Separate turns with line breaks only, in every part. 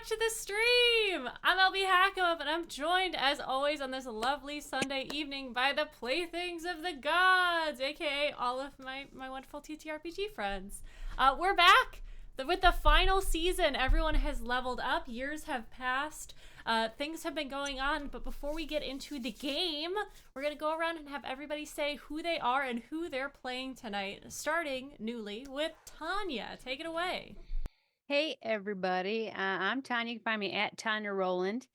back to the stream! I'm LB Hackup, and I'm joined, as always, on this lovely Sunday evening by the Playthings of the Gods, aka all of my wonderful TTRPG friends. We're back with the final season. Everyone has leveled up. Years have passed. Things have been going on, but before we get into the game, we're going to go around and have everybody say who they are and who they're playing tonight, starting newly with Tanya. Take it away.
Hey everybody, I'm Tanya. You can find me at Tanya Roland.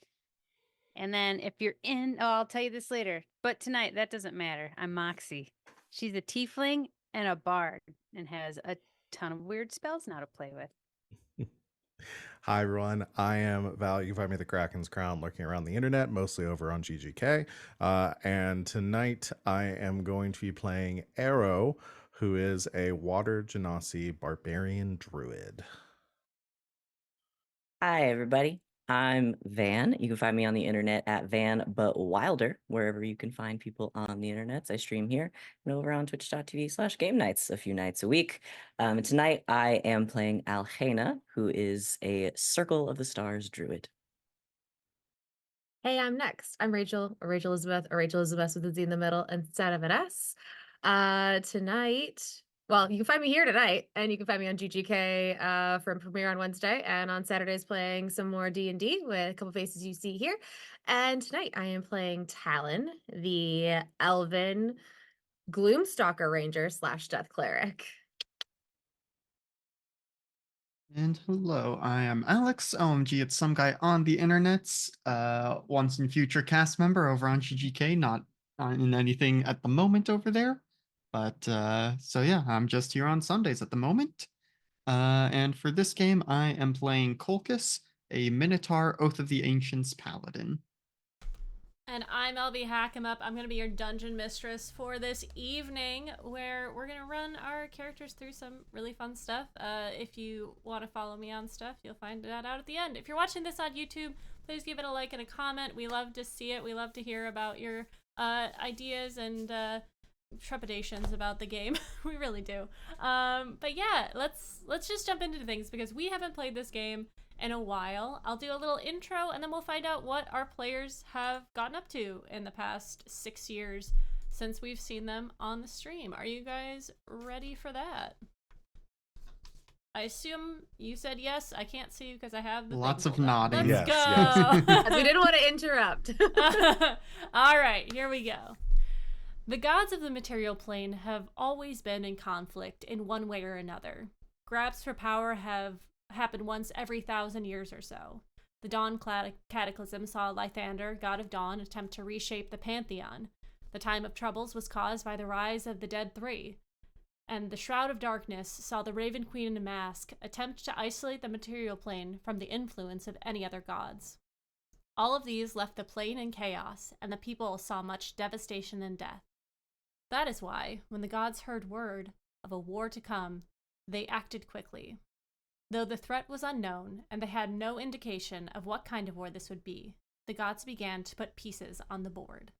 And then if you're I'll tell you this later. But tonight, that doesn't matter. I'm Moxie. She's a tiefling and a bard and has a ton of weird spells now to play with.
Hi everyone, I am Val. You can find me at the Kraken's Crown, lurking around the internet, mostly over on GGK. And tonight I am going to be playing Arrow, who is a Water Genasi barbarian druid.
Hi, everybody. I'm Van. You can find me on the internet at Van But Wilder, wherever you can find people on the internet. I stream here and over on twitch.tv/game nights a few nights a week. And tonight I am playing Alhena, who is a Circle of the Stars druid.
Hey, I'm next. I'm Rachel, or Rachel Elizabeth, or Rachel Elizabeth with a Z in the middle instead of an S. Tonight, well, you can find me here tonight, and you can find me on GGK from premiere on Wednesday, and on Saturdays playing some more D&D with a couple faces you see here. And tonight I am playing Talon, the Elven Gloomstalker Ranger / Death Cleric.
And hello, I am Alex, OMG, it's some guy on the internets, once in future cast member over on GGK, not in anything at the moment over there. But, so yeah, I'm just here on Sundays at the moment. And for this game, I am playing Colchis, a Minotaur Oath of the Ancients paladin.
And I'm LB Hackemup. I'm going to be your dungeon mistress for this evening, where we're going to run our characters through some really fun stuff. If you want to follow me on stuff, you'll find that out at the end. If you're watching this on YouTube, please give it a like and a comment. We love to see it. We love to hear about your ideas and trepidations about the game. We really do. But yeah, let's just jump into things, because we haven't played this game in a while. I'll do a little intro, and then we'll find out what our players have gotten up to in the past 6 years since we've seen them on the stream. Are you guys ready for that? I assume you said yes. I can't see you because I have the
Lots of
thing pulled up.
nodding.
Let's
Yes,
go.
We didn't want to interrupt.
All right, here we go. The gods of the material plane have always been in conflict in one way or another. Grabs for power have happened once every 1,000 years or so. The Dawn Cataclysm saw Lythander, god of dawn, attempt to reshape the pantheon. The Time of Troubles was caused by the rise of the Dead Three. And the Shroud of Darkness saw the Raven Queen in a mask attempt to isolate the material plane from the influence of any other gods. All of these left the plane in chaos, and the people saw much devastation and death. That is why, when the gods heard word of a war to come, they acted quickly. Though the threat was unknown, and they had no indication of what kind of war this would be, the gods began to put pieces on the board,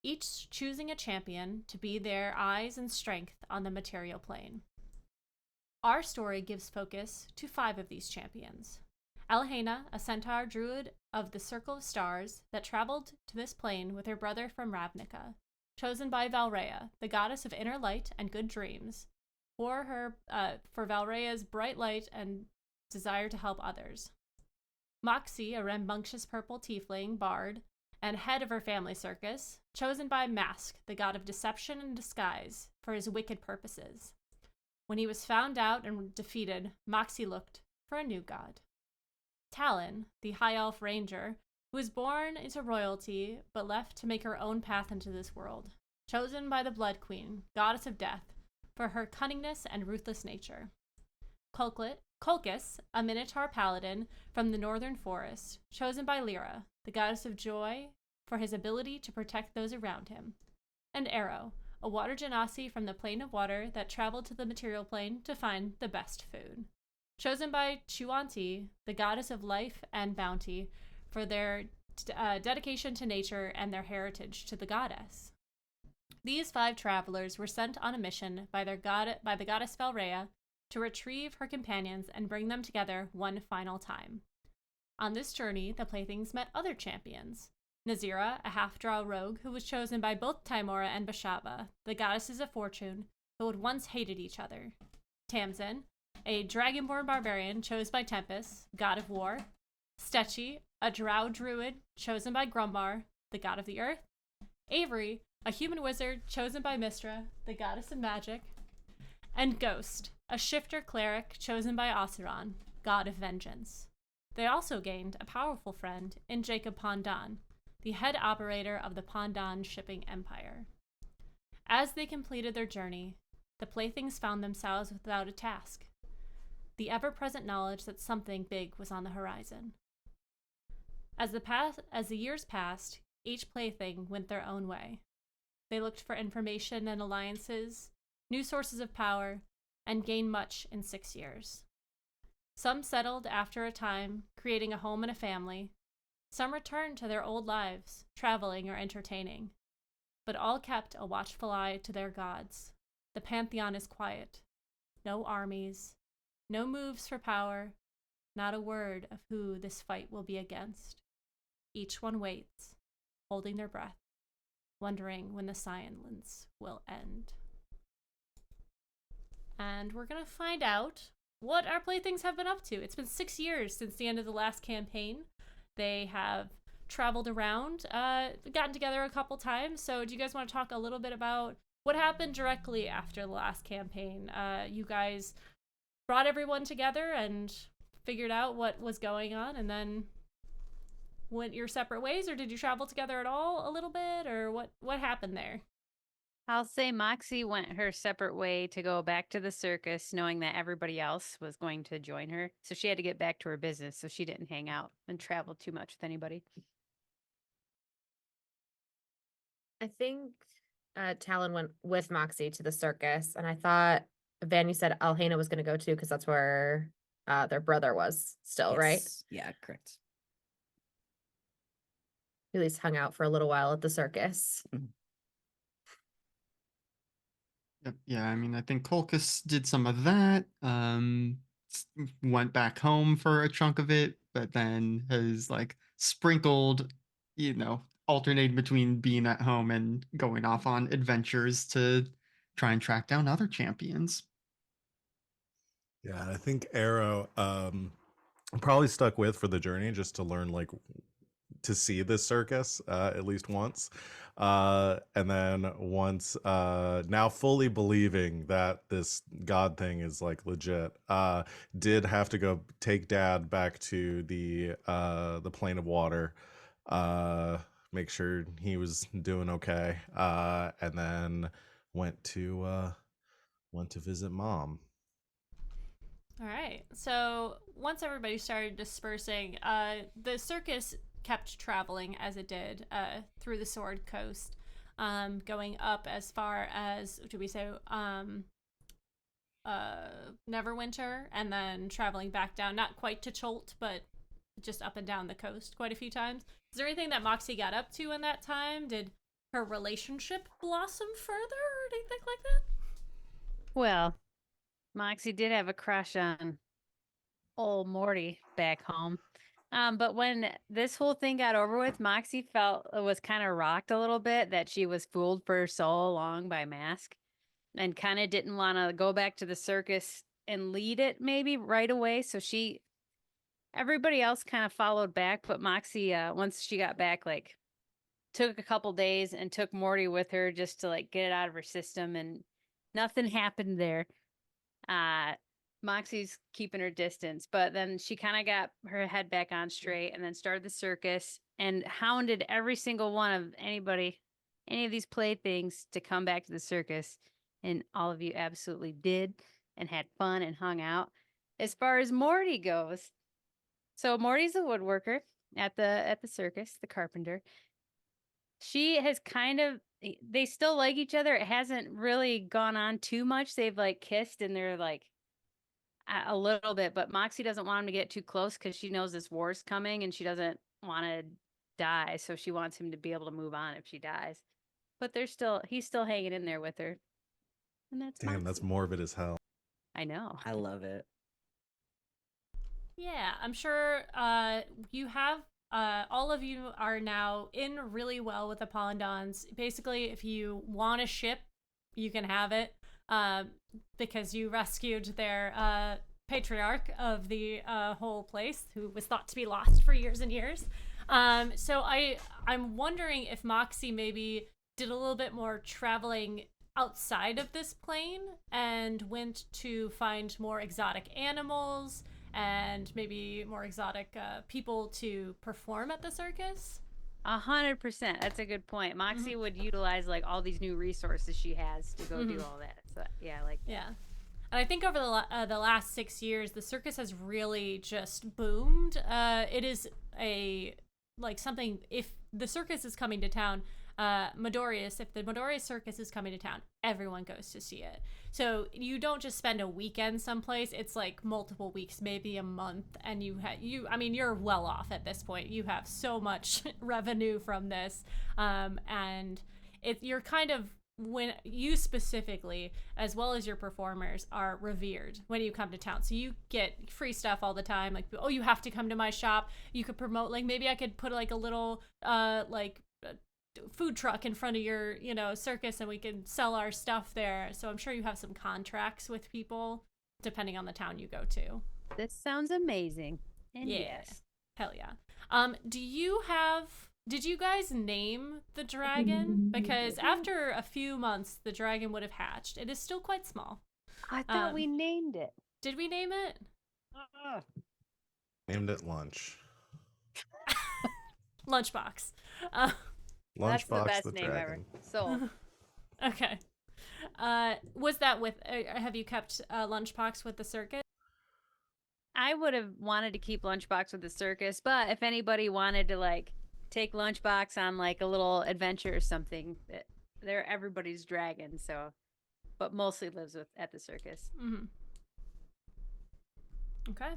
each choosing a champion to be their eyes and strength on the material plane. Our story gives focus to 5 of these champions. Alhena, a centaur druid of the Circle of Stars that traveled to this plane with her brother from Ravnica, chosen by Valrea, the goddess of inner light and good dreams, for Valrea's bright light and desire to help others. Moxie, a rambunctious purple tiefling bard and head of her family circus, chosen by Mask, the god of deception and disguise, for his wicked purposes. When he was found out and defeated, Moxie looked for a new god. Talon, the high elf ranger, who was born into royalty but left to make her own path into this world, chosen by the Blood Queen, goddess of death, for her cunningness and ruthless nature. Colchis, a Minotaur paladin from the northern forest, chosen by Lyra, the goddess of joy, for his ability to protect those around him. And Arrow, a water genasi from the plane of water that traveled to the material plane to find the best food, chosen by Chuanti, the goddess of life and bounty, for their dedication to nature and their heritage to the goddess. These 5 travelers were sent on a mission by the goddess Valrea to retrieve her companions and bring them together one final time. On this journey, the Playthings met other champions. Nazira, a half-drow rogue who was chosen by both Timora and Bashaba, the goddesses of fortune, who had once hated each other. Tamsin, a dragonborn barbarian chosen by Tempest, god of war. Stetchy, a drow druid chosen by Grumbar, the god of the earth. Avery, a human wizard chosen by Mistra, the goddess of magic. And Ghost, a shifter cleric chosen by Oseron, god of vengeance. They also gained a powerful friend in Jacob Pondan, the head operator of the Pondan shipping empire. As they completed their journey, the Playthings found themselves without a task, the ever-present knowledge that something big was on the horizon. As the years passed, each Plaything went their own way. They looked for information and alliances, new sources of power, and gained much in 6 years. Some settled after a time, creating a home and a family. Some returned to their old lives, traveling or entertaining. But all kept a watchful eye to their gods. The Pantheon is quiet. No armies, no moves for power, not a word of who this fight will be against. Each one waits, holding their breath, wondering when the silence will end. And we're going to find out what our Playthings have been up to. It's been 6 years since the end of the last campaign. They have traveled around, gotten together a couple times. So do you guys want to talk a little bit about what happened directly after the last campaign? You guys brought everyone together and figured out what was going on and then went your separate ways, or did you travel together at all a little bit, or what happened there?
I'll say Moxie went her separate way to go back to the circus, knowing that everybody else was going to join her. So she had to get back to her business, so she didn't hang out and travel too much with anybody.
I think Talon went with Moxie to the circus, and I thought Van, you said Alhena was going to go too, because that's where their brother was still, right?
Yes. Yeah, correct.
At least hung out for a little while at the circus.
Yep. Yeah, I mean, I think Colchis did some of that. Went back home for a chunk of it, but then has like sprinkled, alternating between being at home and going off on adventures to try and track down other champions.
Yeah, I think Arrow probably stuck with for the journey just to learn like to see this circus at least once. And then once now fully believing that this god thing is like legit, did have to go take dad back to the plane of water, make sure he was doing okay, and then went to visit mom.
All right. So once everybody started dispersing, the circus kept traveling as it did through the Sword Coast, going up as far as, do we say, Neverwinter, and then traveling back down, not quite to Cholt, but just up and down the coast quite a few times. Is there anything that Moxie got up to in that time? Did her relationship blossom further or anything like that?
Well, Moxie did have a crush on old Morty back home. But when this whole thing got over with, Moxie felt it was kind of rocked a little bit that she was fooled for so long by Mask and kind of didn't want to go back to the circus and lead it maybe right away. So everybody else kind of followed back, but Moxie, once she got back, like took a couple days and took Morty with her just to like get it out of her system, and nothing happened there. Moxie's keeping her distance, but then she kind of got her head back on straight and then started the circus and hounded every single one of any of these playthings to come back to the circus. And all of you absolutely did and had fun and hung out. As far as Morty goes, so Morty's a woodworker at the circus, the carpenter. She has they still like each other. It hasn't really gone on too much. They've like kissed and they're like a little bit, but Moxie doesn't want him to get too close because she knows this war's coming and she doesn't want to die. So she wants him to be able to move on if she dies. But he's still hanging in there with her. And that's
Damn, that's
Moxie.
morbid as hell.
I know.
I love it.
Yeah, I'm sure you have all of you are now in really well with the Polydons. Basically, if you want a ship, you can have it because you rescued their patriarch of the whole place, who was thought to be lost for years and years. So I'm wondering if Moxie maybe did a little bit more traveling outside of this plane and went to find more exotic animals and maybe more exotic people to perform at the circus.
100%. That's a good point. Moxie would utilize like all these new resources she has to go do all that. So yeah, like
Yeah. And I think over the last 6 years, the circus has really just boomed. It is a like something. If the circus is coming to town, Midorius, if the Midorius circus is coming to town, everyone goes to see it. So you don't just spend a weekend someplace; it's like multiple weeks, maybe a month, and I mean, you're well off at this point. You have so much revenue from this, and you're kind of when you specifically, as well as your performers, are revered when you come to town. So you get free stuff all the time. Like, oh, you have to come to my shop. You could promote, like, maybe I could put like a little food truck in front of your circus, and we can sell our stuff there. So I'm sure you have some contracts with people depending on the town you go to.
this sounds amazing. And yes.
Hell yeah. Did you guys name the dragon? Because after a few months, the dragon would have hatched. It is still quite small.
I thought we named it.
Did we name it?
Named it Lunch.
Lunchbox.
That's the
Lunchbox
best
the
name
dragon.
ever. Sold.
Okay. Was that with? Have you kept Lunchbox with the circus?
I would have wanted to keep Lunchbox with the circus, but if anybody wanted to like take Lunchbox on like a little adventure or something, they're everybody's dragon. So, but mostly lives at the circus.
Mm-hmm. Okay.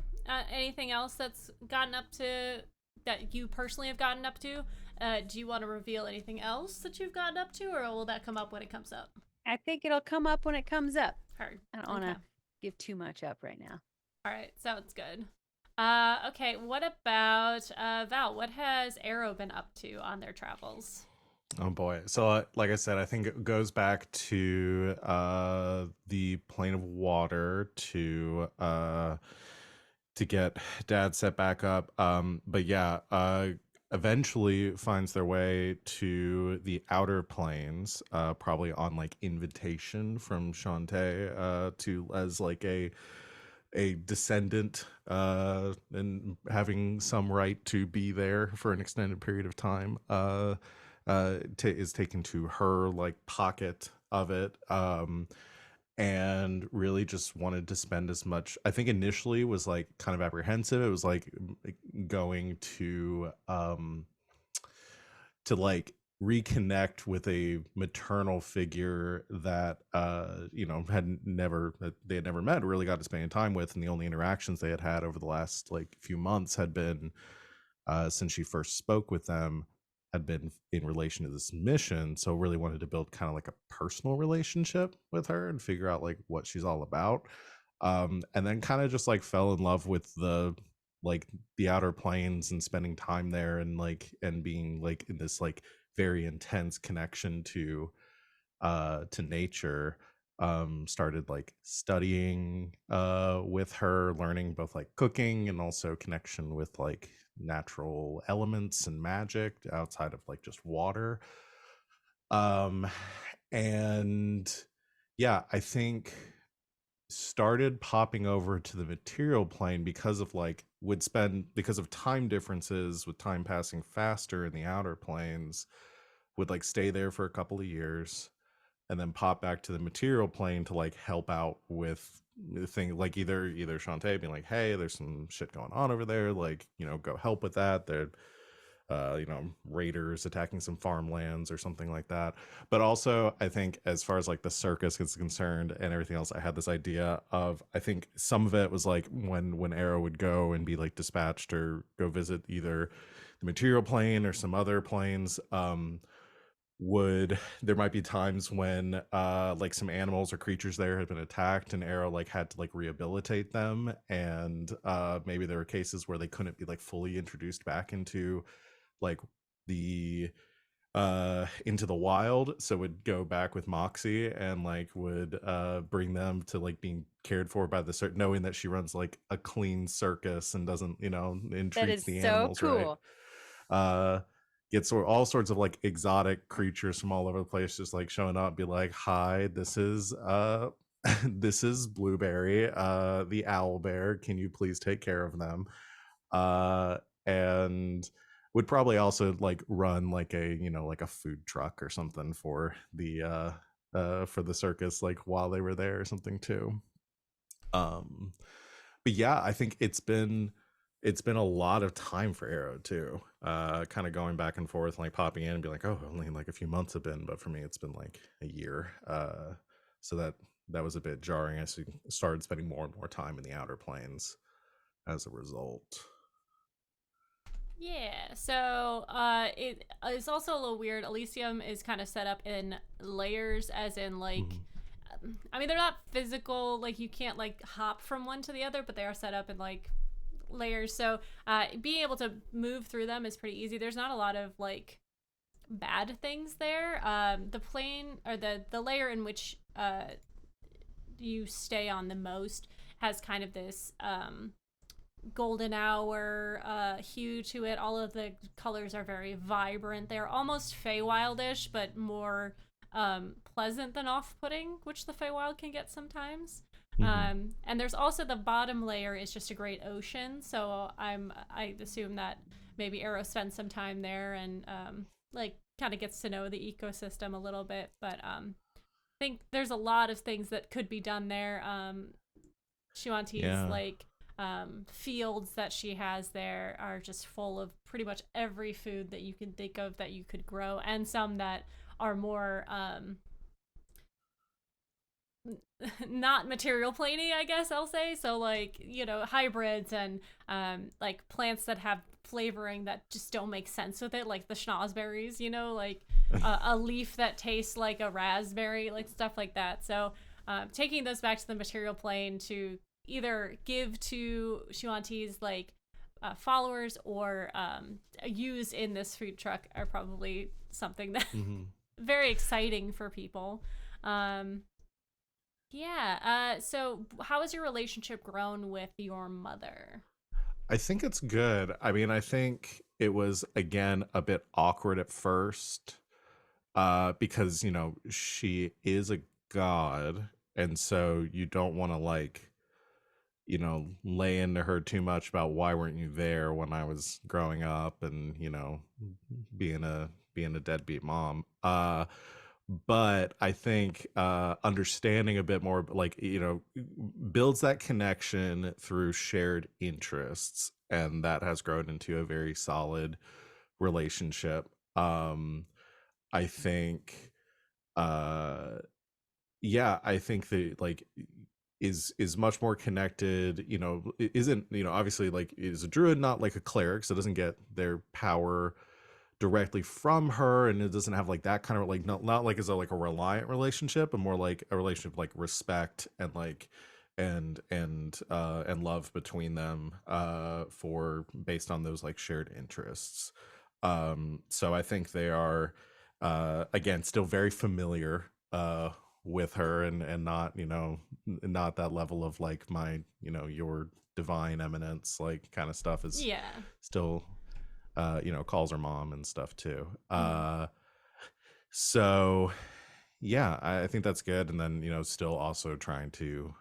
Anything else that's gotten up to that you personally have gotten up to? Do you want to reveal anything else that you've gotten up to, or will that come up when it comes up?
I think it'll come up when it comes up.
Heard.
I don't want to give too much up right now.
All right, sounds good. Okay, what about Val? What has Arrow been up to on their travels?
Oh boy. So like I said, I think it goes back to the plane of water to get Dad set back up. But yeah, eventually finds their way to the outer planes, probably on like invitation from Shantae, to as like a descendant, and having some right to be there for an extended period of time, is taken to her like pocket of it, and really just wanted to spend as much. I think initially was like kind of apprehensive. It was like going to like reconnect with a maternal figure that they had never met, or really got to spend time with, and the only interactions they had over the last like few months had been, since she first spoke with them, had been in relation to this mission. So really wanted to build kind of like a personal relationship with her and figure out like what she's all about, and then kind of just like fell in love with the outer planes and spending time there, and being like in this like very intense connection to nature. Started like studying with her, learning both like cooking and also connection with like natural elements and magic outside of like just water. And yeah, I think started popping over to the material plane because of time differences, with time passing faster in the outer planes, would like stay there for a couple of years and then pop back to the material plane to like help out with the thing, like either Shantae being like, hey, there's some shit going on over there, like, go help with that. They're raiders attacking some farmlands or something like that. But also I think as far as like the circus is concerned and everything else, I had this idea of, I think some of it was like when Arrow would go and be like dispatched or go visit either the material plane or some other planes, there might be times when like some animals or creatures there had been attacked and Arrow like had to like rehabilitate them, and maybe there were cases where they couldn't be like fully introduced back like the into the wild, so would go back with Moxie and like would bring them to like being cared for by the knowing that she runs like a clean circus and doesn't, and
That
treats
is
the
so
animals right.
cool.
Gets all sorts of like exotic creatures from all over the place just like showing up, be like, hi, this is this is Blueberry, the owl bear, can you please take care of them? And would probably also like run like a like a food truck or something for the circus, like while they were there or something too. But yeah, I think it's been a lot of time for Arrow too. Kind of going back and forth, like popping in and be like, oh, only like a few months have been, but for me it's been like a year. So that was a bit jarring. I started spending more and more time in the Outer Planes as a result.
Yeah, so it is also a little weird. Elysium is kind of set up in layers, as in like, I mean, they're not physical, like you can't like hop from one to the other, but they are set up in like layers. So being able to move through them is pretty easy. There's not a lot of like bad things there. The plane or the layer in which you stay on the most has kind of this golden hour hue to it. All of the colors are very vibrant. They're almost Feywildish, but more pleasant than off-putting, which the Feywild can get sometimes. And there's also the bottom layer is just a great ocean, so I assume that maybe Arrow spends some time there and like kind of gets to know the ecosystem a little bit. But I think there's a lot of things that could be done there. Shuanti's like fields that she has there are just full of pretty much every food that you can think of that you could grow, and some that are more not material planey, I guess I'll say. So like, hybrids and like plants that have flavoring that just don't make sense with it, like the schnozberries, like a leaf that tastes like a raspberry, like stuff like that. So taking those back to the material plane to either give to Shuanti's like followers or use in this food truck are probably something that very exciting for people. So how has your relationship grown with your mother?
I think it's good. I mean, I think it was again a bit awkward at first because she is a god, and so you don't want to like lay into her too much about why weren't you there when I was growing up and being a deadbeat mom. But I think understanding a bit more like builds that connection through shared interests, and that has grown into a very solid relationship. I think I think that like is much more connected, isn't, obviously like is a druid, not like a cleric, so doesn't get their power directly from her, and it doesn't have like that kind of like not like as a like a reliant relationship, but more like a relationship like respect and like and love between them for based on those like shared interests. So I think they are again still very familiar with her, and not not that level of like my your divine eminence like kind of stuff is still calls her mom and stuff too. So yeah, I think that's good. And then still also trying to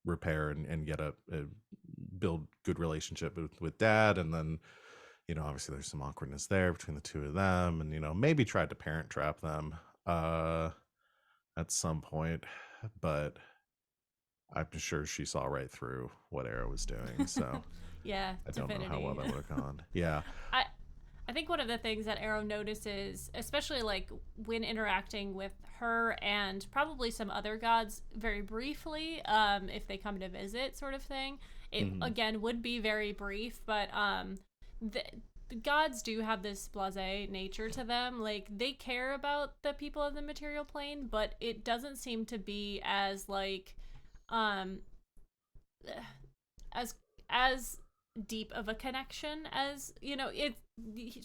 repair and get a build good relationship with dad, and then obviously there's some awkwardness there between the two of them, and maybe tried to parent trap them at some point, but I'm sure she saw right through what Arrow was doing, so
Yeah,
I don't know how well that would have gone. Yeah.
I think one of the things that Arrow notices, especially like when interacting with her and probably some other gods very briefly, if they come to visit, sort of thing, it again would be very brief, but the gods do have this blasé nature to them. Like, they care about the people of the material plane, but it doesn't seem to be as like um as as deep of a connection as, you know,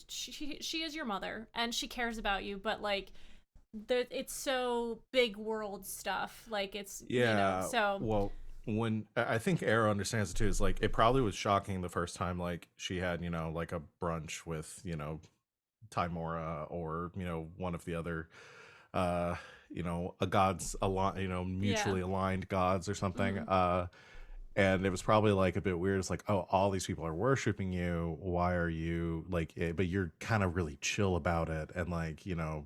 she is your mother and she cares about you, but like it's so big world stuff, like it's, you know,
Yeah.
so
Well, when I think Arrow understands it too, is like it probably was shocking the first time like she had, you know, like a brunch with, you know, Timora or, you know, one of the other you know, a gods you know,
yeah.
mutually aligned gods or something.
Mhm.
And it was probably like a bit weird. It's like, oh, all these people are worshiping you. Why are you like but you're kind of really chill about it, and like, you know,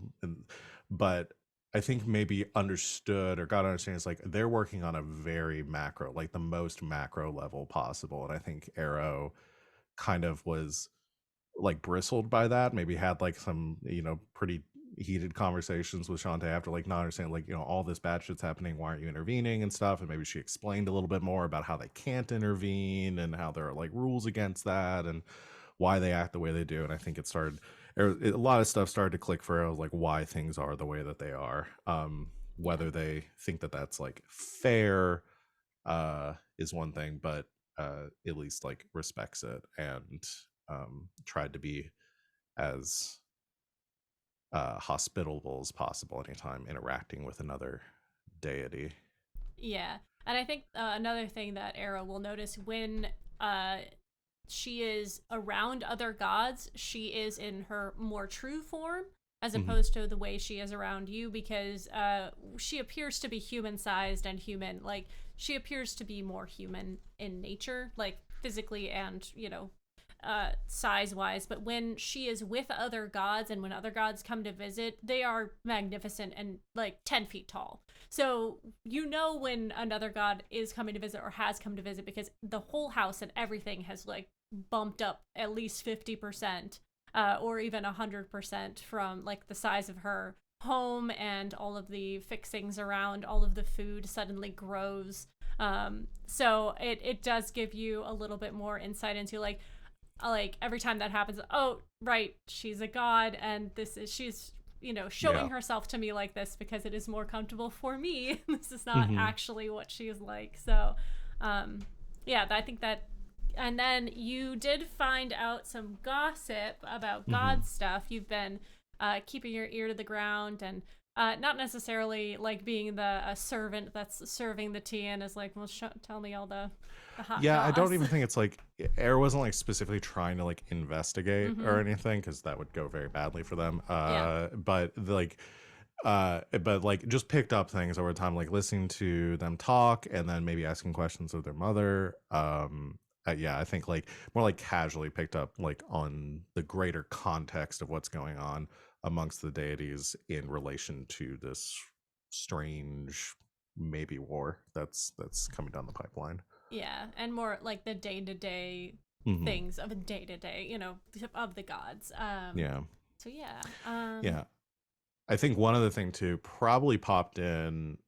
but I think maybe understood or got to understand it's like they're working on a very macro, like the most macro level possible. And I think Arrow kind of was like bristled by that, maybe had like some, you know, pretty heated conversations with Shantae after like not understanding, like, you know, all this bad shit's happening, why aren't you intervening and stuff. And maybe she explained a little bit more about how they can't intervene and how there are like rules against that and why they act the way they do. And I think it started a lot of stuff started to click for us, like why things are the way that they are.
Yeah.
Whether they think that that's like fair is one thing, but at least like respects it and tried to be as hospitable as possible anytime interacting with another deity.
Yeah. And I think another thing that Era will notice when uh, she is around other gods, she is in her more true form as
Mhm.
opposed to the way she is around you, because she appears to be human sized and human. Like, she appears to be more human in nature, like physically and, you know, size wise. But when she is with other gods and when other gods come to visit, they are magnificent and like 10 feet tall. So you know when another god is coming to visit or has come to visit, because the whole house and everything has like bumped up at least 50%, or even 100% from like the size of her home, and all of the fixings around, all of the food suddenly grows. So it does give you a little bit more insight into like every time that happens, oh right, she's a god, and this is she's, you know, showing
Yeah.
herself to me like this because it is more comfortable for me. This is not
Mhm.
actually what she is like. So yeah, I think that. And then you did find out some gossip about
Mhm.
god stuff. You've been keeping your ear to the ground, and not necessarily like being the a servant that's serving the tea and is like, well, tell me all the hot
Yeah, I don't
goss.
even think it's like Air wasn't like specifically trying to like investigate or
Mm-hmm.
anything because that would go very badly for them.
Yeah.
But like just picked up things over time, like listening to them talk and then maybe asking questions of their mother. Yeah, I think like more like casually picked up like on the greater context of what's going on amongst the deities in relation to this strange maybe war that's coming down the pipeline.
Yeah, and more like the day to day
Hmm.
things of a day to day, you know, of the gods.
Yeah.
So yeah.
Yeah. I think one other thing too probably popped in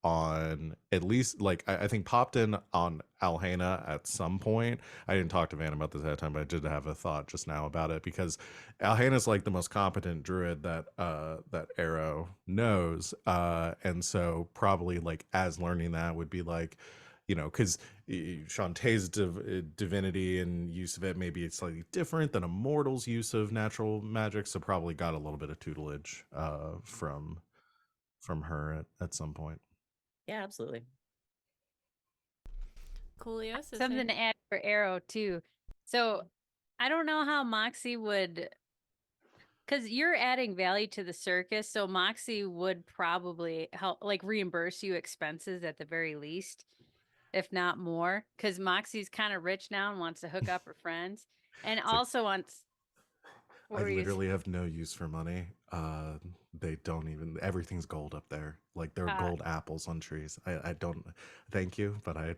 on at least like I think popped in on Alhena at some point. I didn't talk to Van about this at the time, but I did have a thought just now about it because Alhena's like the most competent druid that Arrow knows. And so probably like as learning that would be like, you know, because Shantae's divinity and use of it maybe it's slightly different than a mortal's use of natural magic, so probably got a little bit of tutelage from her at some point.
Yeah, absolutely.
Coolios, is
Something
there?
to add for Arrow too. So I don't know how Moxie would, because you're adding value to the circus. So Moxie would probably help, like reimburse you expenses at the very least, if not more. Because Moxie's kind of rich now and wants to hook up her friends, and
It's like
also wants. What
I
were you?
literally have no use for money. They don't even everything's gold up there. Like there are gold apples on trees. I don't thank you, but I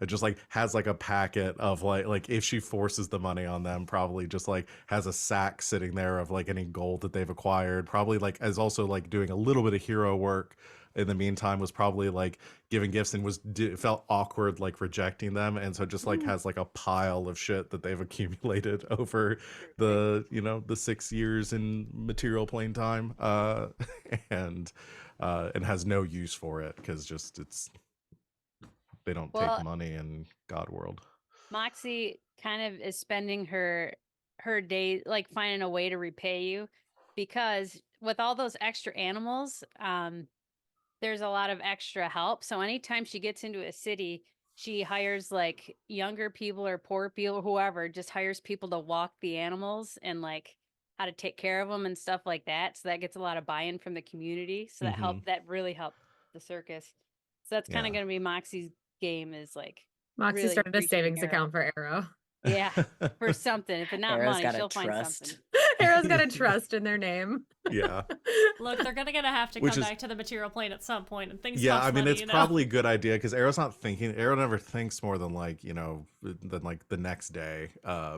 it just like has like a packet of like if she forces the money on them, probably just like has a sack sitting there of like any gold that they've acquired. Probably like is also like doing a little bit of hero work in the meantime was probably like giving gifts and felt awkward like rejecting them, and so just like has like a pile of shit that they've accumulated over the the 6 years in material plane time, and has no use for it because just they don't take
Well,
money in God world.
Moxie kind of is spending her day like finding a way to repay you, because with all those extra animals, there's a lot of extra help. So anytime she gets into a city, she hires like younger people or poor people, whoever, just hires people to walk the animals and like how to take care of them and stuff like that. So that gets a lot of buy-in from the community. So that really helped the circus. So that's kind of
Yeah.
going to be Moxie's game, is like
Moxie
really
started a
appreciating
savings
Arrow.
account for Arrow.
Yeah, for something. If it's not
Arrow's
money,
got a
she'll find
trust.
something.
Arrow's got a trust in their name.
Yeah.
Look, they're gonna have to
Which
come
is-
back to the material plane at some point, and things
Yeah,
cost
I mean,
money,
it's
you know?
probably a good idea because Arrow's not thinking. Arrow never thinks more than like than like the next day,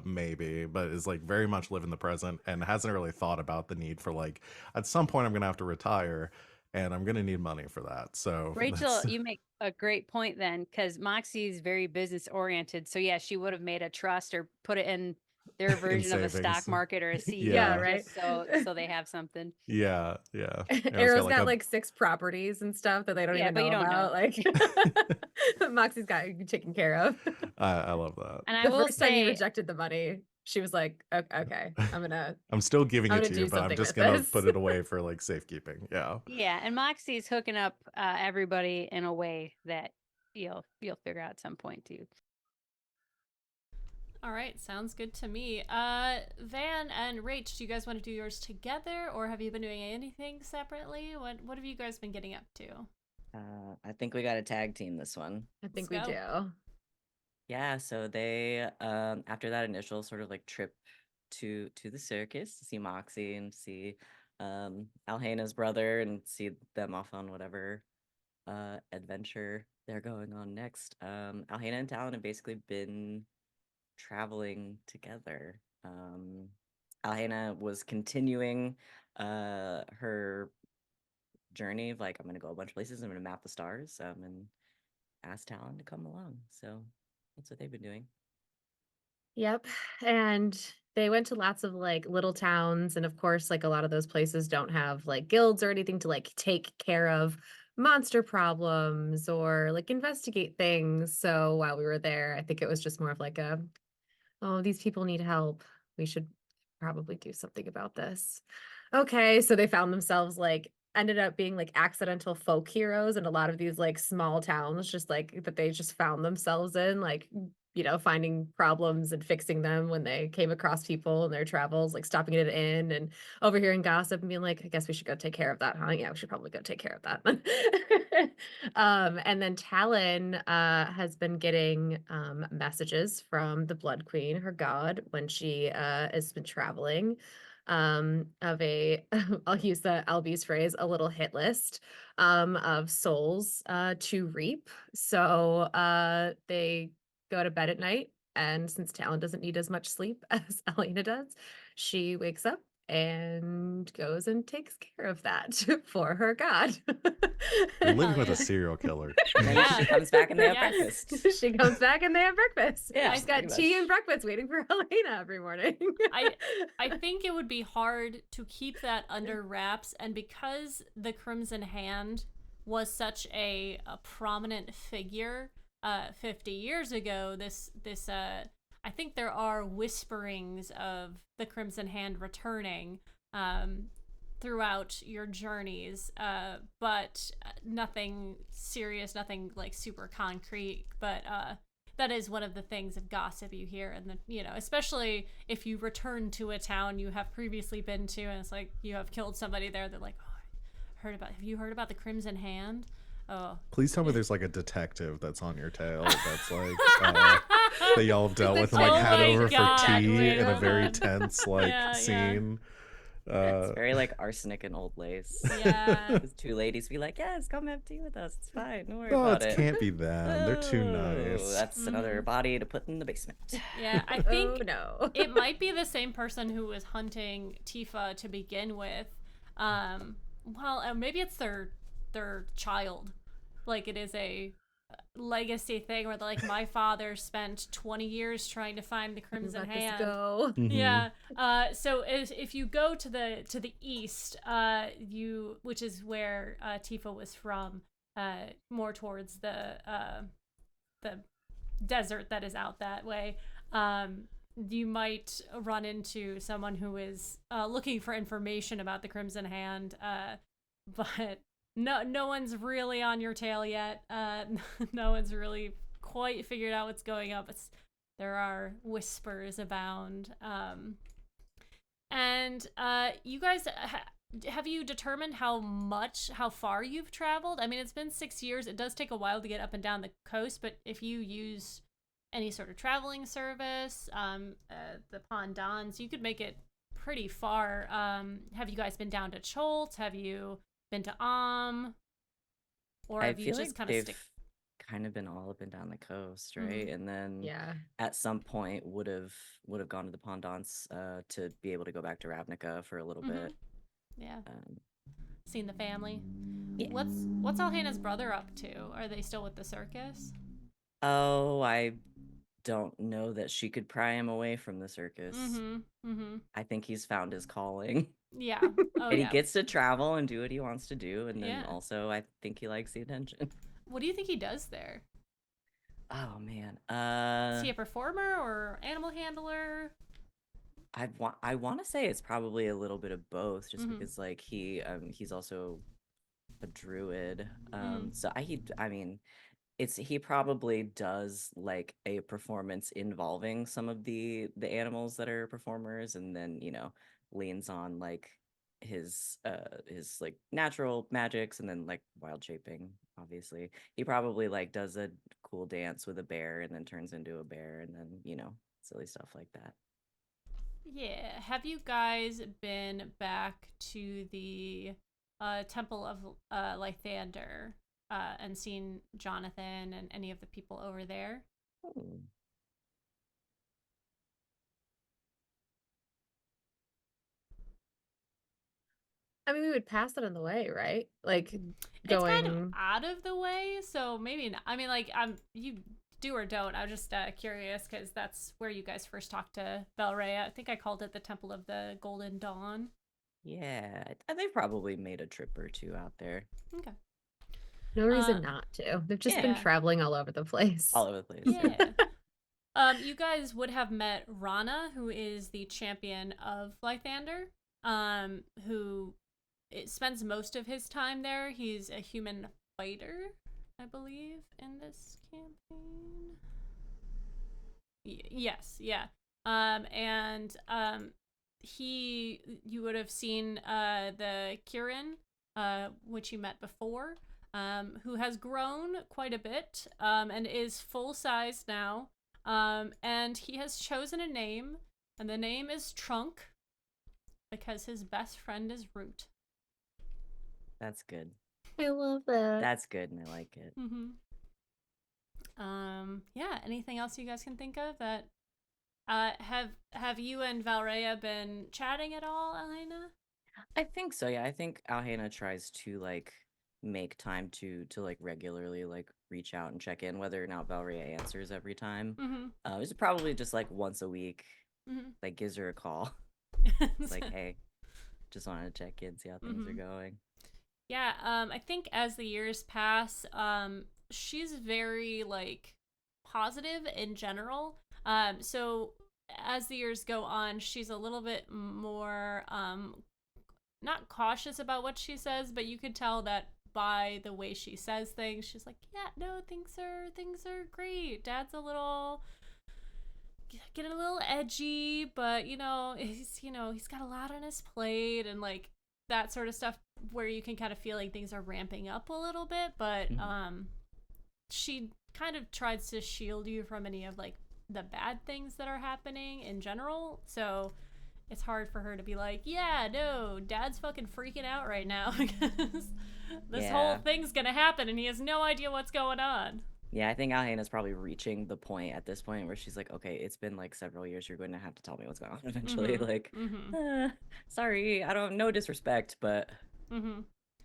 maybe, but is like very much live in the present and hasn't really thought about the need for like at some point I'm gonna have to retire, and I'm gonna need money for that. So
Rachel, you make a great point then, because Moxie's very business oriented. So yeah, she would have made a trust or put it in their version of a stock
savings.
market or a CD,
Yeah,
right.
just so they have something.
yeah.
Arrow's got
a-
like 6 properties and stuff that they don't
Yeah,
even
but
know
you don't
about. Like Moxie's got you taken care of.
I love that.
And I
The
will
first time you
say,
rejected the money, she was like, okay,
I'm still giving
I'm
it
gonna
to
do
you, but I'm
something
just
with
gonna
this.
put it away for like safekeeping. Yeah.
yeah, and Moxie's hooking up everybody in a way that you'll figure out at some point too.
All right, sounds good to me. Van and Rach, do you guys want to do yours together, or have you been doing anything separately? What have you guys been getting up to?
I think we got a tag team this one.
I think
Let's
we
go.
do.
Yeah, so they after that initial sort of like trip to the circus to see Moxie and see Alhena's brother and see them off on whatever adventure they're going on next. Alhena and Talon have basically been traveling together. Alhena was continuing her journey of like, I'm gonna go a bunch of places, I'm gonna map the stars, and ask Talon to come along. So that's what they've been doing.
Yep. And they went to lots of like little towns. And of course, like a lot of those places don't have like guilds or anything to like take care of monster problems or like investigate things. So while we were there, I think it was just more of like oh, these people need help. We should probably do something about this. Okay. So they found themselves like ended up being like accidental folk heroes in a lot of these like small towns, just like that they just found themselves in, like finding problems and fixing them when they came across people in their travels, like stopping at an inn and overhearing gossip and being like, I guess we should go take care of that, huh? Yeah, we should probably go take care of that. And then Talon has been getting messages from the Blood Queen, her god, when she has been traveling, of a I'll use the Albie's phrase, a little hit list of souls to reap. So they go to bed at night, and since Talon doesn't need as much sleep as Elena does, she wakes up and goes and takes care of that for her god.
Living with
yeah.
a serial killer.
And then
Yeah.
she comes back and they have
Yes.
breakfast.
She comes back and they have breakfast.
Yeah,
She's got
pretty
tea
much.
and breakfast waiting for Helena every morning.
I think it would be hard to keep that under wraps, and because the Crimson Hand was such a prominent figure 50 years ago, this I think there are whisperings of the Crimson Hand returning throughout your journeys, but nothing serious, nothing like super concrete, but that is one of the things of gossip you hear, and especially if you return to a town you have previously been to, and it's like you have killed somebody there. They're like, oh, have you heard about the Crimson Hand? Oh,
Please tell me there's like a detective that's on your tail that's like that y'all dealt with and
Oh
like had
my
over
God,
for tea
wait,
in a
hold
very
on.
tense like
Yeah, yeah.
scene.
It's very like arsenic and old lace.
yeah.
Those two ladies be like, yes, come have tea with us. It's fine. Don't worry
No,
about
it
it.
can't be them. They're too
Oh,
nice.
That's another body to put in the basement.
Yeah, I
Oh
think
no.
it might be the same person who was hunting Tifa to begin with. Well, maybe it's their their child. Like it is a legacy thing where they're like, my father spent 20 years trying to find the Crimson
Let this
Hand.
go.
Yeah. So if you go to the east, which is where Tifa was from, more towards the desert that is out that way, you might run into someone who is looking for information about the Crimson Hand, but no one's really on your tail yet. No one's really quite figured out what's going on, but there are whispers abound. And you guys, have you determined how far you've traveled? I mean, it's been 6 years. It does take a while to get up and down the coast, but if you use any sort of traveling service, the Pondons, you could make it pretty far. Have you guys been down to Cholt? Have you been to or
I
have you
feel
just
like
kind of
they've
stick?
kind of been all up and down the coast, right? And then
Yeah.
at some point would have gone to the Pondants to be able to go back to Ravnica for a little bit.
Yeah,
Um,
seen the family.
Yeah.
What's Alhana's brother up to? Are they still with the circus?
oh, I don't know that she could pry him away from the circus. I think he's found his calling.
Yeah. Oh
And he
yeah.
gets to travel and do what he wants to do. And then
Yeah.
also, I think he likes the attention.
What do you think he does there?
Oh, man.
Is he a performer or animal handler?
I want to say it's probably a little bit of both, just
Mhm.
because like he's also a druid.
Mhm.
So I mean, he probably does like a performance involving some of the animals that are performers, and then leans on like his like natural magics, and then like wild shaping. Obviously, he probably like does a cool dance with a bear and then turns into a bear, and then silly stuff like that.
Yeah. Have you guys been back to the Temple of Lythander and seen Jonathan and any of the people over there?
Oh.
I mean, we would pass it on the way, right? Like
It's kind of
going.
out of the way, so maybe not. I mean, like, you do or don't. I'm just curious because that's where you guys first talked to Valrea. I think I called it the Temple of the Golden Dawn.
Yeah, they've probably made a trip or two out there.
Okay.
No reason not to. They've just been
yeah.
traveling all over the place.
All over the place.
Yeah. You guys would have met Rana, who is the champion of Lythander, who spends most of his time there. He's a human fighter, I believe, in this campaign. Yes, yeah. You would have seen the Kirin, which you met before, who has grown quite a bit, and is full size now. And he has chosen a name, and the name is Trunk, because his best friend is Root.
That's good.
I love that.
That's good, and I like it.
Yeah. Anything else you guys can think of that? Have you and Valrea been chatting at all, Elena?
I think so. Yeah, I think Alhena tries to like make time to like regularly like reach out and check in, whether or not Valria answers every time. It's probably just like once a week. Like gives her a call. It's like, hey, just wanted to check in, see how things are going.
Yeah, I think as the years pass, she's very like positive in general. So as the years go on, she's a little bit more not cautious about what she says, but you could tell that by the way she says things. She's like, yeah, no, things are great. Dad's getting a little edgy, but he's got a lot on his plate, and like that sort of stuff where you can kind of feel like things are ramping up a little bit, but she kind of tries to shield you from any of like the bad things that are happening in general. So it's hard for her to be like, yeah, no, Dad's fucking freaking out right now because this whole thing's gonna happen and he has no idea what's going on.
Yeah, I think Alhena's probably reaching the point at this point where she's like, okay, it's been like several years. You're going to have to tell me what's going on eventually. Like, sorry, I don't, no disrespect, but.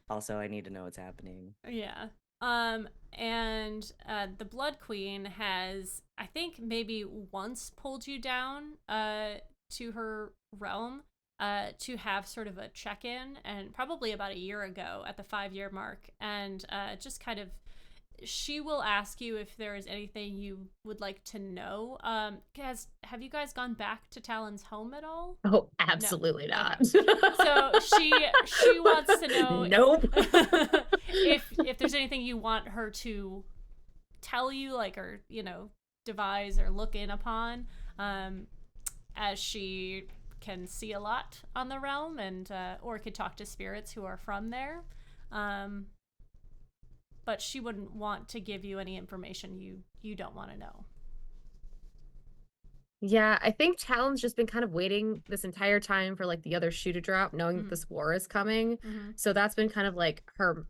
Also, I need to know what's happening.
Yeah. And the Blood Queen has, I think, maybe once pulled you down to her realm to have sort of a check-in, and probably about a year ago at the 5-year mark, and just kind of, she will ask you if there is anything you would like to know. Have you guys gone back to Talon's home at all?
Oh, absolutely not.
So she wants to know
Nope.
if there's anything you want her to tell you, like, or devise or look in upon, as she can see a lot on the realm, and or could talk to spirits who are from there. But she wouldn't want to give you any information you don't want to know.
Yeah, I think Talon's just been kind of waiting this entire time for like the other shoe to drop, knowing that this war is coming. So that's been kind of like her,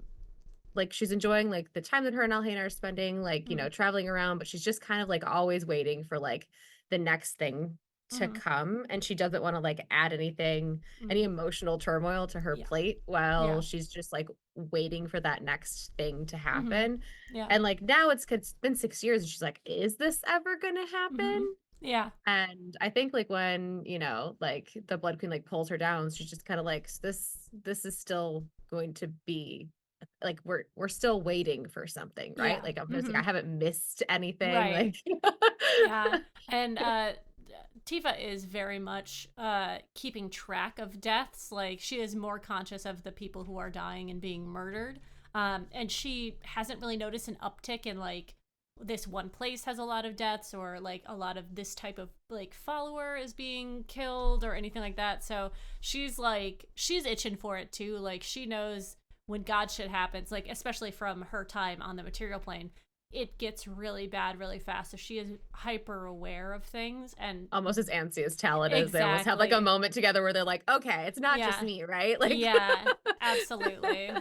like she's enjoying like the time that her and Alhena are spending, like, traveling around, but she's just kind of like always waiting for like the next thing to come. And she doesn't want to like add anything, any emotional turmoil to her plate while she's just like waiting for that next thing to happen. And like now it's been 6 years and she's like, is this ever gonna happen?
Yeah.
And I think like when, like the Blood Queen like pulls her down, she's just kind of like, this is still going to be like, we're still waiting for something, right?
Yeah.
Like I'm just like, I haven't missed anything.
Right.
Like
Yeah. And Tifa is very much keeping track of deaths. Like, she is more conscious of the people who are dying and being murdered. And she hasn't really noticed an uptick in like, this one place has a lot of deaths, or like a lot of this type of like follower is being killed or anything like that. So she's itching for it too. Like, she knows when God shit happens, like especially from her time on the material plane, it gets really bad really fast. So she is hyper aware of things, and
almost as antsy as Talon is. They almost have like a moment together where they're like, okay, it's not just me, right? Like,
yeah, absolutely.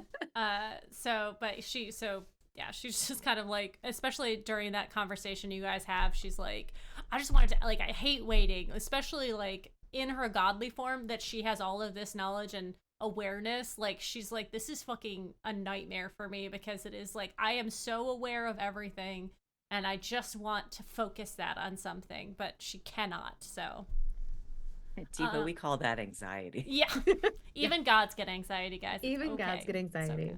She's just kind of like, especially during that conversation you guys have, she's like, I just wanted to, like, I hate waiting, especially like in her godly form, that she has all of this knowledge and awareness. Like, she's like, this is fucking a nightmare for me, because it is like, I am so aware of everything and I just want to focus that on something, but she cannot. So
Tifa, we call that anxiety.
yeah. Even gods get anxiety, guys.
Even gods get anxiety.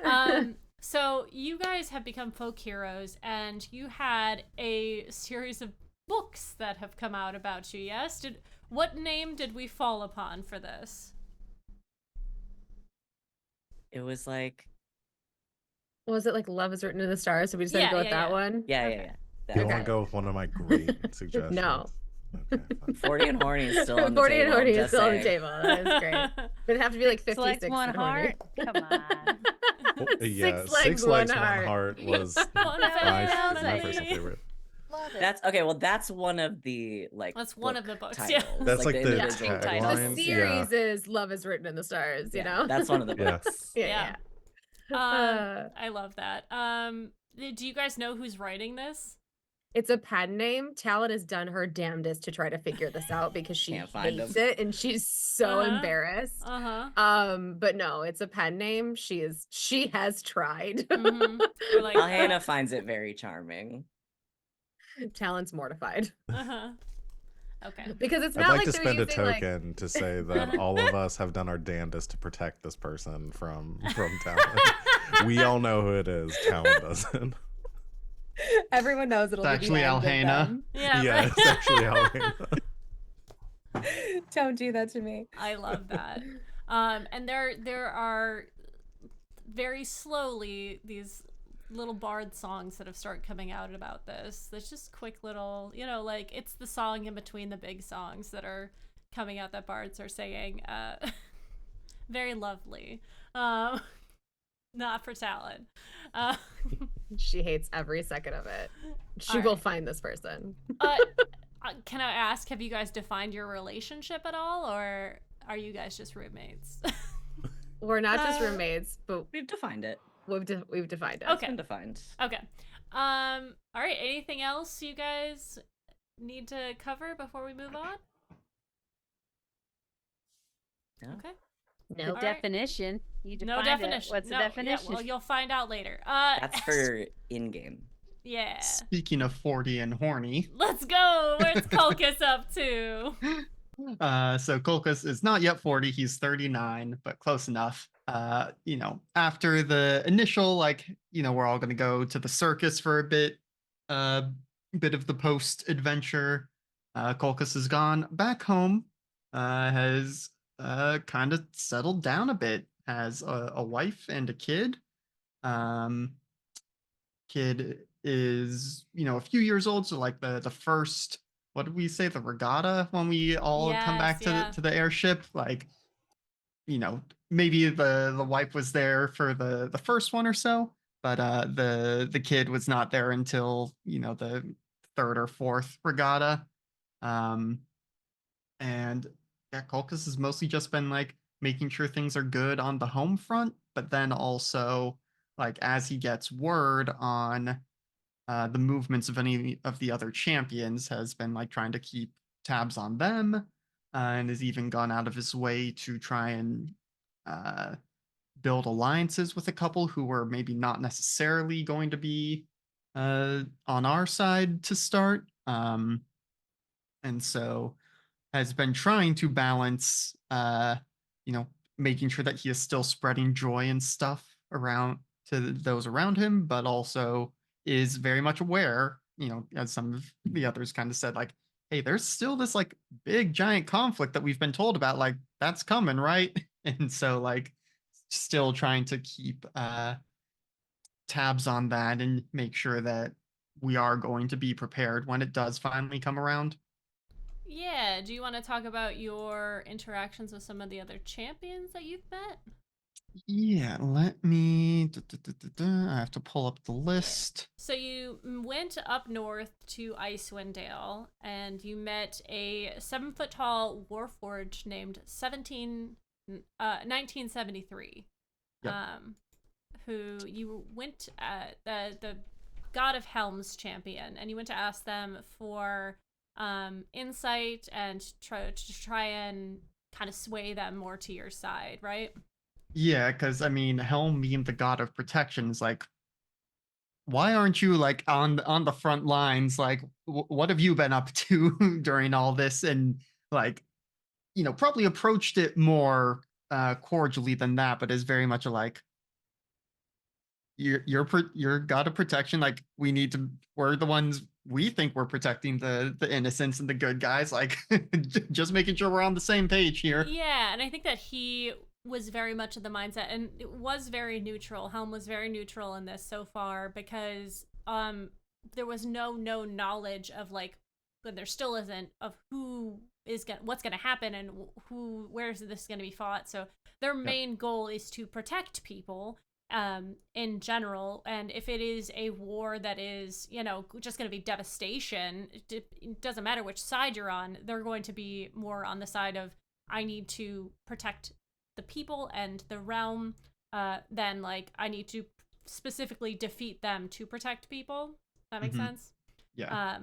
Okay. So you guys have become folk heroes, and you had a series of books that have come out about you, yes? What name did we fall upon for this?
It was like...
Was it like Love is Written in the Stars? So we decided to go with that one?
Yeah.
You want to go with one of my great suggestions?
No.
Okay,
40 and horny is still on the
40
table.
and horny is
just
still on the
saying.
table. That is great. But it'd have to be like 56
Select one
and horny.
heart. Come on.
Yeah,
Six legs,
Six Legs,
one
One Heart was my personal favorite.
Love it.
That's okay. Well, that's one of the like.
That's one of the books.
Titles,
Yeah,
That's like the
individual
tagline.
The
Yeah.
series is Love is Written in the Stars, you know?
That's one of the
Yeah.
books.
Yeah.
I love that. Do you guys know who's writing this?
It's a pen name. Talon has done her damnedest to try to figure this out because she
Can't find
hates
him.
it and she's so embarrassed. But no, it's a pen name. She has tried.
We're like,
Alhena finds it very charming.
Talon's mortified.
Okay.
Because it's
I'd
not
like
like
to
they're
spend a
using, like-
token to say that all of us have done our damnedest to protect this person from Talon. We all know who it is. Talon doesn't.
Everyone knows it'll
It's
be the
actually
end of
Alhena.
them.
Yeah,
It's actually Alhena.
Don't do that to me.
I love that. And there are very slowly these little bard songs that have started coming out about this. There's just quick little, like, it's the song in between the big songs that are coming out that bards are saying. Very lovely. Not for Talon.
She hates every second of it. She
All
will
right.
find this person.
Can I ask, have you guys defined your relationship at all, or are you guys just roommates?
We're not just roommates, but
We've defined it.
we've defined it.
Okay.
It's been defined.
Okay. All right. Anything else you guys need to cover before we move on?
No.
Okay.
The
Nope.
All right.
definition. You
No
defined it.
definition.
What's the
No,
definition?
Yeah, well, you'll find out later.
That's for in-game.
Yeah.
Speaking of 40 and horny,
Let's go. Where's Kulkus up to?
so Kolkus is not yet 40, he's 39, but close enough. After the initial, we're all gonna go to the circus for a bit of the post-adventure. Kolkus has gone back home, has kind of settled down a bit, has a wife and a kid. Um, Kid is, a few years old, so like the first, what did we say, the regatta when we all come back to
Yeah.
the airship, maybe the wife was there for the first one or so, but the kid was not there until the third or fourth regatta. And yeah, Kolkus has mostly just been like making sure things are good on the home front, but then also like as he gets word on the movements of any of the other champions, has been like trying to keep tabs on them, and has even gone out of his way to try and uh, build alliances with a couple who were maybe not necessarily going to be on our side to start. And so has been trying to balance, you know, making sure that he is still spreading joy and stuff around to those around him, but also is very much aware, as some of the others kind of said, like, hey, there's still this like big giant conflict that we've been told about, like that's coming, right? And so like still trying to keep tabs on that and make sure that we are going to be prepared when it does finally come around.
Yeah. Do you want to talk about your interactions with some of the other champions that you've met?
Yeah, let me. I have to pull up the list.
So you went up north to Icewind Dale, and you met a 7 foot tall warforged named 1973.
Yep.
Who you went the God of Helm's champion, and you went to ask them for insight and try and kind of sway them more to your side, right?
Yeah, because I mean, Helm being the god of protection is like, why aren't you like on the front lines? Like, what have you been up to during all this? And like, probably approached it more cordially than that, but is very much a like, you're god of protection. Like, we're the ones we think we're protecting the innocents and the good guys. Like, just making sure we're on the same page here.
Yeah, and I think that he was very much of the mindset, and it was very neutral. Helm was very neutral in this so far because there was no knowledge of like, but there still isn't, of what's gonna happen and where's this gonna be fought. So their main goal is to protect people in general, and if it is a war that is just going to be devastation, it doesn't matter which side you're on. They're going to be more on the side of, I need to protect the people and the realm, than like I need to specifically defeat them to protect people. That makes sense.
Yeah.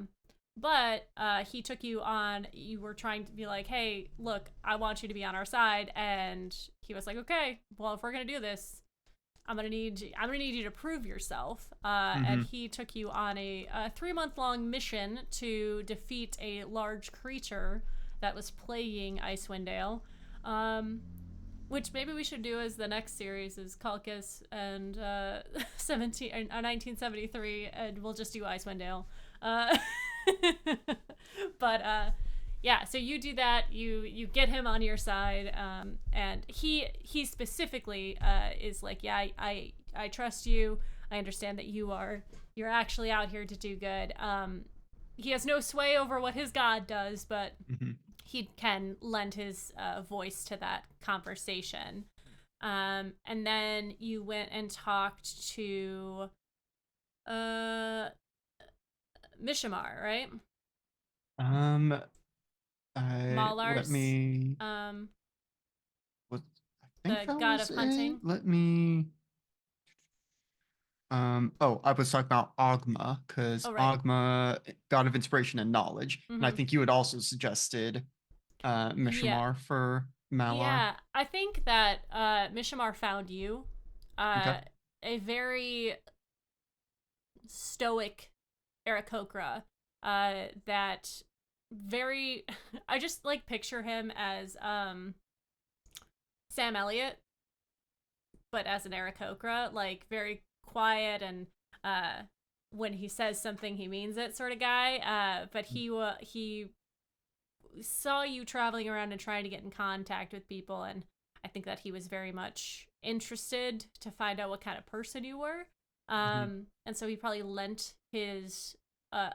But he took you on. You were trying to be like, hey, look, I want you to be on our side, and he was like, okay, well, if we're gonna do this, I'm gonna need you to prove yourself. And he took you on a 3-month-long mission to defeat a large creature that was plaguing Icewind Dale. Which maybe we should do as the next series is Kalkus and 1973, and we'll just do Icewind Dale. But yeah, so you do that. You get him on your side, and he specifically is like, yeah, I trust you. I understand that you're actually out here to do good. He has no sway over what his god does, but he can lend his voice to that conversation. And then you went and talked to Mishimar, right? Malars,
let me. What, I think
the
that
god
was
of hunting.
it. Let me. Oh, I was talking about Ogma, because
right.
Ogma, god of inspiration and knowledge, and I think you had also suggested Mishamar for Malar.
Yeah, I think that Mishimar found you.
Okay.
Uh, a very stoic Aarakocra. That very I just like picture him as Sam Elliott, but as an Aarakocra, like very quiet and uh when he says something he means it sort of guy. But he saw you traveling around and trying to get in contact with people, and I think that he was very much interested to find out what kind of person you were.
Mhm.
And so he probably lent his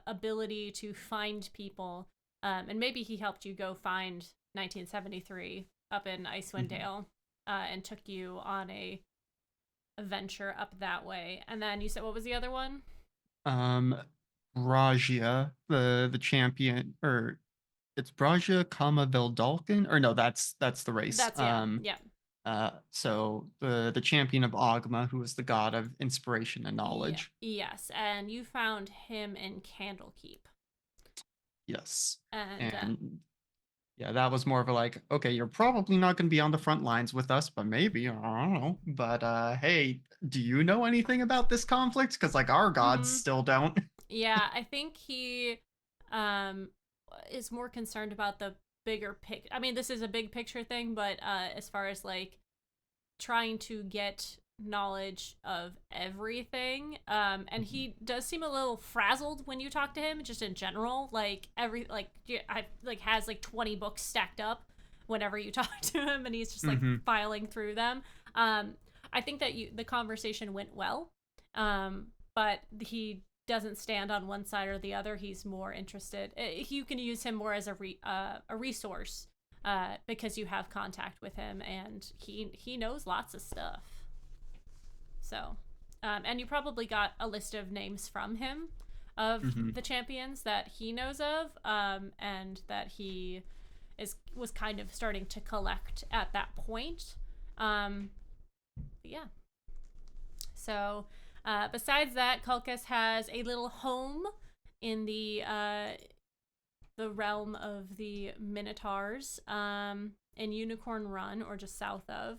ability to find people, and maybe he helped you go find 1973 up in Icewind
Mhm.
Dale, and took you on a venture up that way. And then you said, what was the other one?
Um, Rajia, the champion, or it's Braja Kama Veldalkin, or no, that's the race.
That's yeah, yeah.
So the champion of Agma, who is the god of inspiration and
Yeah,
knowledge.
yes, and you found him in Candlekeep.
Yes.
And
And yeah, that was more of a like, okay, you're probably not going to be on the front lines with us, but maybe, I don't know. But hey, do you know anything about this conflict? Because like our gods
mm-hmm.
still don't.
Yeah, I think he um is more concerned about the bigger pic. I mean, this is a big picture thing, but as far as like trying to get knowledge of everything, and he does seem a little frazzled when you talk to him just in general, like I like has like 20 books stacked up whenever you talk to him, and he's just like
Mm-hmm.
filing through them. I think that the conversation went well, but he doesn't stand on one side or the other. He's more interested. You can use him more as a resource, because you have contact with him and he knows lots of stuff. So, and you probably got a list of names from him of
Mm-hmm.
the champions that he knows of, and that he was kind of starting to collect at that point. Yeah. So, besides that, Kulkas has a little home in the realm of the Minotaurs, in Unicorn Run, or just south of.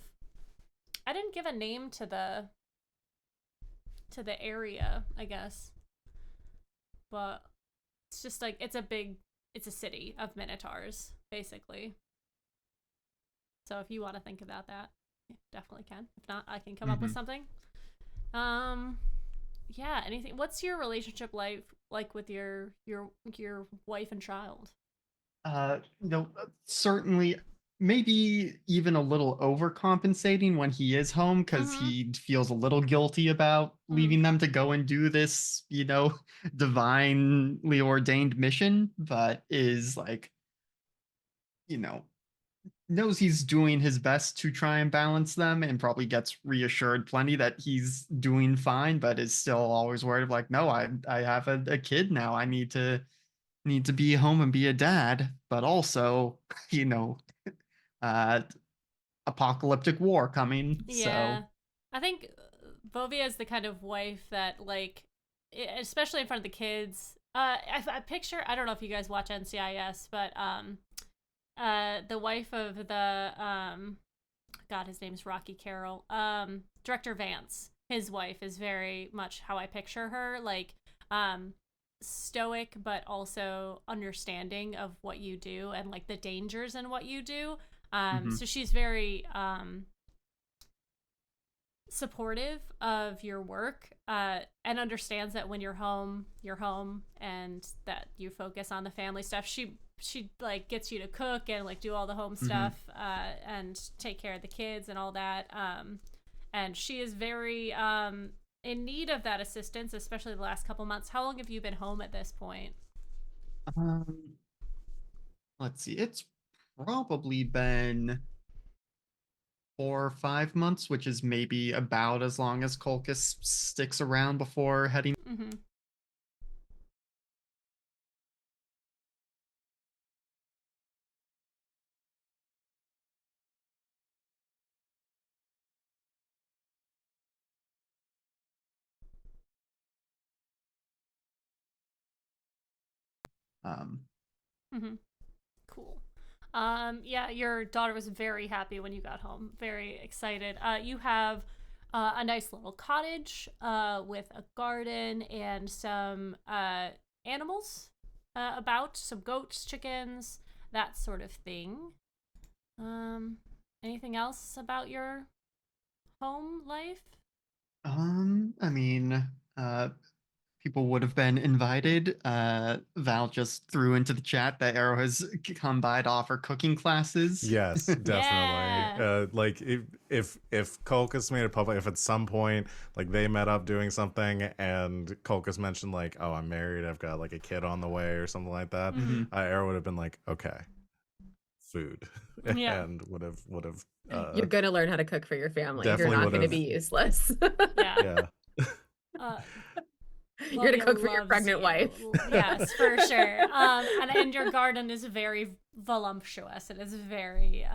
I didn't give a name to the area, I guess, but it's just like it's a city of Minotaurs, basically. So if you want to think about that, you definitely can. If not, I can come up with
Mm-hmm.
something. Um, yeah, anything. What's your relationship like with your wife and child?
Certainly, maybe even a little overcompensating when he is home because
Mm-hmm.
he feels a little guilty about
Mm-hmm.
leaving them to go and do this, divinely ordained mission, but is like, you know, knows he's doing his best to try and balance them and probably gets reassured plenty that he's doing fine, but is still always worried of like, no, I have a kid now. I need to be home and be a dad, but also, you know, uh apocalyptic war coming.
Yeah,
So
I think Bovia is the kind of wife that, like, especially in front of the kids. I picture. I don't know if you guys watch NCIS, but the wife of the God, his name's Rocky Carroll. Director Vance. His wife is very much how I picture her. Like, stoic, but also understanding of what you do and like the dangers in what you do.
mhm,
So she's very supportive of your work, and understands that when you're home, and that you focus on the family stuff. She like gets you to cook and like do all the home
mhm.
stuff, and take care of the kids and all that. And she is very in need of that assistance, especially the last couple months. How long have you been home at this point?
um let's see, it's probably been 4 or 5 months, which is maybe about as long as Colchis sticks around before heading.
Mm-hmm.
um
Mm-hmm. Cool. Yeah, your daughter was very happy when you got home. Very excited. You have a nice little cottage with a garden and some animals about, some goats, chickens, that sort of thing. Um, Anything else about your home life?
I mean, people would have been invited. Val just threw into the chat that Arrow has come by to offer cooking classes.
Yes, definitely.
Yeah.
Like if Colchis made it public, if at some point like they met up doing something and Colchis mentioned like, oh, I'm married, I've got like a kid on the way or something like that,
Mhm.
Arrow would have been like, okay, food,
Yeah.
and would have
You're gonna learn how to cook for your family. You're
definitely
not
would
gonna
have,
be useless.
Yeah.
yeah.
Uh,
You're gonna
Claudia
cook for your
loves
pregnant
you.
wife.
Yes, for sure. And your garden is very voluptuous. It is very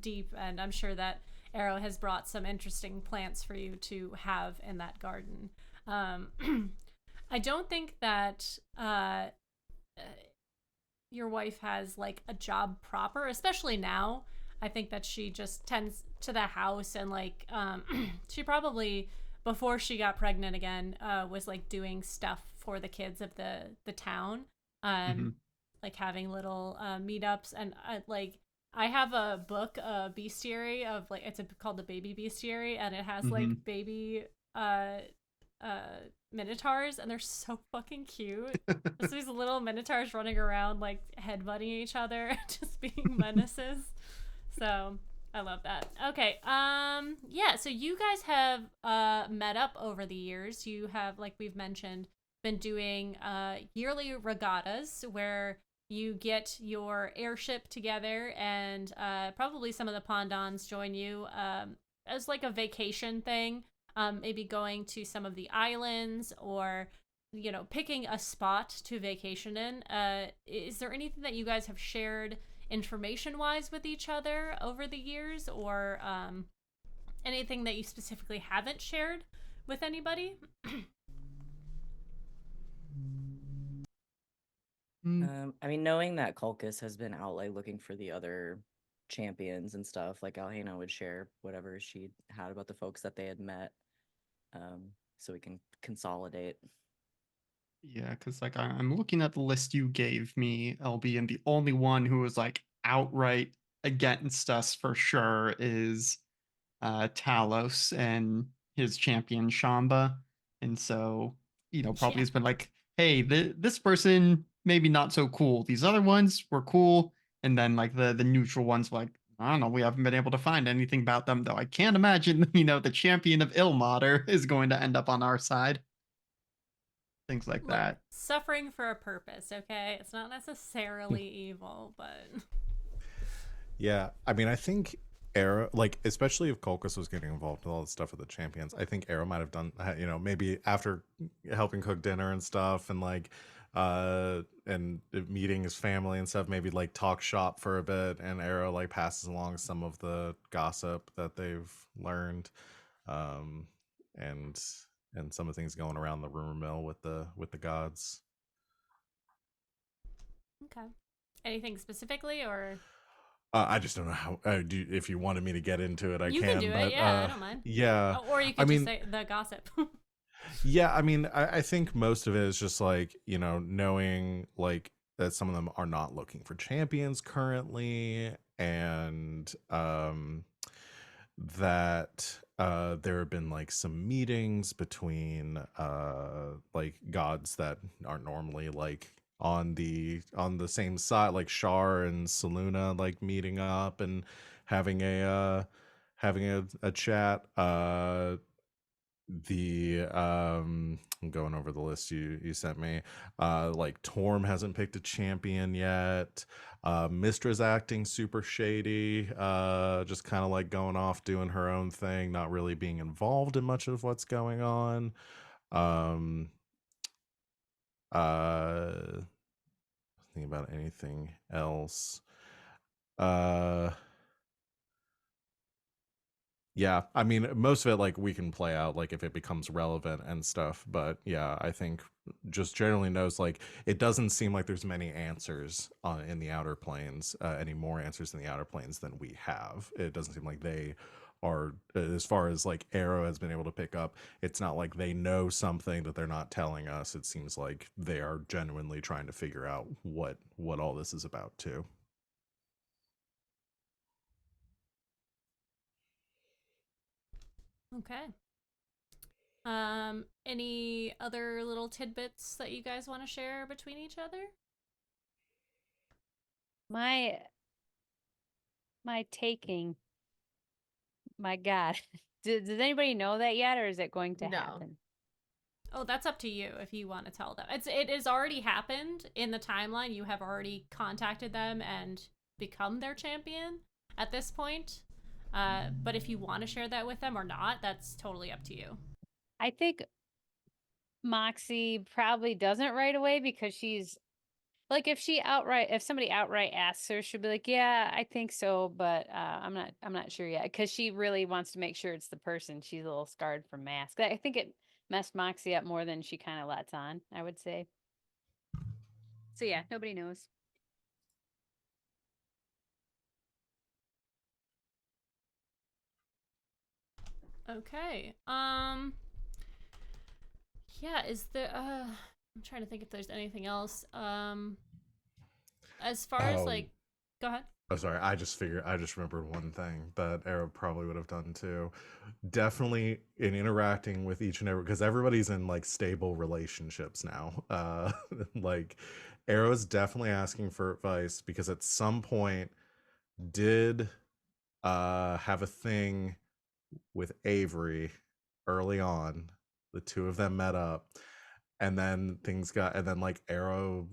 deep, and I'm sure that Arrow has brought some interesting plants for you to have in that garden. Um, I don't think that your wife has like a job proper, especially now. I think that she just tends to the house and like she probably before she got pregnant again was like doing stuff for the kids of the town,
hmm
like having little meetups and like I have a book, bestiary of like called the baby bestiary, and it has like
hmm
baby uh minotaurs, and they're so fucking cute. Just these little minotaurs running around like headbutting each other, just being menaces. So I love that. Okay, yeah, so you guys have met up over the years. You have, like we've mentioned, been doing yearly regattas where you get your airship together, and probably some of the Pondons join you as like a vacation thing, maybe going to some of the islands or picking a spot to vacation in. Is there anything that you guys have shared information wise with each other over the years, or anything that you specifically haven't shared with anybody?
I mean, knowing that Culcus has been out like looking for the other champions and stuff, like Alhena would share whatever she had about the folks that they had met, so we can consolidate.
Yeah, because like I'm looking at the list you gave me, LB, and the only one who was like outright against us for sure is Talos and his champion Shamba. And so, probably
Yeah.
has been like, hey, this person maybe not so cool. These other ones were cool. And then like the neutral ones were like, I don't know, we haven't been able to find anything about them, though I can't imagine, the champion of Ilmater is going to end up on our side. Things like
Look,
that.
suffering for a purpose, okay? It's not necessarily evil, but
Yeah, I mean, I think Arrow, like, especially if Colchis was getting involved with all the stuff with the champions, I think Arrow might have done, maybe after helping cook dinner and stuff, and like, and meeting his family and stuff, maybe like talk shop for a bit, and Arrow like passes along some of the gossip that they've learned, um, and some of the things going around the rumor mill with the gods.
okay. Anything specifically, or
I just don't know how. If you wanted me to get into it, I
you can
can.
do it?
But
Yeah, I don't mind.
yeah,
Or you
I
could just
mean,
say the gossip.
yeah, I mean, I think most of it is just like knowing like that some of them are not looking for champions currently, and that there have been like some meetings between like gods that aren't normally like on the same side, like Shar and Saluna like meeting up and having a chat. I'm going over the list you sent me. Like Torm hasn't picked a champion yet. Mistra's acting super shady, just kind of like going off doing her own thing, not really being involved in much of what's going on. um Thinking about anything else. uh Yeah, I mean, most of it, like, we can play out, like, if it becomes relevant and stuff. But yeah, I think just generally knows, like, it doesn't seem like there's many answers in the Outer Planes, any more answers in the Outer Planes than we have. It doesn't seem like they are, as far as like Arrow has been able to pick up, it's not like they know something that they're not telling us. It seems like they are genuinely trying to figure out what all this is about too.
Okay. Any other little tidbits that you guys want to share between each other?
My taking, my God. Does anybody know that yet, or is it going to
No.
happen?
Oh, that's up to you if you want to tell them. It has already happened in the timeline. You have already contacted them and become their champion at this point. But if you want to share that with them or not, that's totally up to you.
I think Moxie probably doesn't right away because she's like, if somebody outright asks her, she'll be like, "Yeah, I think so, but I'm not sure yet," because she really wants to make sure it's the person. She's a little scarred from Mask. I think it messed Moxie up more than she kind of lets on, I would say. So yeah, nobody knows.
Okay. Yeah, is there I'm trying to think if there's anything else. As far as
Oh,
like go ahead.
oh, sorry. I just remembered one thing that Arrow probably would have done too. Definitely in interacting with each and every, because everybody's in like stable relationships now. Like Arrow's definitely asking for advice because at some point did have a thing with Avery early on. The two of them met up, and then and then like Arrow,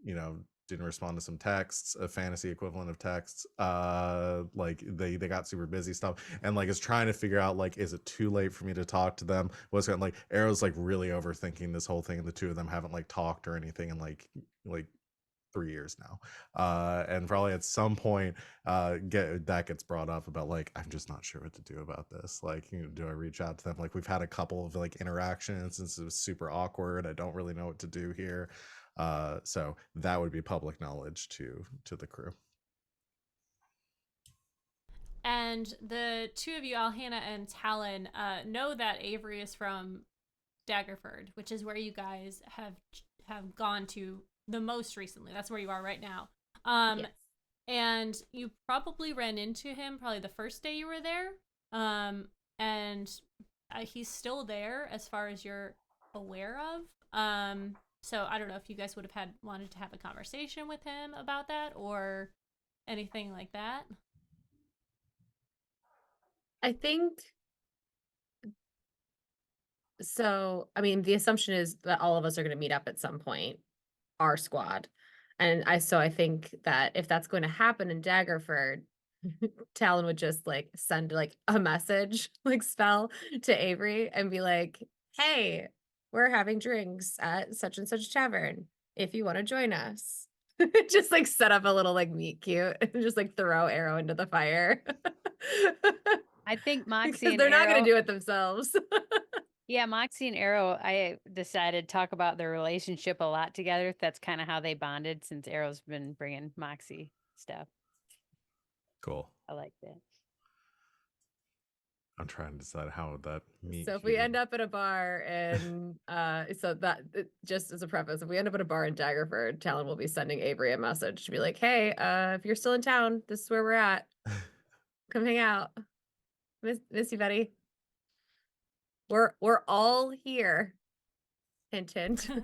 you know, didn't respond to some texts, a fantasy equivalent of texts. Like they got super busy stuff, and like is trying to figure out like, is it too late for me to talk to them? Was it like Arrow's like really overthinking this whole thing, and the two of them haven't like talked or anything in like 3 years now. And probably at some point gets brought up about like, I'm just not sure what to do about this. Like, you know, do I reach out to them? Like, we've had a couple of like interactions since it was super awkward. I don't really know what to do here. So that would be public knowledge to the crew.
And the two of you, Alhana and Talon, know that Avery is from Daggerford, which is where you guys have gone to the most recently. That's where you are right now.
Yes.
And you probably ran into him probably the first day you were there. And he's still there as far as you're aware of. So I don't know if you guys would have wanted to have a conversation with him about that or anything like that.
I think so. I mean, the assumption is that all of us are going to meet up at some point, our squad. And I think that if that's going to happen in Daggerford, Talon would just like send like a message, like spell to Avery and be like, "Hey, we're having drinks at such and such tavern. If you want to join us." Just like set up a little like meet cute and just like throw Arrow into the fire.
I think Moxie
Because
and
they're not going
Arrow.
to do it themselves.
Yeah, Moxie and Arrow, I decided to talk about their relationship a lot together. That's kind of how they bonded since Arrow's been bringing Moxie stuff.
Cool.
I like that.
I'm trying to decide how would that meet
So if we end up at a bar and just as a preface, if we end up at a bar in Daggerford, Talon will be sending Avery a message to be like, "Hey, if you're still in town, this is where we're at. Come hang out. Miss you, buddy. We're all here." Hint, hint.
All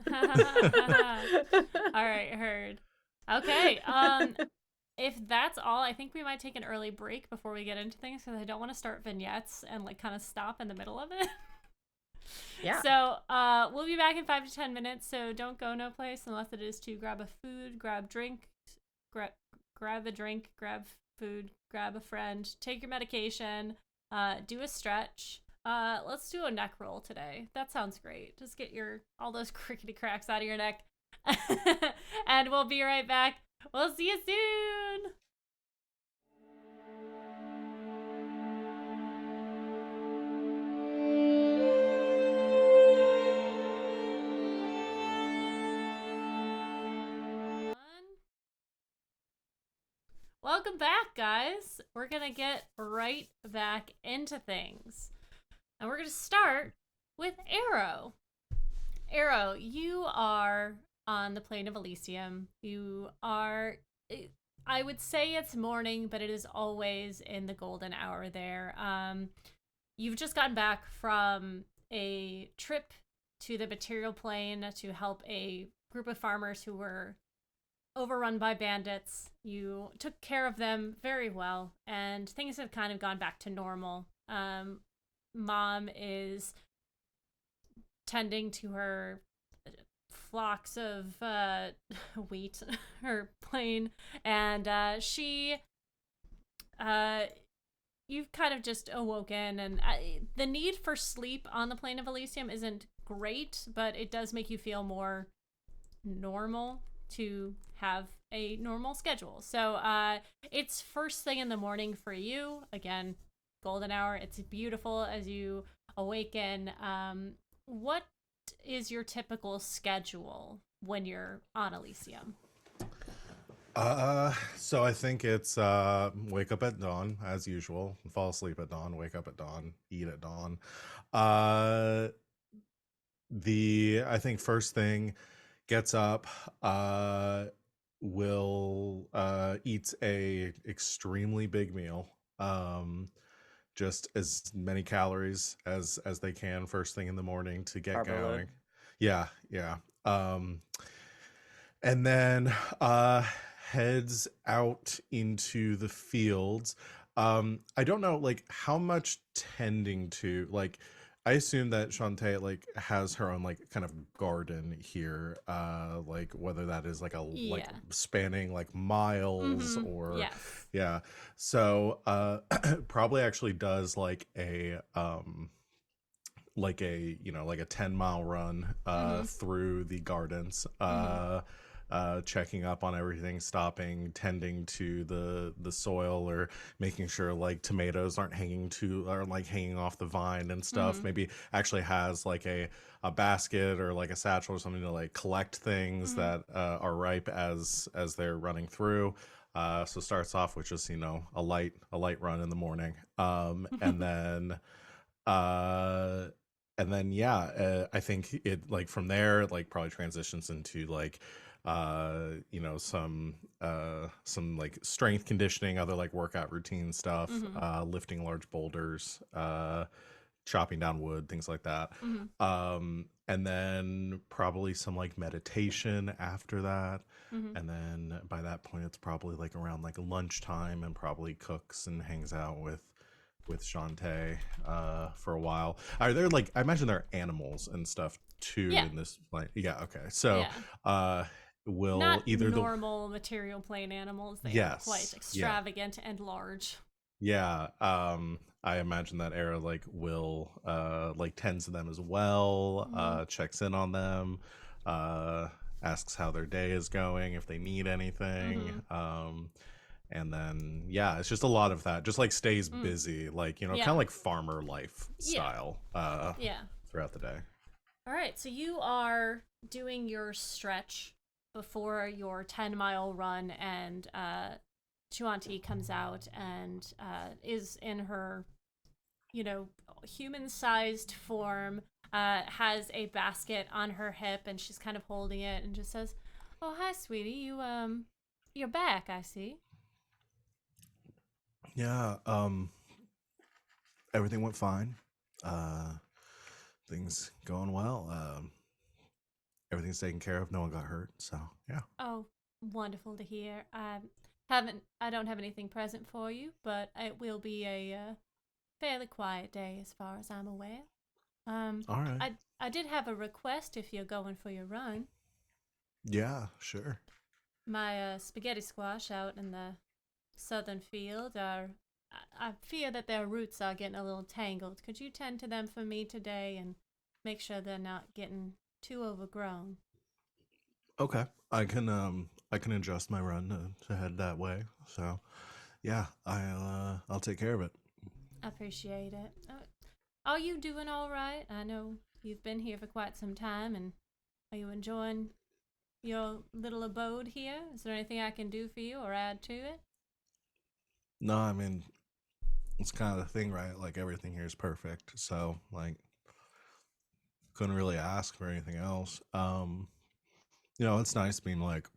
right, heard. Okay. If that's all, I think we might take an early break before we get into things because I don't want to start vignettes and like kind of stop in the middle of it.
Yeah.
So we'll be back in 5 to 10 minutes. So don't go no place unless it is to grab a food, grab drink, grab a drink, grab food, grab a friend, take your medication, do a stretch. Let's do a neck roll today. That sounds great. Just get all those crickety cracks out of your neck. And we'll be right back. We'll see you soon. Welcome back, guys. We're going to get right back into things. And we're going to start with Arrow. Arrow, you are on the plane of Elysium. You are, I would say it's morning, but it is always in the golden hour there. You've just gotten back from a trip to the material plane to help a group of farmers who were overrun by bandits. You took care of them very well, and things have kind of gone back to normal. Mom is tending to her flocks of wheat, her plane, and you've kind of just awoken, and the need for sleep on the plane of Elysium isn't great, but it does make you feel more normal to have a normal schedule. So it's first thing in the morning for you. Again, golden hour. It's beautiful as you awaken. What is your typical schedule when you're on Elysium?
So I think it's wake up at dawn as usual, fall asleep at dawn, wake up at dawn, eat at dawn. I think first thing, gets up, will eats a extremely big meal. Just as many calories as they can first thing in the morning to get
Carbo load.
going. Yeah. And then heads out into the fields. I don't know, like, how much tending to, like, I assume that Shantae, like, has her own, like, kind of garden here, like, whether that is, like, like,
Yeah.
spanning, like, miles or...
Yes.
Yeah. So, probably actually does, like a, like a 10-mile run through the gardens, checking up on everything, stopping, tending to the soil, or making sure like tomatoes aren't hanging off the vine and stuff. Maybe actually has like a basket or like a satchel or something to like collect things that are ripe as they're running through. So starts off with just, a light run in the morning, and then I think it, like, from there, like, probably transitions into like some like strength conditioning, other like workout routine stuff, lifting large boulders, chopping down wood, things like that. And then probably some like meditation after that. And then by that point it's probably like around like lunchtime, and probably cooks and hangs out with Shantae for a while. Are there, like, I imagine there are animals and stuff too in this, like, okay. So will
not
either
normal material plane animals. They are quite extravagant and large.
I imagine that Era like will like tends to them as well, checks in on them, asks how their day is going, if they need anything. And then it's just a lot of that, just like stays busy, like, kind of like farmer life style throughout the day.
All right, so you are doing your stretch before your 10-mile run, and Chuanti comes out and is in her, human-sized form, has a basket on her hip, and she's kind of holding it and just says, "Oh, hi, sweetie. You're back, I see."
Yeah, everything went fine. Things going well. Everything's taken care of. No one got hurt, so yeah.
Oh, wonderful to hear. I don't have anything present for you, but it will be a fairly quiet day as far as I'm aware.
All right.
I did have a request if you're going for your run.
Yeah, sure.
My spaghetti squash out in the southern field I fear that their roots are getting a little tangled. Could you tend to them for me today and make sure they're not getting too overgrown?
Okay. I can adjust my run to head that way. So, yeah, I'll take care of it.
I appreciate it. Are you doing all right? I know you've been here for quite some time, and are you enjoying your little abode here? Is there anything I can do for you or add to it?
No, I mean, it's kind of the thing, right? Like everything here is perfect. So, like, couldn't really ask for anything else. It's nice being like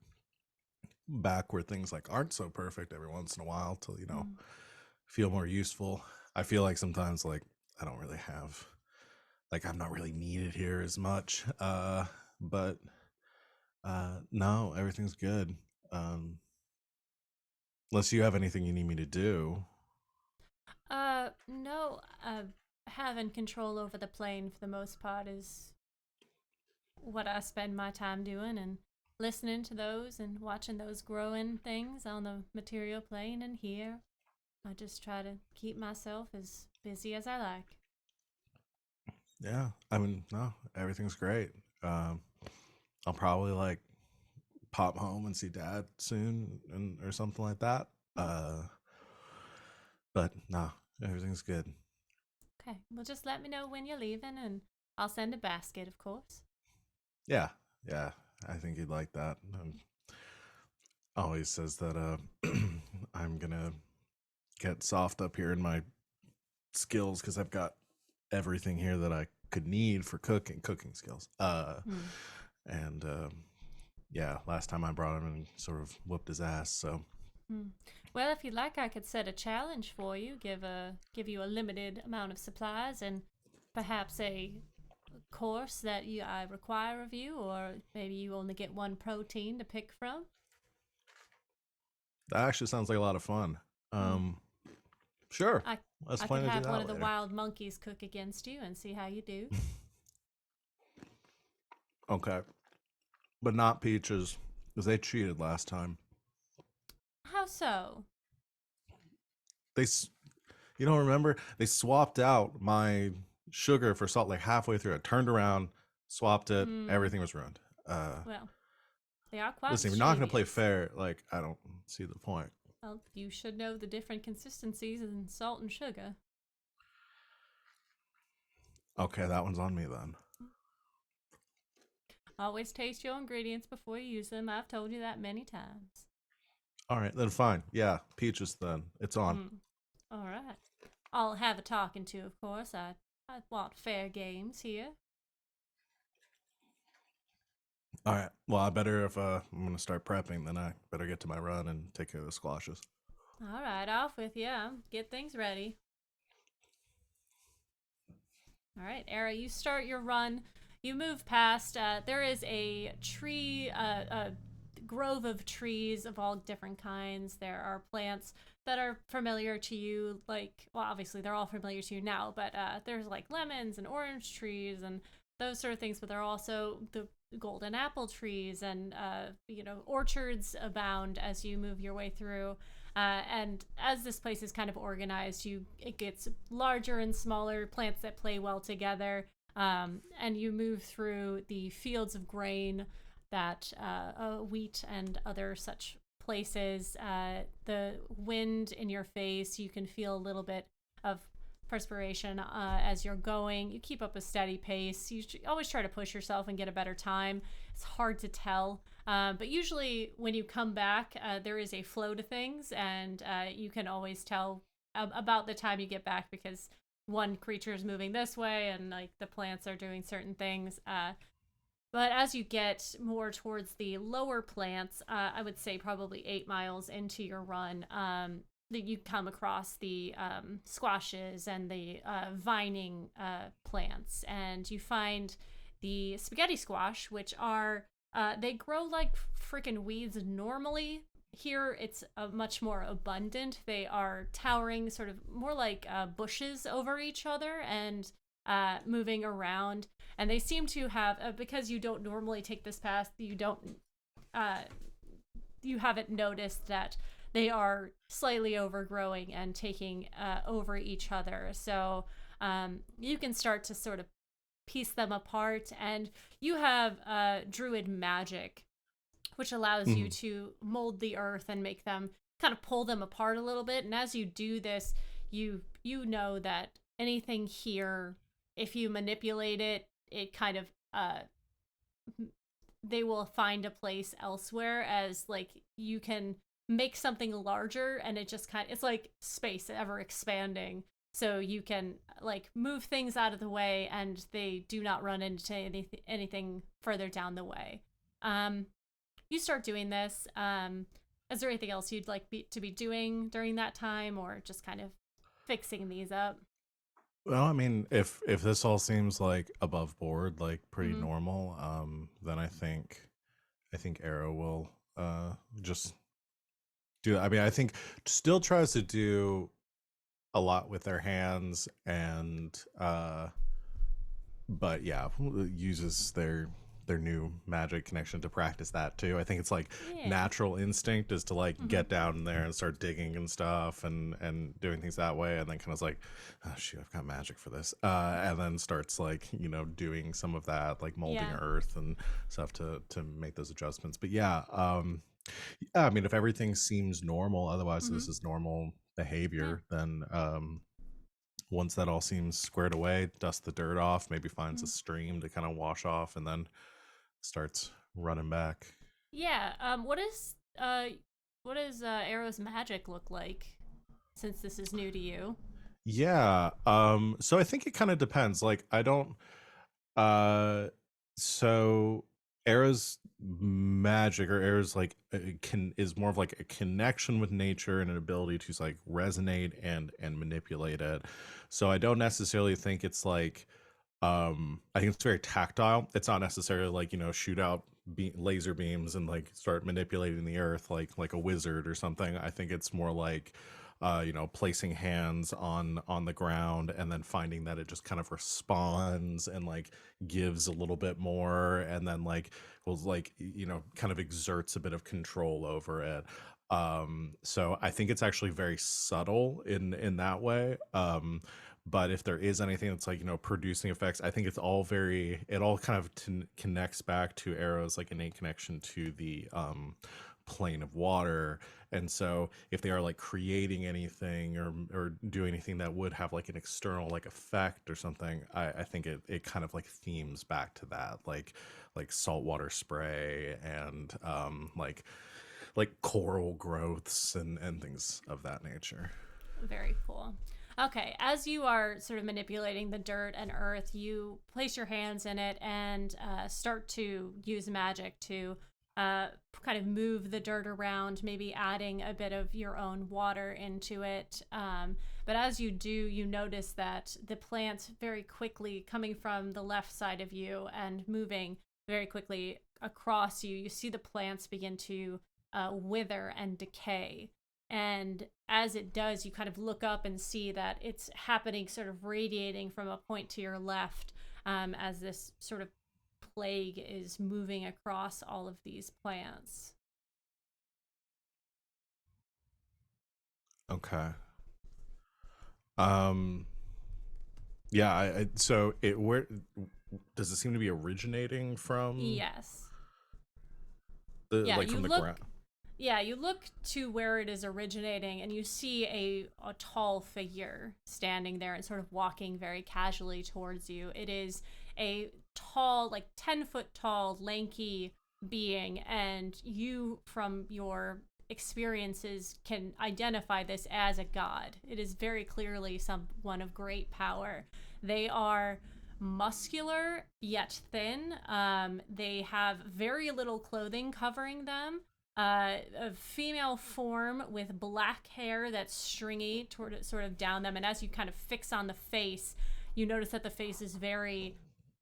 back where things like aren't so perfect every once in a while to,
Mm.
feel more useful. I feel like sometimes like I don't really have like I'm not really needed here as much. But no, everything's good. Um Unless you have anything you need me to do.
No, having control over the plane for the most part is what I spend my time doing, and listening to those and watching those growing things on the material plane. And here, I just try to keep myself as busy as I like.
Yeah. I mean, no, everything's great. Um I'll probably like pop home and see dad soon and or something like that. Uh but no, everything's good.
Okay, well, just let me know when you're leaving, and I'll send a basket, of course.
Yeah. Yeah. I think he'd like that. Always says that I'm gonna get soft up here in my skills because I've got everything here that I could need for cooking skills.
Hmm.
And yeah, last time I brought him and sort of whooped his ass. So
Hmm. Well, if you'd like, I could set a challenge for you. Give you a limited amount of supplies and perhaps a course that I require of you, or maybe you only get one protein to pick from.
that actually sounds like a lot of fun.
Hmm.
Um, sure,
I
let's
I could
plan to do
have one
that
of the
later.
wild monkeys cook against you and see how you do.
Okay, but not peaches because they cheated last time.
How so?
They, you don't remember? They swapped out my sugar for salt like halfway through. It turned around, swapped it.
Hmm.
Everything was ruined.
Well, they are quite
Listen, if you're not going to play
mischievous.
fair, like I don't see the point.
Well, you should know the different consistencies in salt and sugar.
Okay, that one's on me then.
Always taste your ingredients before you use them. I've told you that many times.
All right, then fine. Yeah, peaches then. It's on.
Hmm. All right. I'll have a talking to, of course. I want fair games here.
All right. Well, I better if I'm gonna start prepping, then I better get to my run and take care of the squashes.
All right, off with you. Get things ready. All right, Era, you start your run. You move past. There is a tree, a grove of trees of all different kinds. There are plants that are familiar to you, like, well, obviously they're all familiar to you now, but there's like lemons and orange trees and those sort of things. But there are also the golden apple trees, and orchards abound as you move your way through. And as this place is kind of organized, it gets larger and smaller plants that play well together. And you move through the fields of grain that wheat and other such places. The wind in your face, you can feel a little bit of perspiration as you're going. You keep up a steady pace. You always try to push yourself and get a better time. It's hard to tell. But usually, when you come back, there is a flow to things, and you can always tell about the time you get back because one creature is moving this way, and like the plants are doing certain things. But as you get more towards the lower plants, I would say probably 8 miles into your run, that you come across the squashes and the vining plants, and you find the spaghetti squash, which are they grow like freaking weeds normally. Here, it's much more abundant. They are towering, sort of more like bushes over each other and moving around. And they seem to have, because you don't normally take this path, uh, you haven't noticed that they are slightly overgrowing and taking over each other. So you can start to sort of piece them apart, and you have druid magic, which allows you
Mhm.
to mold the earth and make them kind of pull them apart a little bit. And as you do this, you know that anything here, if you manipulate it, it kind of they will find a place elsewhere, as like you can make something larger, and it just it's like space ever expanding, so you can like move things out of the way and they do not run into anything further down the way. You start doing this. Is there anything else you'd like to be doing during that time, or just kind of fixing these up?
Well, I mean, if this all seems like above board, like pretty
Mhm.
normal, then I think Arrow will just do that. I mean, I think still tries to do a lot with their hands and but yeah, uses their new magic connection to practice that too. I think it's like
Yeah.
natural instinct is to like
Mhm.
get down there and start digging and stuff and doing things that way, and then kind of like, oh shoot, I've got magic for this, and then starts like doing some of that, like molding
Yeah.
earth and stuff to make those adjustments. But yeah, yeah, I mean, if everything seems normal, otherwise this
Mhm.
is normal
Yeah.
behavior, then once that all seems squared away, dust the dirt off, maybe finds a
Mhm.
stream to kind of wash off, and then starts running back.
Yeah. What does Arrow's magic look like, since this is new to you?
Yeah. So I think it kind of depends. Like I don't so Era's magic, or Era's like can is more of like a connection with nature and an ability to like resonate and manipulate it. So I don't necessarily think it's like I think it's very tactile. It's not necessarily like shoot out laser beams and like start manipulating the earth like a wizard or something. I think it's more like placing hands on the ground and then finding that it just kind of responds and like gives a little bit more, and then like will like kind of exerts a bit of control over it. So I think it's actually very subtle in that way. But if there is anything that's like producing effects, I think it all kind of connects back to Arrow's like innate connection to the plane of water. And so if they are like creating anything or doing anything that would have like an external like effect or something, I think it kind of like themes back to that, like saltwater spray and like coral growths and things of that nature.
Very cool. Okay, as you are sort of manipulating the dirt and earth, you place your hands in it and start to use magic to kind of move the dirt around, maybe adding a bit of your own water into it. But as you do, you notice that the plants very quickly coming from the left side of you and moving very quickly across you, you see the plants begin to wither and decay. And as it does, you kind of look up and see that it's happening, sort of radiating from a point to your left, as this sort of plague is moving across all of these plants.
Okay. Um yeah, so it where does it seem to be originating from
Yes.
the
Yeah,
like
you
from the
look
ground?
Yeah, you look to where it is originating and you see a tall figure standing there and sort of walking very casually towards you. It is a tall, like 10-foot tall, lanky being, and you, from your experiences, can identify this as a god. It is very clearly someone of great power. They are muscular yet thin. They have very little clothing covering them, a female form with black hair that's stringy toward sort of down them, and as you kind of fix on the face, you notice that the face is very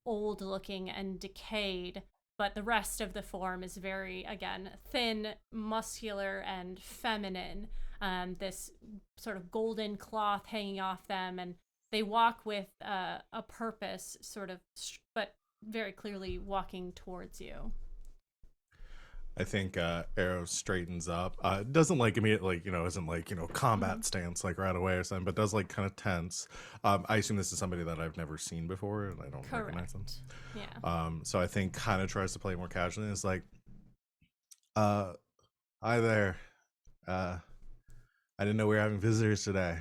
old looking and decayed, but the rest of the form is very, again, thin, muscular, and feminine. This sort of golden cloth hanging off them, and they walk with a purpose, sort of, but very clearly walking towards you.
I think Arrow straightens up. Doesn't like immediately, like, isn't like, combat
Mhm.
stance like right away or something, but does like kind of tense. I assume this is somebody that I've never seen before and I don't recognize them.
Correct. Yeah.
So I think kind of tries to play more casually. It's like, uh, hi there. Uh, I didn't know we were having visitors today.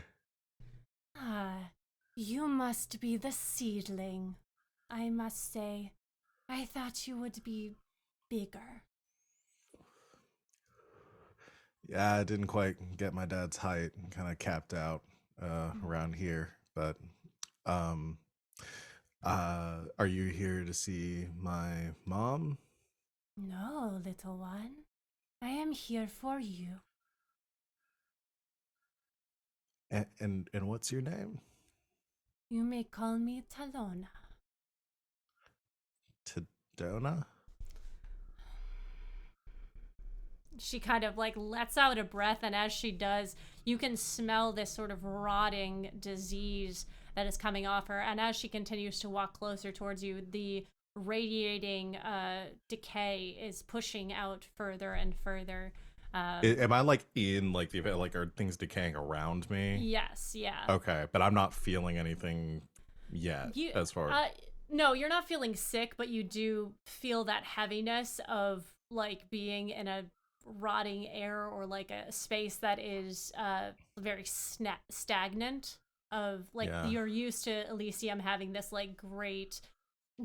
Ah, you must be the seedling. I must say, I thought you would be bigger.
Yeah, I didn't quite get my dad's height. Kind of capped out around here. But um, are you here to see my mom?
No, little one. I am here for you.
And what's your name?
You may call me Talona.
Tadona?
She kind of like lets out a breath, and as she does, you can smell this sort of rotting disease that is coming off her. And as she continues to walk closer towards you, the radiating decay is pushing out further and further.
Am I like in like the event? Like, are things decaying around me?
Yes, yeah.
Okay, but I'm not feeling anything yet.
You,
As far
no, you're not feeling sick, but you do feel that heaviness of like being in a rotting air or like a space that is very stagnant. Of like
Yeah.
you're used to Elysium having this like great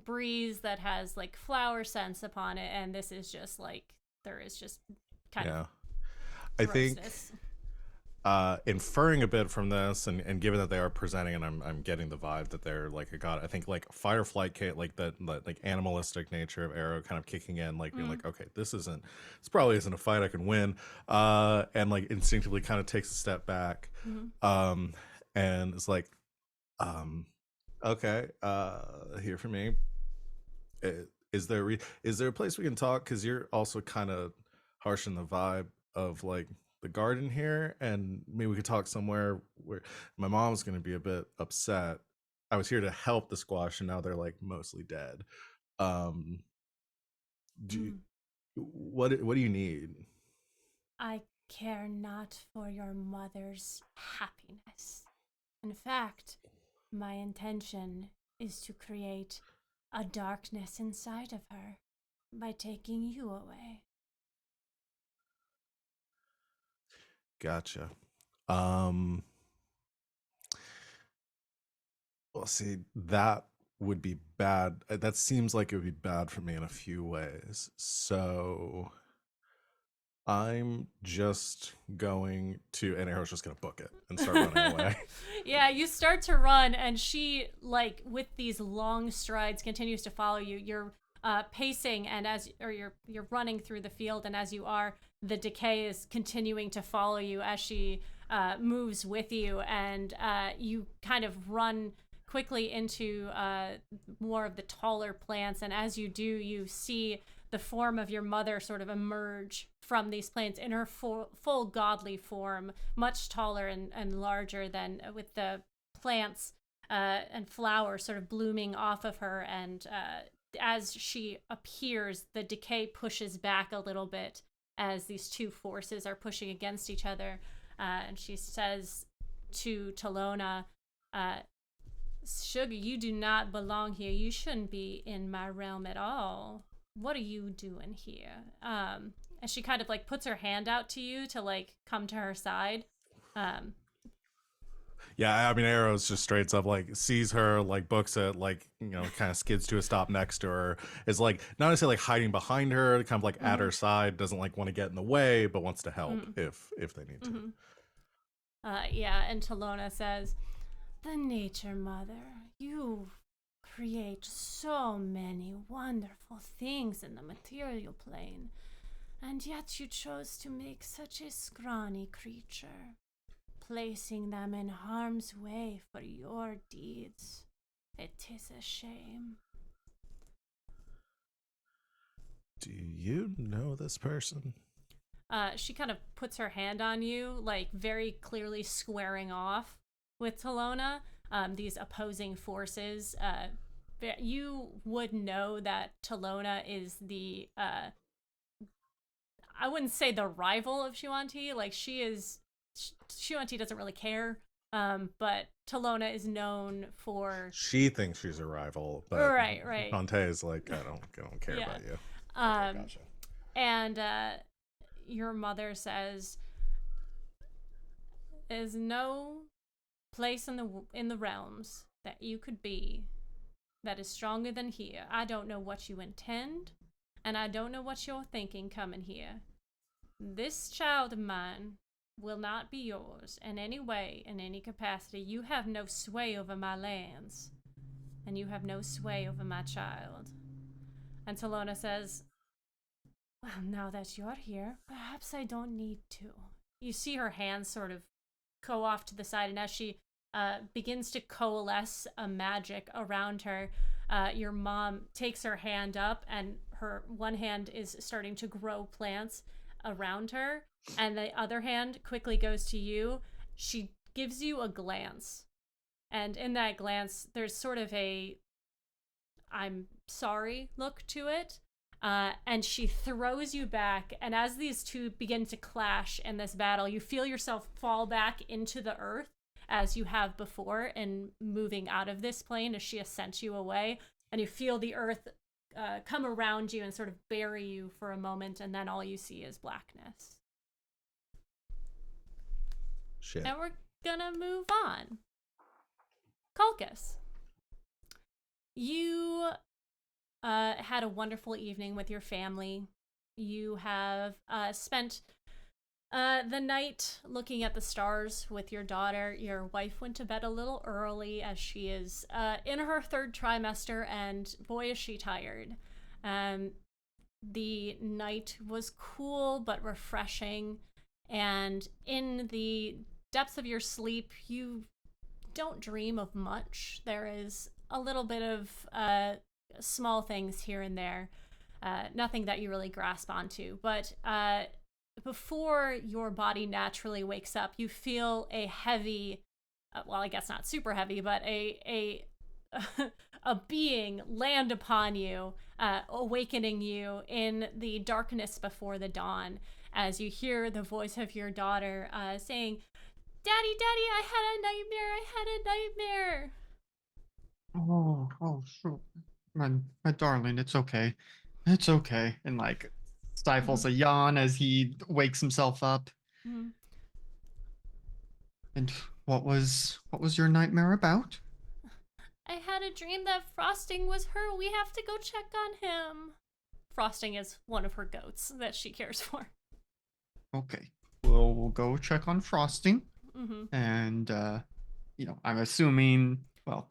breeze that has like flower scents upon it, and this is just like there is just kind
yeah,
of
I think
grossness.
inferring a bit from this, and given that they are presenting, and I'm getting the vibe that they're like a god. I think like Fireflight, like that like animalistic nature of Arrow kind of kicking in, like being like, okay, this probably isn't a fight I can win, and like instinctively kind of takes a step back, and it's like, okay, here for me. Is there is there a place we can talk? Because you're also kind of harsh in the vibe of like the garden here, and maybe we could talk somewhere where my mom's going to be a bit upset. I was here to help the squash, and now they're like mostly dead. Um, do you, what do you need?
I care not for your mother's happiness. In fact, my intention is to create a darkness inside of her by taking you away.
Gotcha. Well, see, that would be bad. That seems like it would be bad for me in a few ways. So I'm just going to, and Arrow's just going to book it and start running away.
Yeah, you start to run, and she, like, with these long strides, continues to follow you. You're pacing, and you're running through the field, and as you are, the decay is continuing to follow you as she moves with you, and you kind of run quickly into more of the taller plants, and as you do, you see the form of your mother sort of emerge from these plants in her full godly form, much taller and larger than with the plants and flowers sort of blooming off of her. And as she appears, the decay pushes back a little bit as these two forces are pushing against each other. And she says to Talona, Sugar, you do not belong here. You shouldn't be in my realm at all. What are you doing here? And she kind of like puts her hand out to you to like come to her side.
Yeah, I mean, Arrow's just straight up like sees her, like books it, like, you know, kind of skids to a stop next to her. Is like not necessarily like hiding behind her, kind of like at her side, doesn't like want to get in the way, but wants to help if they need to.
Yeah, and Talona says, "The Nature Mother, you create so many wonderful things in the material plane, and yet you chose to make such a scrawny creature, placing them in harm's way for your deeds. It is a shame."
Do you know this person?
She kind of puts her hand on you, like very clearly squaring off with Talona. These opposing forces. You would know that Talona is the I wouldn't say the rival of Shuanti. Like Shuanti doesn't really care. But Talona is known for.
She thinks she's a rival, but
Right.
Shantae is like, I don't care about you. Okay, gotcha.
And your mother says, "There's no place in the realms that you could be that is stronger than here. I don't know what you intend, and I don't know what you're thinking coming here, This child of mine will not be yours in any way, in any capacity. You have no sway over my lands, and you have no sway over my child. And Talona says, well, now that you're here, perhaps I don't need to. You see her hands sort of go off to the side, and as she begins to coalesce a magic around her, your mom takes her hand up, and her one hand is starting to grow plants around her, and the other hand quickly goes to you. She gives you a glance, and in that glance, there's sort of a I'm sorry look to it. And she throws you back, and as these two begin to clash in this battle, you feel yourself fall back into the earth as you have before in moving out of this plane as she ascends you away, and you feel the earth come around you and sort of bury you for a moment, and then all you see is blackness.
Shit.
And we're gonna move on. Kulkus, you had a wonderful evening with your family. You have spent the night looking at the stars with your daughter. Your wife went to bed a little early as she is in her third trimester, and boy, is she tired. The night was cool but refreshing, and in the depths of your sleep, you don't dream of much. There is a little bit of small things here and there, nothing that you really grasp onto. But before your body naturally wakes up, you feel a heavy, well, I guess not super heavy, but a a being land upon you, awakening you in the darkness before the dawn, as you hear the voice of your daughter saying, Daddy, Daddy, I had a nightmare.
Oh, sure. My darling, it's okay. It's okay. And like stifles a yawn as he wakes himself up.
Mm-hmm.
And what was your nightmare about?
I had a dream that Frosting was her. We have to go check on him. Frosting is one of her goats that she cares for.
Okay. We'll go check on Frosting.
Mm-hmm.
And I'm assuming, well,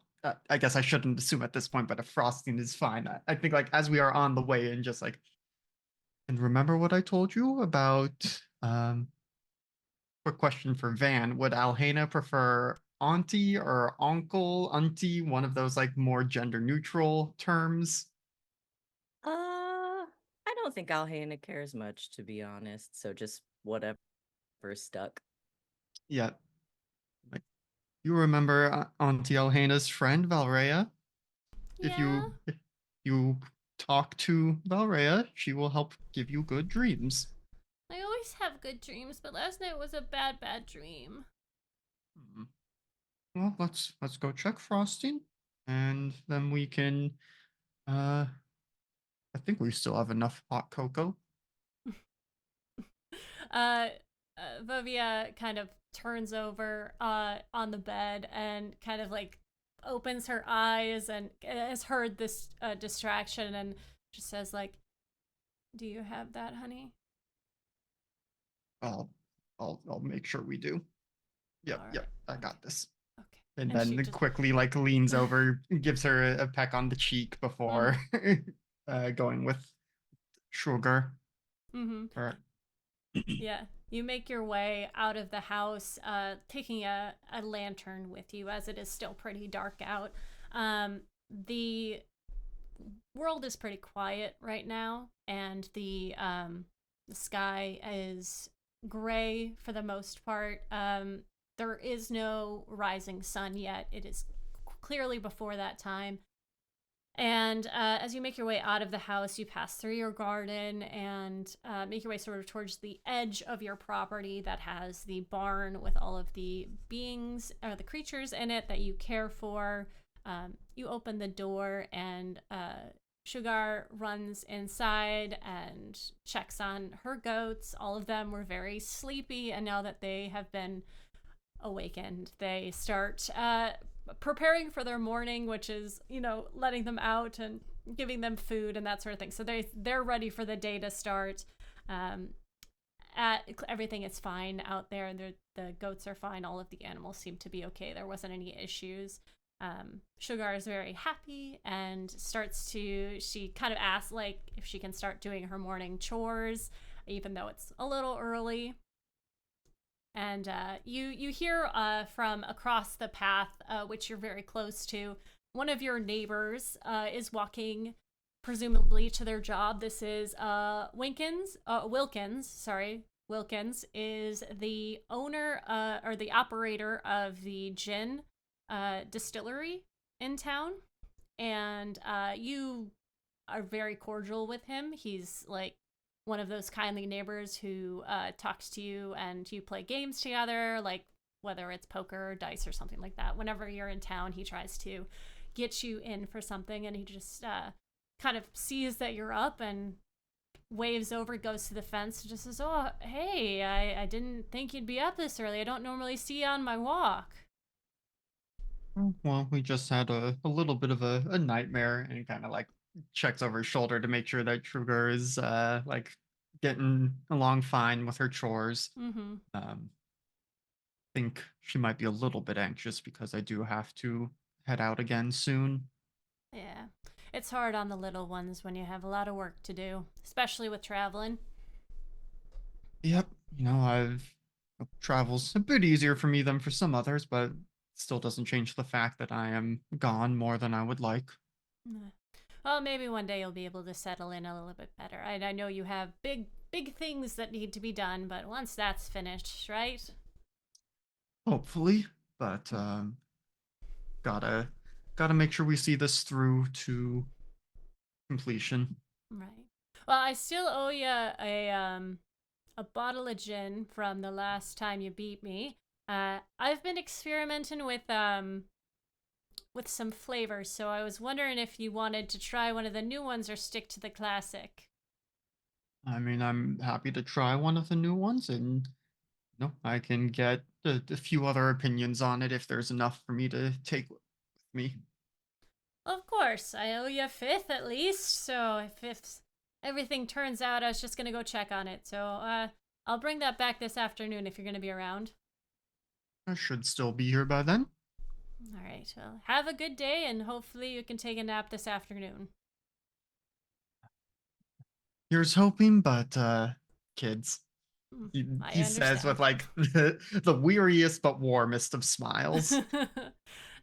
I guess I shouldn't assume at this point, but if Frosting is fine, I think like as we are on the way and just like, and remember what I told you about, quick question for Van, would Alhena prefer auntie or uncle, auntie, one of those like more gender neutral terms?
I don't think Alhena cares much, to be honest. So just whatever stuck.
Yeah. Like, you remember Auntie Alhena's friend Valrea? If
Yeah.
you talk to Valrea, she will help give you good dreams.
I always have good dreams, but last night was a bad dream.
Well, let's go check Frosting, and then we can. I think we still have enough hot cocoa.
Vovia kind of turns over on the bed and kind of like opens her eyes and has heard this distraction and just says like, do you have that, honey?
I'll make sure we do. Yep,
All
yep,
right.
I got this.
Okay.
And
she
then
just-
quickly like leans over, gives her a peck on the cheek before going with sugar.
Mm-hmm.
Or
Yeah. You make your way out of the house, taking a lantern with you as it is still pretty dark out. The world is pretty quiet right now, and the sky is gray for the most part. There is no rising sun yet. It is clearly before that time. And as you make your way out of the house, you pass through your garden and make your way sort of towards the edge of your property that has the barn with all of the beings or the creatures in it that you care for. You open the door and Sugar runs inside and checks on her goats. All of them were very sleepy, and now that they have been awakened, they start preparing for their morning, which is, letting them out and giving them food and that sort of thing. So they're ready for the day to start. everything is fine out there. The goats are fine. All of the animals seem to be okay. There wasn't any issues. Sugar is very happy and she kind of asks like if she can start doing her morning chores, even though it's a little early. And you hear from across the path, which you're very close to, one of your neighbors is walking presumably to their job. This is Wilkins, sorry. Wilkins is the owner or the operator of the gin distillery in town. And you are very cordial with him. He's like one of those kindly neighbors who talks to you and you play games together, like whether it's poker or dice or something like that. Whenever you're in town, he tries to get you in for something, and he just kind of sees that you're up and waves over, goes to the fence, and just says, "Oh, hey, I didn't think you'd be up this early. I don't normally see you on my walk."
Oh, well, we just had a little bit of a nightmare, and kind of like checks over his shoulder to make sure that Sugar is like getting along fine with her chores.
Mm-hmm.
Think she might be a little bit anxious because I do have to head out again soon.
Yeah. It's hard on the little ones when you have a lot of work to do, especially with traveling.
Yep, I've travel's a bit easier for me than for some others, but still doesn't change the fact that I am gone more than I would like.
Well, maybe one day you'll be able to settle in a little bit better. I know you have big things that need to be done, but once that's finished, right?
Hopefully, but gotta make sure we see this through to completion.
Right. Well, I still owe you a bottle of gin from the last time you beat me. I've been experimenting with some flavors, so I was wondering if you wanted to try one of the new ones or stick to the classic.
I mean, I'm happy to try one of the new ones, and I can get a few other opinions on it if there's enough for me to take with me.
Of course, I owe you a fifth at least, so if everything turns out, I was just gonna go check on it. So I'll bring that back this afternoon if you're gonna be around.
I should still be here by then.
All right, well, have a good day, and hopefully you can take a nap this afternoon.
Here's hoping, but kids.
I
He says with
understand.
like the weariest but warmest of smiles.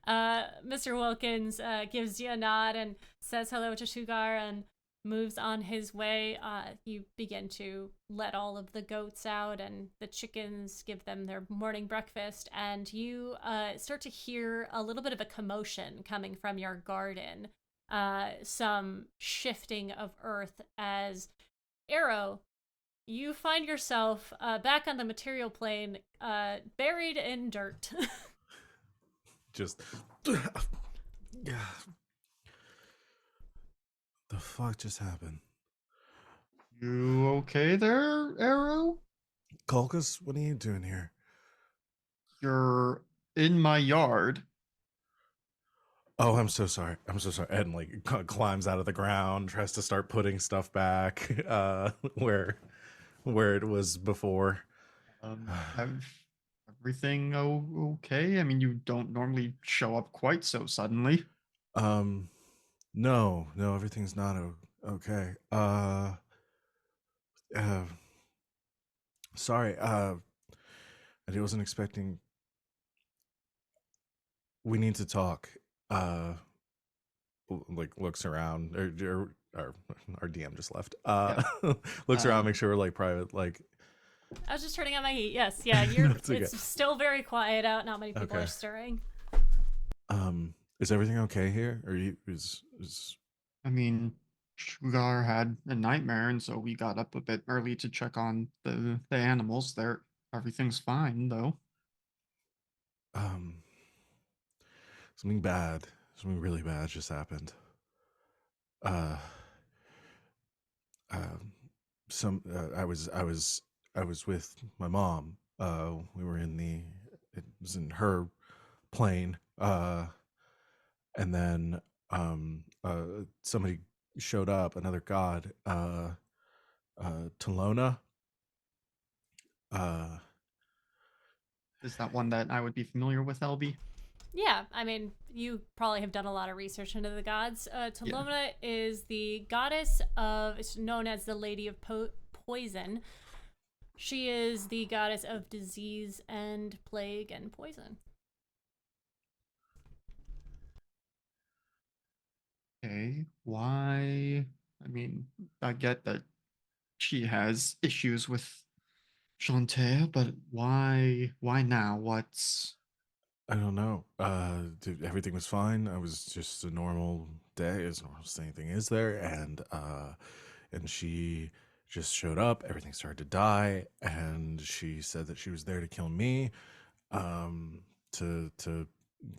Mr. Wilkins gives you a nod and says hello to Sugar and moves on his way. You begin to let all of the goats out, and the chickens give them their morning breakfast, and you start to hear a little bit of a commotion coming from your garden. Some shifting of earth as Arrow, you find yourself back on the material plane, buried in dirt.
Just. Yeah. The fuck just happened?
You okay there, Arrow?
Colchis, what are you doing here?
You're in my yard.
Oh, I'm so sorry. I'm so sorry. And like climbs out of the ground, tries to start putting stuff back where it was before.
Have everything okay? I mean, you don't normally show up quite so suddenly.
No, everything's not okay. Sorry. I wasn't expecting. We need to talk. Like looks around, or our DM just left. Looks around, make sure we're like private. Like,
I was just turning on my heat. Yes, yeah, you're.
Okay.
It's still very quiet out. Not many people are stirring.
Is everything okay here? Or is
I mean, Sugar had a nightmare, and so we got up a bit early to check on the animals. Everything's fine though.
something really bad just happened. I was with my mom. We were it was in her plane. And then somebody showed up, another god, Talona,
Is that one that I would be familiar with, LB?
Yeah, I mean, you probably have done a lot of research into the gods. Talona is the goddess of, it's known as the Lady of Poison. She is the goddess of disease and plague and poison.
Okay, why? I mean, I get that she has issues with Shantae, but why now? What's
I don't know. Everything was fine. I was just a normal day, as normal as anything is there, and she just showed up. Everything started to die, and she said that she was there to kill me, um, to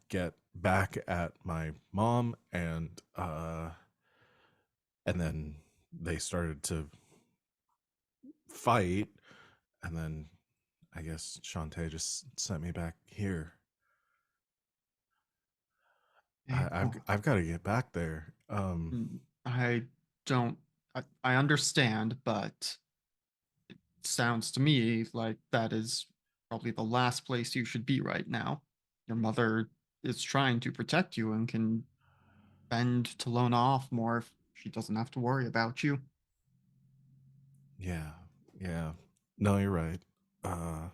get back at my mom, and then they started to fight, and then I guess Shantae just sent me back here.
okay,
I've got to get back there.
I don't I understand, but it sounds to me like that is probably the last place you should be right now. Your mother is trying to protect you and can bend Talona off more if she doesn't have to worry about you.
Yeah, yeah. No, you're right. Uh,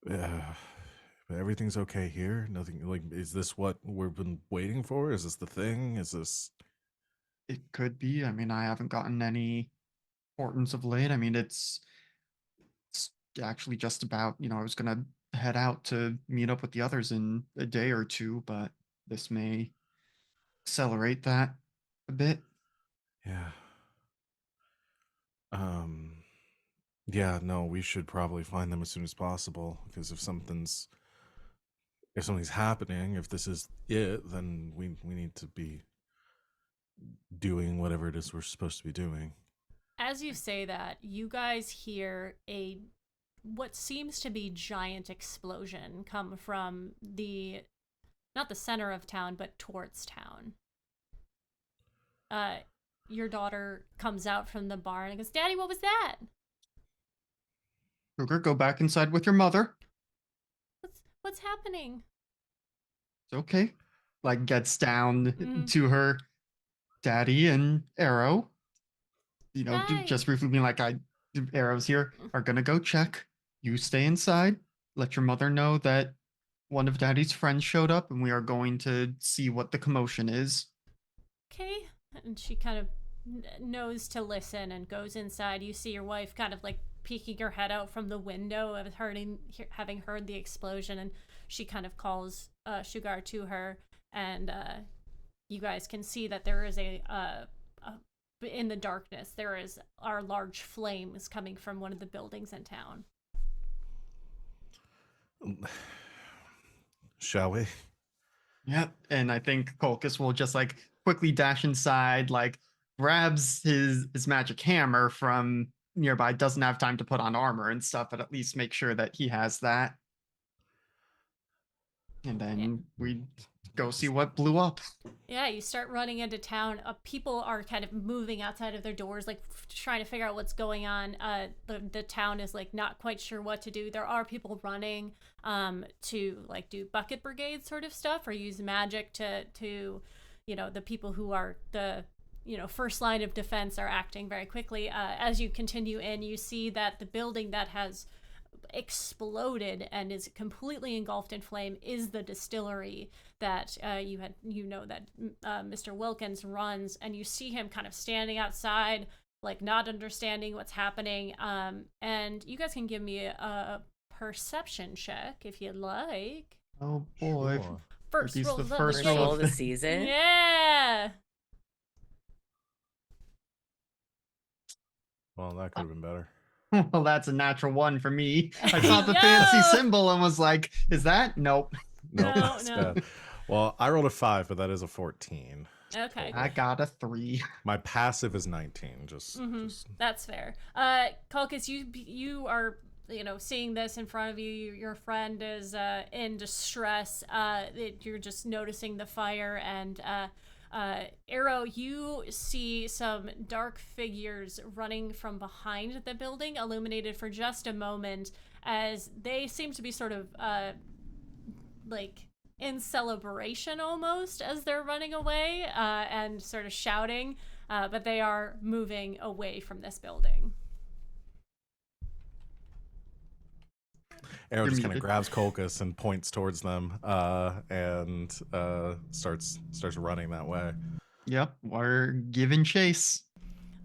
yeah, but everything's okay here. Nothing like. Is this what we've been waiting for? Is this the thing? Is this?
It could be. I mean, I haven't gotten any importance of late. I mean, it's actually just about, I was gonna head out to meet up with the others in a day or two, but this may accelerate that a bit.
Yeah. Um. Yeah. No, we should probably find them as soon as possible because if something's happening, if this is it, then we need to be doing whatever it is we're supposed to be doing.
As you say that, you guys hear a what seems to be giant explosion come from the not the center of town, but towards town. Uh, your daughter comes out from the barn and goes, "Daddy, what was that?
Kruger, go back inside with your mother.
What's happening?"
It's okay. Like gets down
Mm,
to her daddy and Arrow.
Hi.
Just briefly being like, Arrows here are gonna go check. You stay inside. Let your mother know that one of Daddy's friends showed up, and we are going to see what the commotion is.
Okay. And she kind of knows to listen and goes inside. You see your wife kind of like peeking her head out from the window of having heard the explosion, and she kind of calls Sugar to her, and you guys can see that there is in the darkness are large flames coming from one of the buildings in town.
Shall we?
Yep. And I think Colchis will just like quickly dash inside, like grabs his magic hammer from nearby, doesn't have time to put on armor and stuff, but at least make sure that he has that. And
Yeah.
then we go see what blew up.
Yeah, you start running into town. People are kind of moving outside of their doors, like trying to figure out what's going on. The town is like not quite sure what to do. There are people running to like do bucket brigade sort of stuff or use magic to the people who are the first line of defense are acting very quickly. As you continue in, you see that the building that has exploded and is completely engulfed in flame is the distillery that that Mr. Wilkins runs, and you see him kind of standing outside like not understanding what's happening. And you guys can give me a perception check if you'd like.
Oh boy.
Sure.
First
These
roll
the
of the
first
game.
Roll of the season.
Yeah.
Well, that could have been better.
Well, that's a natural one for me. I
Hey,
saw the
yo!
fancy symbol and was like, is that? Nope.
Nope,
No,
that's
no.
bad. Well, I rolled a 5, but that is a 14.
Okay.
I got a 3.
My passive is 19. Just
That's fair. Kalkis, you are seeing this in front of you. Your friend is in distress. You're just noticing the fire, and Arrow, you see some dark figures running from behind the building, illuminated for just a moment, as they seem to be sort of like in celebration almost as they're running away and sort of shouting, but they are moving away from this building.
Arrow
You're
just kind of
muted.
grabs Colchis and points towards them, and starts running that way.
Yep, we're giving chase.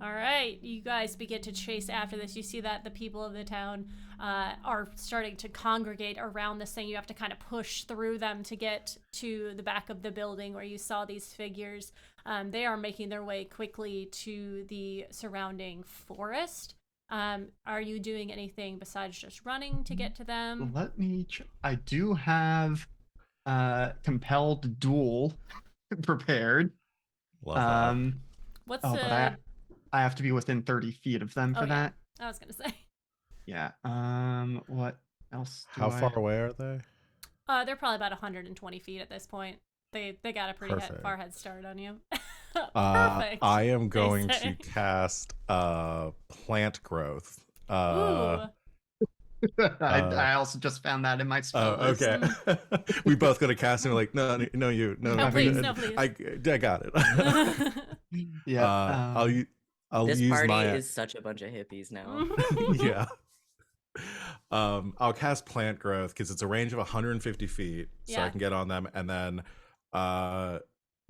All right, you guys begin to chase after this. You see that the people of the town are starting to congregate around this thing. You have to kind of push through them to get to the back of the building where you saw these figures. They are making their way quickly to the surrounding forest. Are you doing anything besides just running to get to them?
Let me I do have compelled duel prepared.
Love that.
What's
but I have to be within 30 feet of them for that.
I was gonna say.
Yeah. What else do
How
I
far away are they?
They're probably about 120 feet at this point. They got a pretty far head start on you. Perfect.
I am going to
say.
cast plant growth.
Ooh.
I also just found that in my spell list.
Okay. We both go to cast and we're like, no, you, no,
No, please, no, please.
I got it.
Yeah.
I'll
This
use
party
my
is such a bunch of hippies now.
yeah. I'll cast plant growth because it's a range of 150 feet, so I
Yeah.
can get on them, and then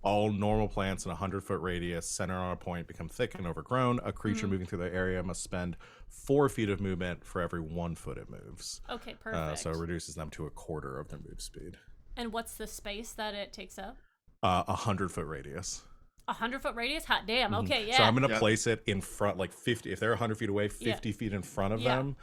all normal plants in a 100-foot radius centered on a point become thick and overgrown. A creature moving through the area must spend 4 feet of movement for every 1 foot it moves.
Okay, perfect.
So it reduces them to a quarter of their move speed.
And what's the space that it takes up?
100-foot radius.
100-foot radius? Hot damn. Okay, yeah.
So I'm gonna
Yep.
place it in front, like 50. If they're 100 feet away, 50 feet in front of
Yeah.
them,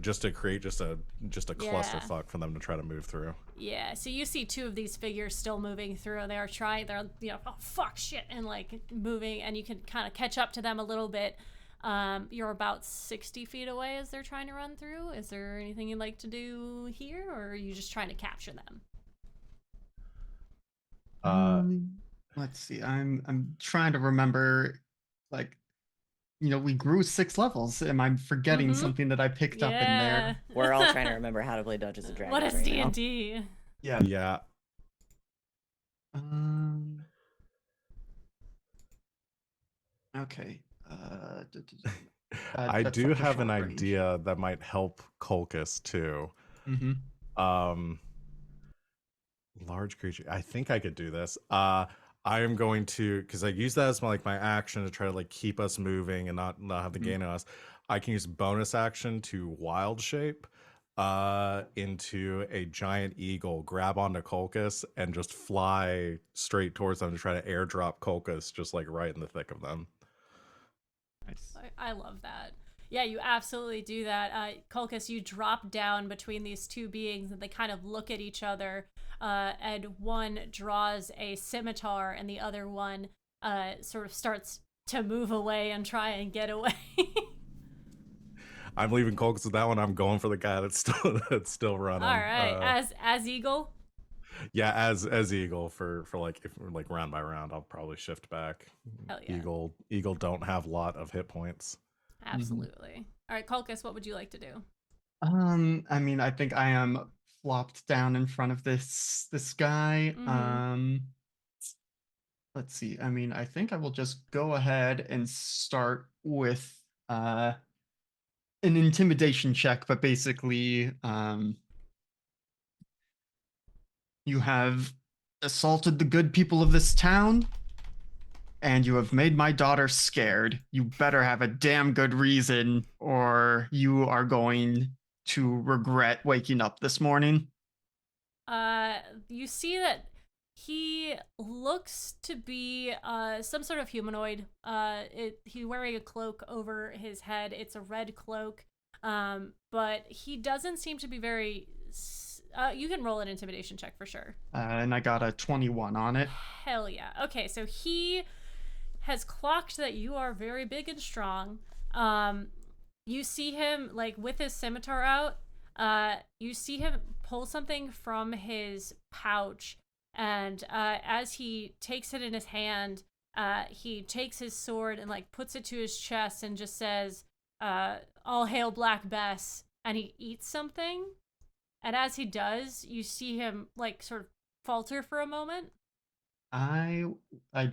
just to create just a clusterfuck for them to try to move through.
Yeah, so you see 2 of these figures still moving through, and they're, oh, fuck, shit, and, like, moving, and you can kind of catch up to them a little bit. You're about 60 feet away as they're trying to run through. Is there anything you'd like to do here, or are you just trying to capture them?
Let's see. I'm trying to remember, like, we grew 6 levels. Am I forgetting something that I picked up in there?
We're all trying to remember how to play Dungeons and Dragons.
What is
right now.
D&D?
Yeah.
Yeah.
Okay.
I
that's
do
such a
have an
short range.
idea that might help Colchis too. Large creature. I think I could do this. I am going to, because I use that as my action to try to keep us moving and not have the gain on us. I can use bonus action to wild shape into a giant eagle, grab onto Colchis, and just fly straight towards them to try to airdrop Colchis just right in the thick of them.
Nice.
I love that. Yeah, you absolutely do that. Colchis, you drop down between these 2 beings, and they kind of look at each other, and one draws a scimitar, and the other one sort of starts to move away and try and get away.
I'm leaving Colchis with that one. I'm going for the guy that's still running.
All right, as Eagle.
Yeah, as Eagle for if round by round, I'll probably shift back.
Hell yeah.
Eagle don't have a lot of hit points.
Absolutely. All right, Colchis, what would you like to do?
I mean, I think I am flopped down in front of this guy. Let's see. I mean, I think I will just go ahead and start with an intimidation check, but basically, you have assaulted the good people of this town, and you have made my daughter scared. You better have a damn good reason, or you are going to regret waking up this morning.
You see that he looks to be some sort of humanoid. He's wearing a cloak over his head. It's a red cloak, but he doesn't seem to be very... you can roll an intimidation check for sure.
And I got a 21 on it.
Hell yeah. Okay, so he has clocked that you are very big and strong. You see him with his scimitar out. You see him pull something from his pouch And as he takes it in his hand, he takes his sword and like puts it to his chest and just says, "All hail Black Bess," and he eats something. And as he does, you see him like sort of falter for a moment.
I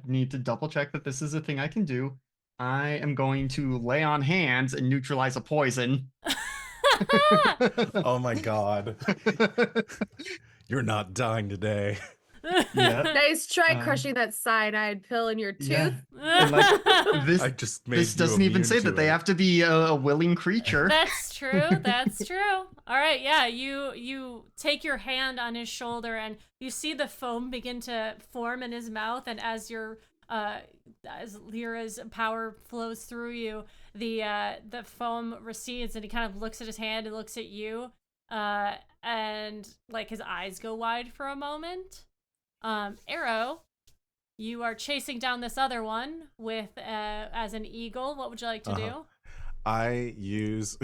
need to double check that this is a thing I can do. I am going to lay on hands and neutralize a poison.
Oh my god. You're not dying today.
Yeah.
Nice try
Um,
crushing that cyanide pill in your
Yeah.
tooth.
And like this,
I just made
this
you
doesn't even
immune
say
to
that they
it.
have to be a willing creature.
That's true. That's true. All right, yeah, you take your hand on his shoulder and you see the foam begin to form in his mouth, and as as Lyra's power flows through you, the foam recedes and he kind of looks at his hand and looks at you, and like his eyes go wide for a moment. Arrow, you are chasing down this other one with as an eagle. What would you like to do?
I use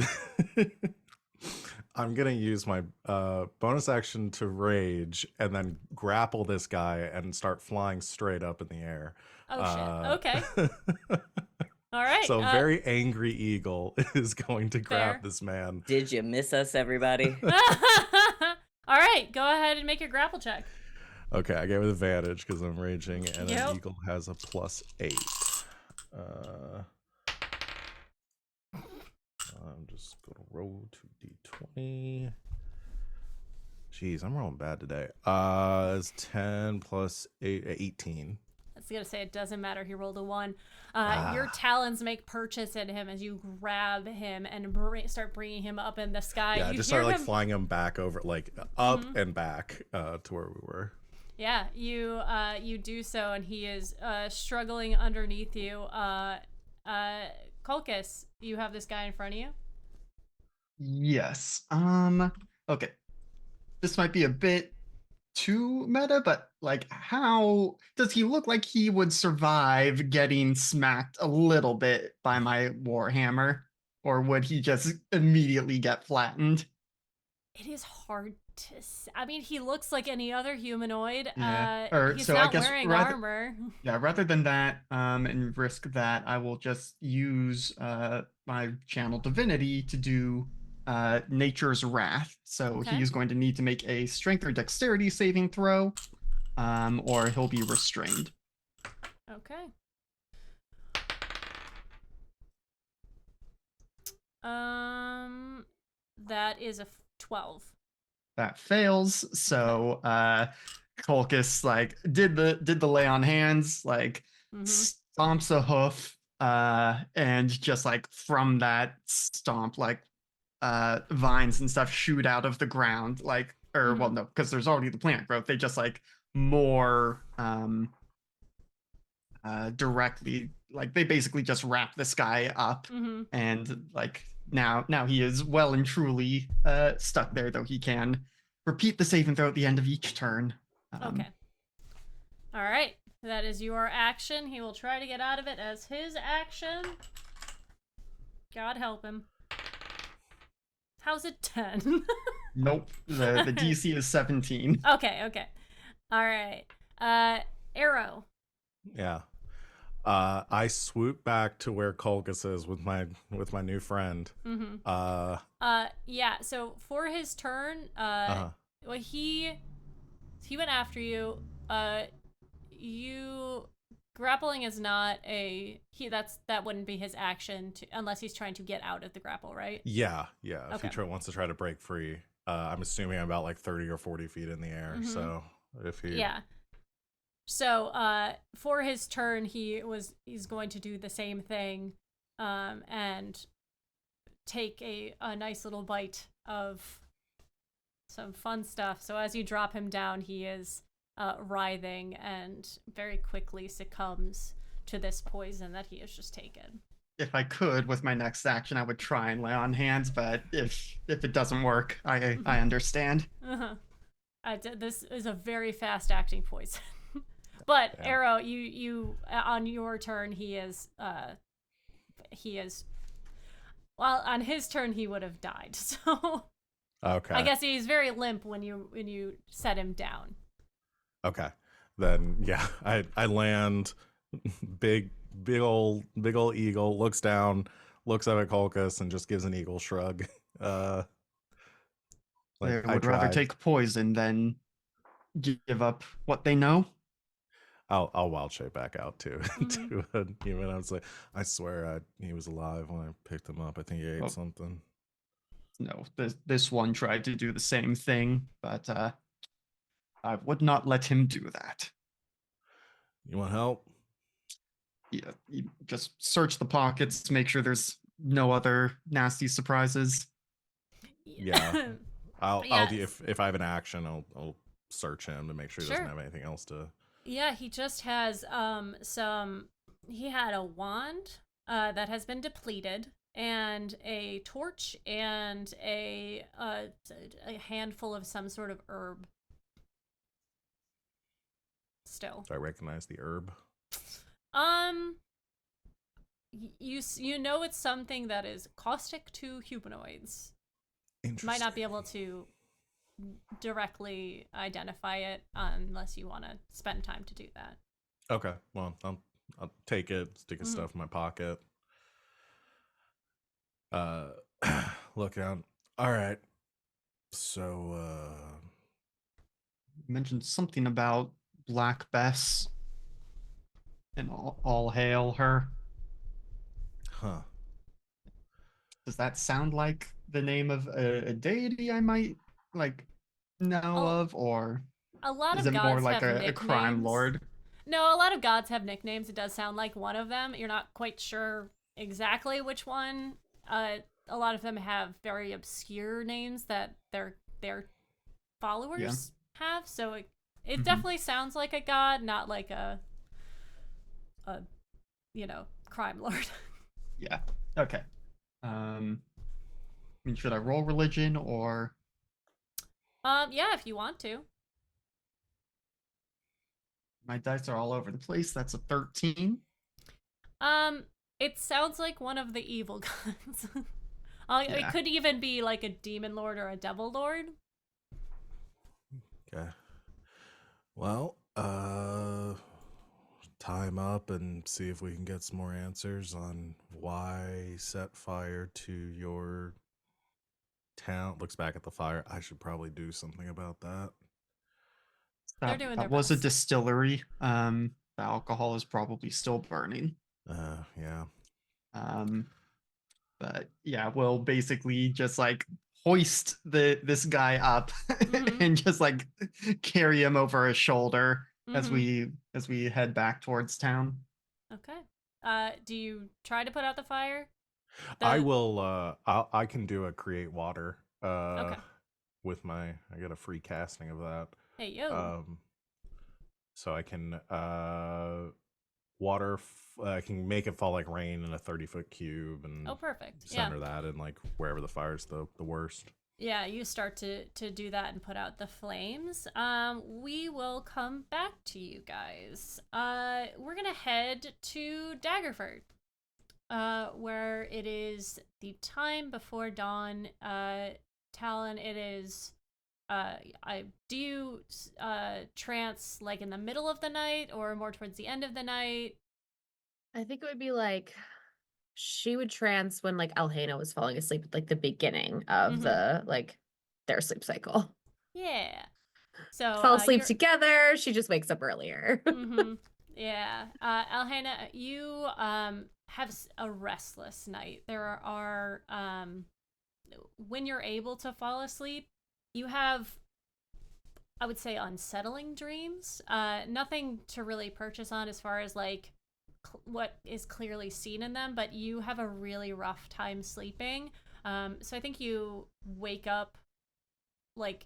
I'm gonna use my bonus action to rage and then grapple this guy and start flying straight up in the air.
Oh shit. Okay. All right.
So very angry eagle is going to grab
fair.
this man.
Did you miss us, everybody?
All right, go ahead and make your grapple check.
Okay, I gave it advantage because I'm raging, and
Yep.
an eagle has a +8. I'm just gonna roll 2d20. Jeez, I'm rolling bad today. It's 10 plus 8, 18.
I was gonna say it doesn't matter. He rolled a 1. Your talons make purchase at him as you grab him and start bringing him up in the sky.
Yeah,
you
just
hear
start like
him.
flying him back over, like up and back to where we were.
Yeah, you do so, and he is struggling underneath you. Colchis, you have this guy in front of you.
Yes. Okay. This might be a bit too meta, but like, how does he look like he would survive getting smacked a little bit by my warhammer, or would he just immediately get flattened?
It is hard to say. I mean, he looks like any other humanoid.
Yeah.
He's
So I
not
guess
wearing
rather-
armor.
Yeah, rather than that, and risk that, I will just use my channel divinity to do Nature's Wrath. So
Okay.
he's going to need to make a strength or dexterity saving throw, or he'll be restrained.
Okay. That is a 12.
That fails. So Colchis like did the lay on hands, like stomps a hoof, and just like from that stomp, like vines and stuff shoot out of the ground, like, or well, no, because there's already the plant growth. They just like more directly, like they basically just wrap this guy up, and like now he is well and truly stuck there, though he can repeat the save and throw at the end of each turn.
Okay. All right. That is your action. He will try to get out of it as his action. God help him. How's it 10?
Nope. The DC is 17.
Okay. All right. Arrow.
Yeah. I swoop back to where Colchis is with my new friend.
Yeah, so for his turn, well, he went after you. You grappling is not that wouldn't be his action unless he's trying to get out of the grapple, right?
Yeah. If
Okay.
he wants to try to break free, I'm assuming I'm about like 30 or 40 feet in the air. So if he
So for his turn, he's going to do the same thing, and take a nice little bite of some fun stuff. So as you drop him down, he is writhing and very quickly succumbs to this poison that he has just taken.
If I could, with my next action, I would try and lay on hands, but if it doesn't work, I understand.
This is a very fast acting poison. But
Yeah.
Arrow, you on your turn, he is well, on his turn he would have died. So
okay,
I guess he's very limp when you set him down.
Okay. Then yeah, I land big old eagle, looks down, looks up at Colchis and just gives an eagle shrug. Uh
They
like I
would rather
tried.
take poison than give up what they know.
I'll wild shape back out too
Mhm.
to a human. I was like, I swear he was alive when I picked him up. I think he ate
Well,
something.
no, this one tried to do the same thing, but I would not let him do that.
You want help?
Yeah, you just search the pockets, make sure there's no other nasty surprises.
Yeah. I'll do
Yes.
if I have an action, I'll search him to make sure he doesn't
Sure.
have anything else to.
Yeah, he just has he had a wand that has been depleted and a torch and a handful of some sort of herb still.
Do I recognize the herb?
Um you know it's something that is caustic to humanoids.
Interesting.
Might not be able to directly identify it unless you want to spend time to do that.
Okay. Well, I'll take it, stick his stuff in my pocket. Look down. All right. So
You mentioned something about Black Bess, and all hail her.
huh.
Does that sound like the name of a deity I might like know
A,
of, or
a lot
is
of
it more
gods
like
have
a crime
nicknames.
lord?
No, a lot of gods have nicknames. It does sound like one of them. You're not quite sure exactly which one. A lot of them have very obscure names that their
Yeah.
followers have. So it
Mhm.
definitely sounds like a god, not like a crime lord.
Yeah. Okay. I mean, should I roll religion or
Yeah, if you want to.
my dice are all over the place? That's a 13.
Um, it sounds like one of the evil gods. It
Yeah.
could even be like a demon lord or a devil lord.
Okay. Well, tie him up and see if we can get some more answers on why he set fire to your town. Looks back at the fire. I should probably do something about that.
They're
That
doing
that
their
was a
best.
distillery. The alcohol is probably still burning.
Yeah.
Um, but yeah, we'll basically just like hoist this guy up
Mm-hmm.
and just like carry him over his shoulder as
Mm-hmm.
we head back towards town.
Okay. Do you try to put out the fire?
I
The
will I can do a create water
Okay.
with I got a free casting of that.
Hey yo.
Um so I can water I can make it fall like rain in a 30-foot cube and
Oh, perfect. Yeah.
center that in like wherever the fire's the worst.
Yeah, you start to do that and put out the flames. We will come back to you guys. We're gonna head to Daggerford, where it is the time before dawn. Talon, it is. I do you trance like in the middle of the night or more towards the end of the night?
I think it would be like she would trance when like Elhana was falling asleep at like the beginning of
Mm-hmm.
the like their sleep cycle.
Yeah. So
Fall asleep
you're
together, she just wakes up earlier.
Mm-hmm. Yeah. Alhana, you have a restless night. There are when you're able to fall asleep, you have, I would say, unsettling dreams. Nothing to really purchase on as far as like what is clearly seen in them, but you have a really rough time sleeping. So I think you wake up like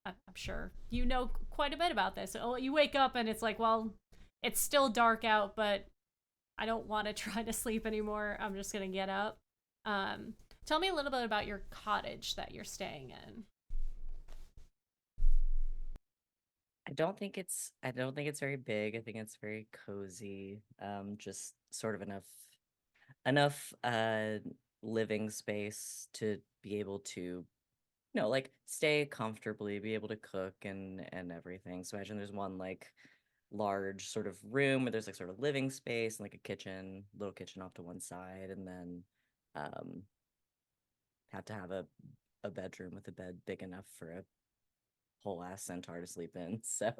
I'm sure you know quite a bit about this. So you wake up and it's like, well, it's still dark out, but I don't want to try to sleep anymore. I'm just gonna get up. Tell me a little bit about your cottage that you're staying in.
I don't think it's very big. I think it's very cozy. Just sort of enough living space to be able to like stay comfortably, be able to cook and everything. So imagine there's one like large sort of room where there's like sort of living space and like a kitchen, little kitchen off to one side, and then um have to have a bedroom with a bed big enough for a whole ass centaur to sleep in. So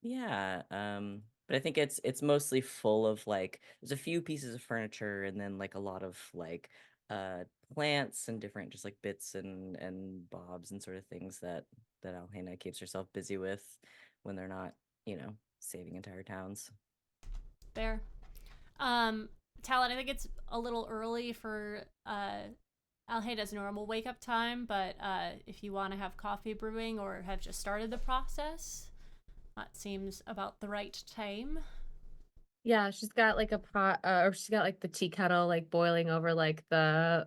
yeah. But I think it's mostly full of like there's a few pieces of furniture and then like a lot of like uh plants and different just like bits and bobs and sort of things that Alhena keeps herself busy with when they're not, saving entire towns.
Fair. Um, Talon, I think it's a little early for Alheda's normal wake up time, but if you want to have coffee brewing or have just started the process, that seems about the right time.
Yeah, she's got like a pot, or she's got like the tea kettle like boiling over like the,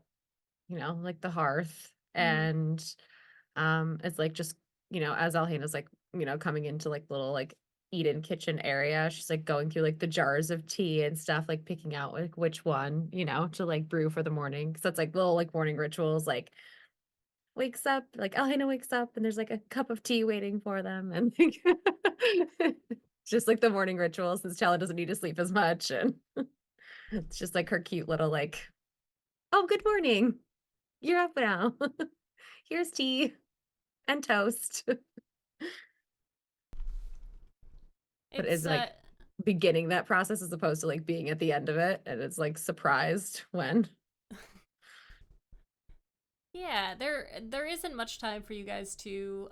like the hearth, and it's like just, as Alhena's like, coming into like little like Eden kitchen area, she's like going through like the jars of tea and stuff, like picking out like which one, to like brew for the morning. Cause that's like little like morning rituals, like wakes up, like Alhena wakes up and there's like a cup of tea waiting for them. And like, just like the morning ritual since Chella doesn't need to sleep as much. And it's just like her cute little like, oh, good morning. You're up now. Here's tea and toast. But is
It's
like beginning that process as opposed to like being at the end of it and it's like surprised when.
yeah, there isn't much time for you guys to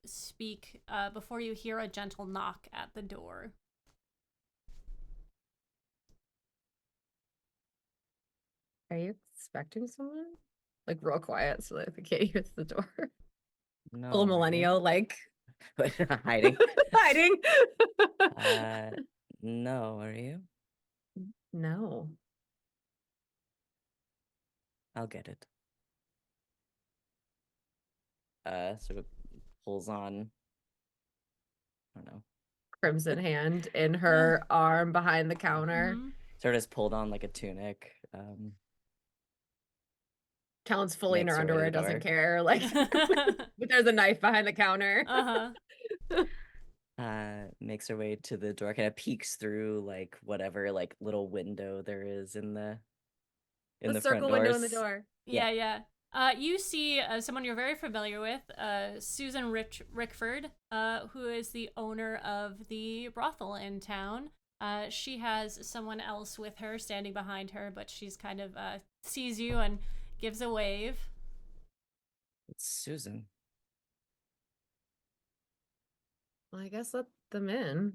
speak before you hear a gentle knock at the door.
Are you expecting someone? Like real quiet so that they can't hear the door.
No,
Full
are
millennial, like
you? Hiding.
hiding.
Uh, no, are you?
No.
I'll get it. Sort of pulls on, I don't know,
Crimson hand in her arm behind the counter.
Mhm.
sort of has pulled on like a tunic.
Talon's fully in
Makes
her
her way to
underwear,
the
doesn't
door.
care. Like, but there's a knife behind the counter.
Uh-huh.
Makes her way to the door, kind of peeks through like whatever like little window there is in the
The
front
circle window in the
doors.
door.
Yeah, yeah. You see someone you're very familiar with, Susan Rickford, who is the owner of the brothel in town. She has someone else with her standing behind her, but she's kind of sees you and gives a wave.
It's Susan.
Well, I guess let them in.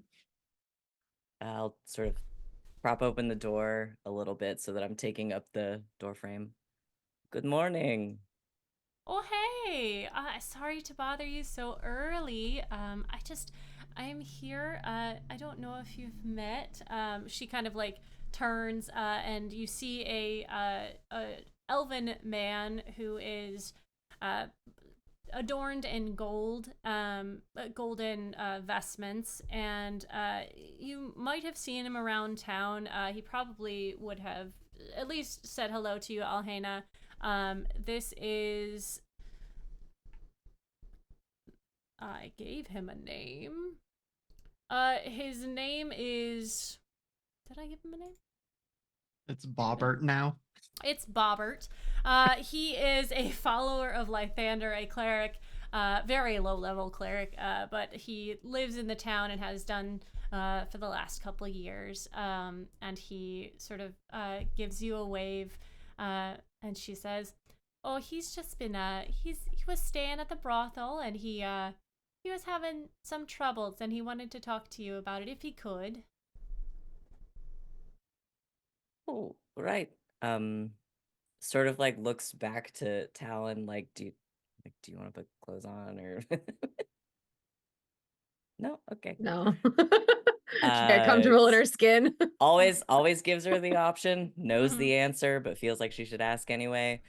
I'll sort of prop open the door a little bit so that I'm taking up the door frame. Good morning.
Oh, hey! Sorry to bother you so early. I'm here. I don't know if you've met. She kind of like turns, and you see a elven man who is, uh, adorned in golden vestments, and you might have seen him around town. He probably would have at least said hello to you, Alhena. This is. I gave him a name. His name is. Did I give him a name?
It's Bobbert now.
It's Bobbert. He is a follower of Lythander, a cleric, very low level cleric, but he lives in the town and has done for the last couple of years. And he sort of gives you a wave, and she says, "Oh, he's just been he was staying at the brothel, and he was having some troubles, and he wanted to talk to you about it if he could."
Oh, right. Sort of like looks back to Talon like do you want to put clothes on or no? Okay.
No. She got comfortable in her skin.
Always gives her the option, knows
Mhm.
the answer, but feels like she should ask anyway.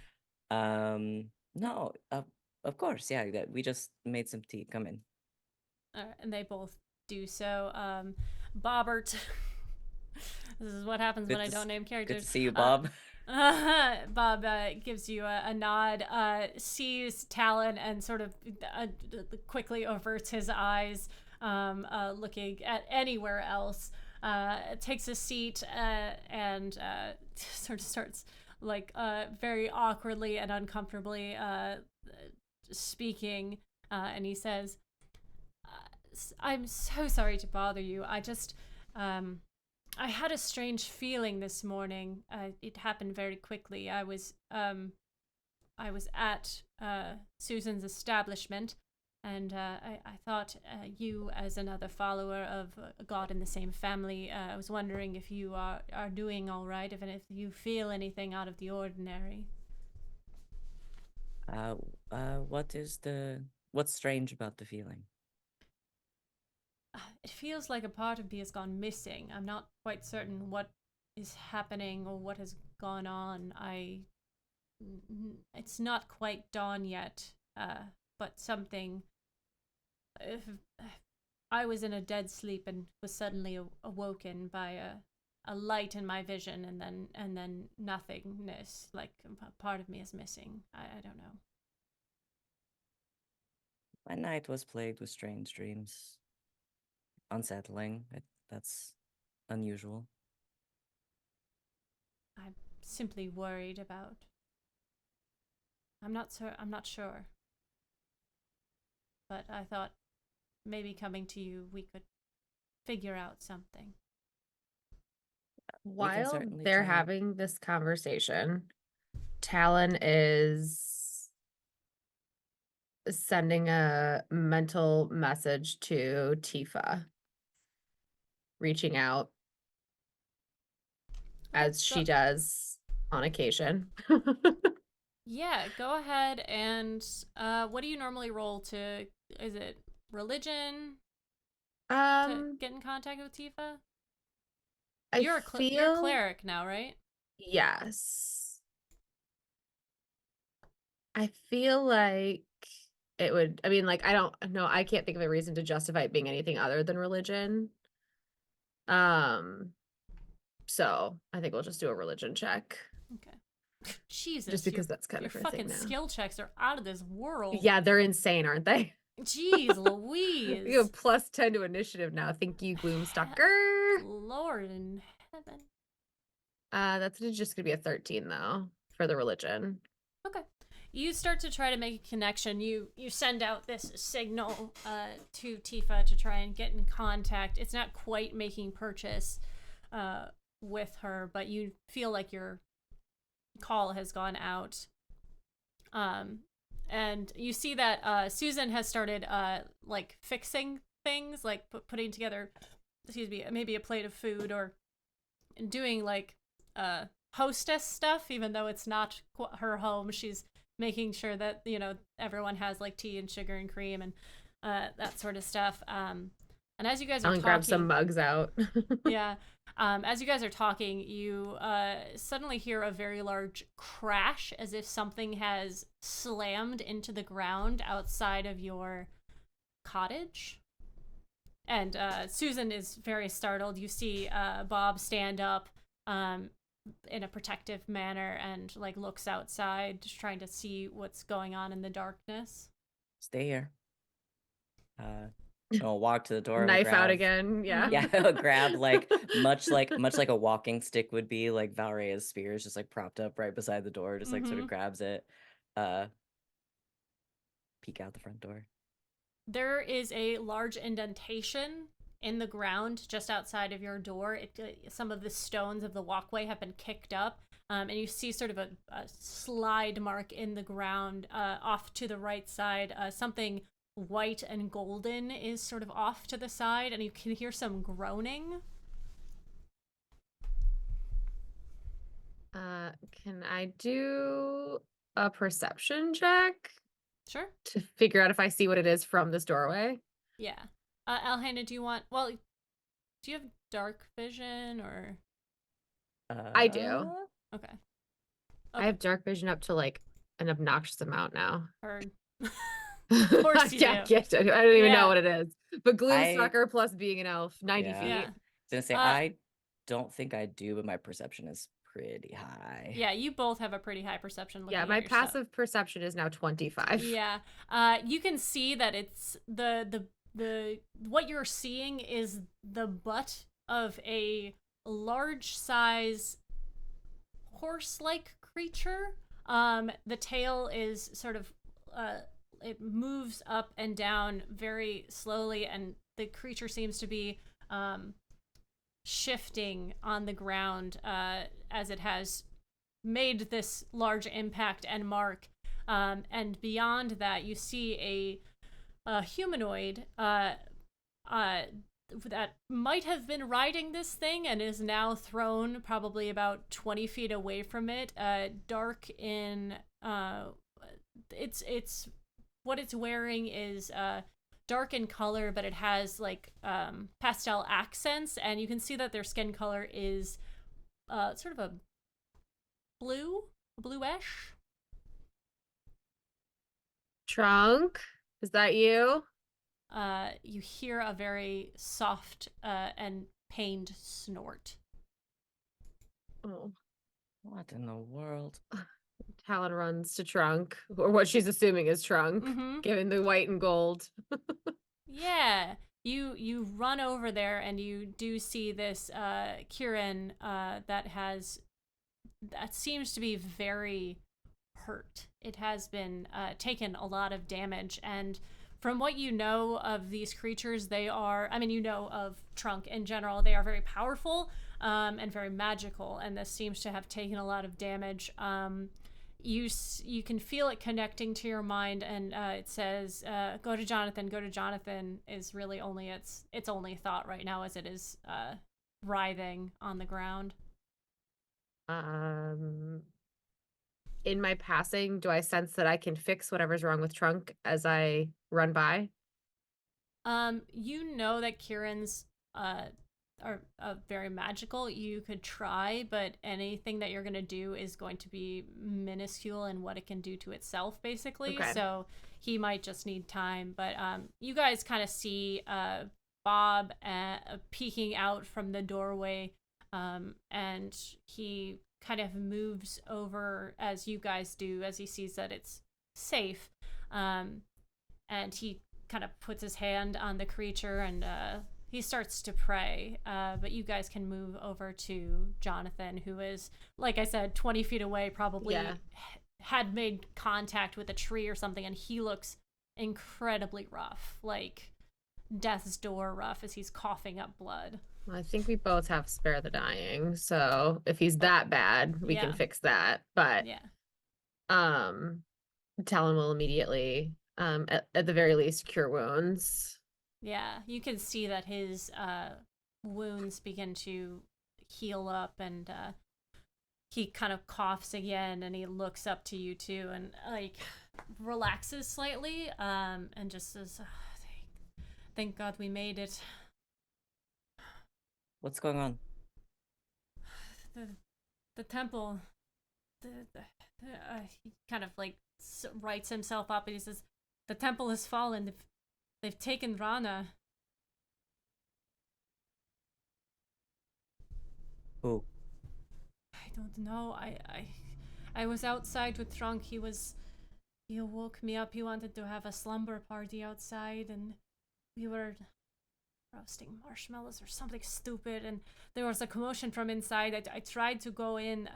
No, of course, yeah, we just made some tea. Come in.
And they both do so. Bobbert. This is what happens when I don't name
Good to
characters.
see you, Bob.
Bob gives you a nod, sees Talon, and sort of quickly averts his eyes, looking at anywhere else. Takes a seat and sort of starts like very awkwardly and uncomfortably speaking, and he says, "I'm so sorry to bother you. I had a strange feeling this morning. It happened very quickly. I was at Susan's establishment, and I thought you, as another follower of a god in the same family, I was wondering if you are doing all right, and if you feel anything out of the ordinary."
What's strange about the feeling?
It feels like a part of me has gone missing. I'm not quite certain what is happening or what has gone on. It's not quite dawn yet, but something. I was in a dead sleep and was suddenly awoken by a light in my vision, and then nothingness. Like a part of me is missing. I don't know.
My night was plagued with strange dreams. Unsettling. That's unusual.
I'm simply worried about. I'm not sure. But I thought maybe coming to you, we could figure out something.
While
certainly
they're
try.
having this conversation, Talon is sending a mental message to Tifa, reaching out as she does on occasion.
Yeah, go ahead and what do you normally roll to? Is it religion to get in contact with Tifa? You're a cleric now, right?
Yes. I feel like it would, I mean, like, I don't know, I can't think of a reason to justify it being anything other than religion. So I think we'll just do a religion check.
Okay. Jesus.
Just because that's kind of
your
her thing
fucking
now.
skill checks are out of this world.
Yeah, they're insane, aren't they?
Jeez Louise.
You have plus 10 to initiative now. Thank you, Gloomstalker.
Lord in heaven.
That's just gonna be a 13 though for the religion.
Okay. You start to try to make a connection. You send out this signal to Tifa to try and get in contact. It's not quite making purchase with her, but you feel like your call has gone out. And you see that Susan has started like fixing things, like putting together, maybe a plate of food, or doing like hostess stuff, even though it's not her home. She's making sure that, you know, everyone has like tea and sugar and cream and that sort of stuff. And as you guys are talking,
grab some mugs out.
Yeah. As you guys are talking, you suddenly hear a very large crash, as if something has slammed into the ground outside of your cottage. And Susan is very startled. You see Bob stand up in a protective manner and like looks outside, just trying to see what's going on in the darkness.
Stay here. I'll walk to the door.
Knife out again. Yeah.
Yeah, I'll grab much like a walking stick would be, like Valrea's spear is just like propped up right beside the door, just like sort of grabs it, peek out the front door.
There is a large indentation in the ground just outside of your door. Some of the stones of the walkway have been kicked up, and you see sort of a slide mark in the ground off to the right side. Something white and golden is sort of off to the side, and you can hear some groaning.
Can I do a perception check?
Sure.
To figure out if I see what it is from this doorway?
Yeah. Alhena, do you have dark vision or?
I do.
Okay.
I have dark vision up to like an obnoxious amount now.
Heard. Of course you do.
I don't even know what it is. But Gloomstalker plus being an elf, 90 feet.
Yeah.
I was gonna say don't think I do, but my perception is pretty high.
Yeah, you both have a pretty high perception looking
Yeah,
at
my
your stuff.
passive perception is now 25.
Yeah. You can see that it's the what you're seeing is the butt of a large size horse-like creature. The tail is sort of it moves up and down very slowly, and the creature seems to be shifting on the ground as it has made this large impact and mark. And beyond that, you see a humanoid that might have been riding this thing and is now thrown probably about 20 feet away from it. Dark in it's what it's wearing is dark in color, but it has like pastel accents, and you can see that their skin color is sort of a bluish.
Trunk, is that you?
You hear a very soft and pained snort.
Oh.
What in the world?
Talon runs to Trunk, or what she's assuming is Trunk, given the white and gold.
Yeah, you run over there and you do see this Kieran that seems to be very hurt. It has been taken a lot of damage, and from what you know of these creatures, they are, I mean, you know of Trunk in general, they are very powerful and very magical, and this seems to have taken a lot of damage. You can feel it connecting to your mind, and it says, go to Jonathan is really only its only thought right now as it is writhing on the ground.
In my passing, do I sense that I can fix whatever's wrong with Trunk as I run by?
You know that Kieran's are very magical. You could try, but anything that you're gonna do is going to be minuscule in what it can do to itself, basically.
Okay.
So he might just need time. But you guys kind of see Bob peeking out from the doorway, and he kind of moves over as you guys do, as he sees that it's safe, and he kind of puts his hand on the creature and he starts to pray, but you guys can move over to Jonathan, who is, like I said, 20 feet away, probably had made contact with a tree or something, and he looks incredibly rough, like death's door rough, as he's coughing up blood.
Well, I think we both have spare the dying, so if he's that bad, we can fix that. But Talon will immediately, at the very least, cure wounds.
Yeah, you can see that his wounds begin to heal up, and he kind of coughs again, and he looks up to you two and like relaxes slightly, and just says, thank God we made it.
What's going on?
The temple. He kind of like writes himself up, and he says, the temple has fallen. They've taken Rana.
Who?
I don't know. I was outside with Trunk. He woke me up. He wanted to have a slumber party outside, and we were roasting marshmallows or something stupid, and there was a commotion from inside. I tried to go in,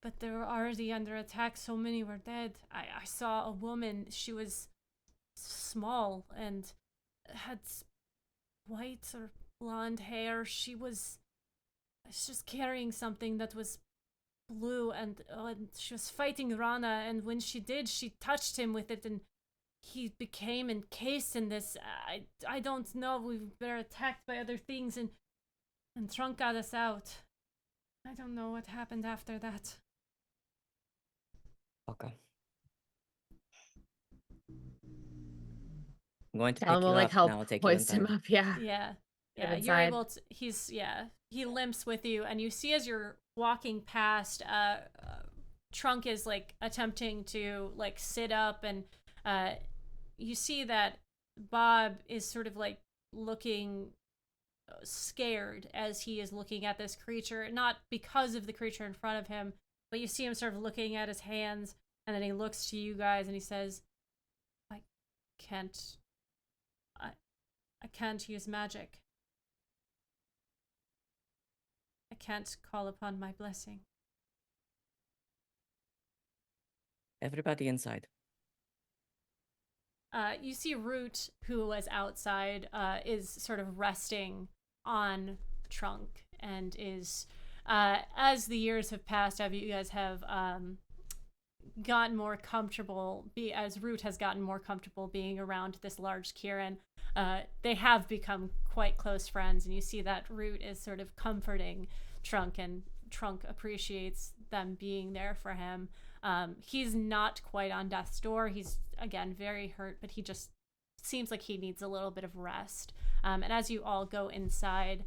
but they were already under attack. So many were dead. I saw a woman. She was small and had white or blonde hair. She was just carrying something that was blue, and she was fighting Rana, and when she did, she touched him with it, and he became encased in this. I don't know. We were attacked by other things, and Trunk got us out. I don't know what happened after that.
Okay. I'm going to pick
Talon
you
will like
up.
help
Now I'll take you
hoist him
inside.
up. Yeah.
Yeah, you're able to. He limps with you, and you see as you're walking past, Trunk is like attempting to like sit up, and you see that Bob is sort of like looking scared as he is looking at this creature, not because of the creature in front of him, but you see him sort of looking at his hands, and then he looks to you guys and he says, I can't. I can't use magic. I can't call upon my blessing.
Everybody inside.
You see Root, who was outside, is sort of resting on Trunk and is, as the years have passed, as you guys have gotten more comfortable, as Root has gotten more comfortable being around this large Kieran, they have become quite close friends, and you see that Root is sort of comforting Trunk, and Trunk appreciates them being there for him. He's not quite on death's door. He's, again, very hurt, but he just seems like he needs a little bit of rest. And as you all go inside,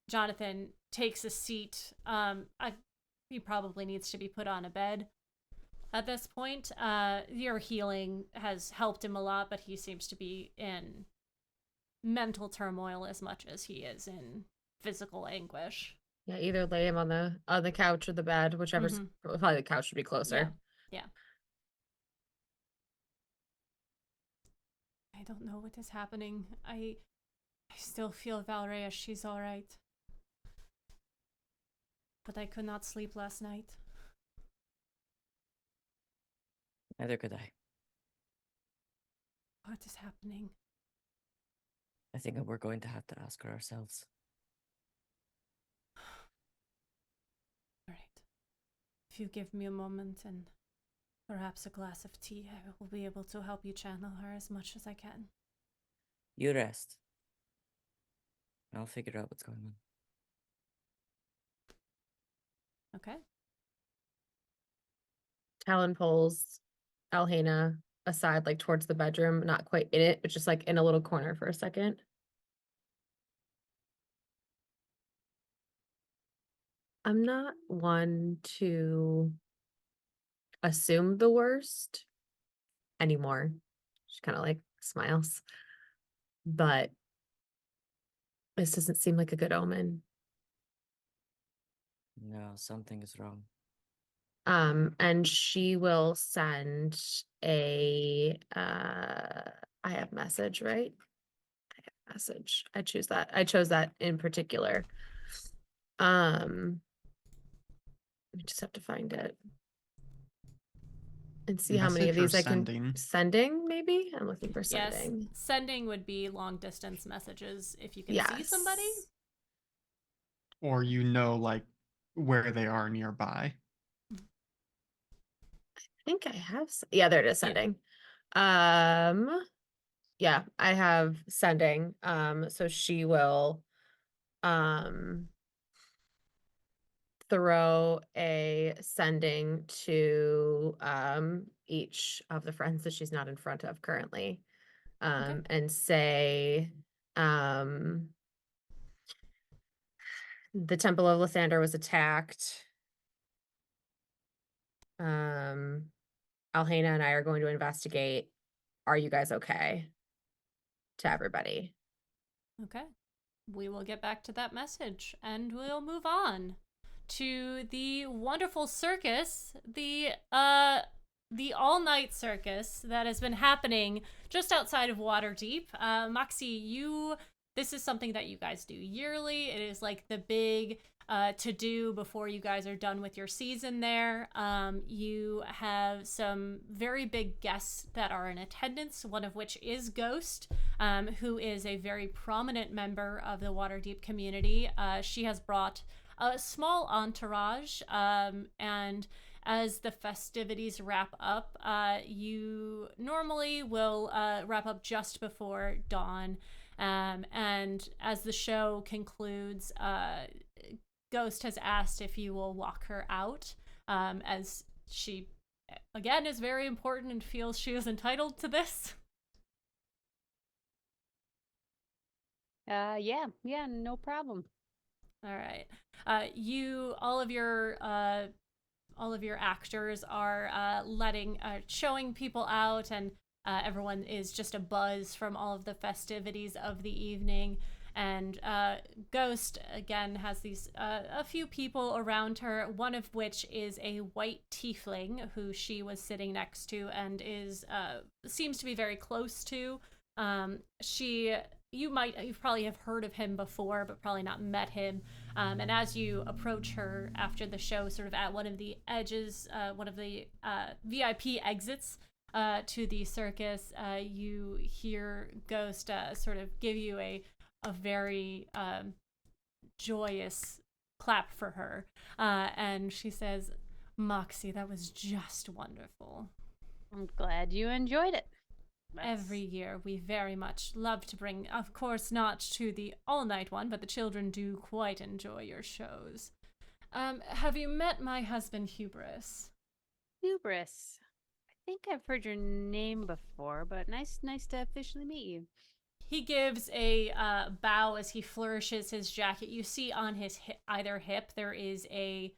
Jonathan takes a seat. He probably needs to be put on a bed at this point. Your healing has helped him a lot, but he seems to be in mental turmoil as much as he is in physical anguish.
Yeah, either lay him on the couch or the bed, whichever's probably the couch would be closer.
Yeah. I don't know what is happening. I still feel Valeria, she's all right. But I could not sleep last night.
Neither could I.
What is happening?
I think we're going to have to ask her ourselves.
All right. If you give me a moment and perhaps a glass of tea, I will be able to help you channel her as much as I can.
You rest. I'll figure out what's going on.
Okay.
Talon pulls Alhena aside, like towards the bedroom, not quite in it, but just like in a little corner for a second. I'm not one to assume the worst anymore. She kind of like smiles. But this doesn't seem like a good omen.
No, something is wrong.
And she will send a I have message, right? I have message. I chose that in particular. I just have to find it and see how many of
Message or
these I can
sending?
sending, maybe? I'm looking for
Yes.
sending.
Sending would be long distance messages if you can see somebody.
Or like where they are nearby.
I think I have yeah, there it is, sending. Yeah, I have sending. So she will throw a sending to each of the friends that she's not in front of currently. And say the Temple of Lathander was attacked. Alhena and I are going to investigate. Are you guys okay? To everybody.
Okay. We will get back to that message and we'll move on to the wonderful circus, the all-night circus that has been happening just outside of Waterdeep. Moxie, this is something that you guys do yearly. It is like the big to do before you guys are done with your season there. You have some very big guests that are in attendance, one of which is Ghost, who is a very prominent member of the Waterdeep community. She has brought a small entourage, and as the festivities wrap up, you normally will wrap up just before dawn. And as the show concludes, Ghost has asked if you will walk her out, as she, again, is very important and feels she is entitled to this.
Yeah, no problem.
All right. All of your actors are showing people out, and everyone is just a buzz from all of the festivities of the evening. And Ghost again has these a few people around her. One of which is a white tiefling who she was sitting next to and is seems to be very close to. You probably have heard of him before, but probably not met him. And as you approach her after the show, sort of at one of the edges, one of the VIP exits to the circus, you hear Ghost sort of give you a very joyous clap for her. And she says, Moxie, that was just wonderful.
I'm glad you enjoyed it.
Every year, we very much love to bring, of course, not to the all-night one, but the children do quite enjoy your shows. Have you met my husband, Hubris?
Hubris. I think I've heard your name before, but nice to officially meet you.
He gives a bow as he flourishes his jacket. You see on his either hip there is a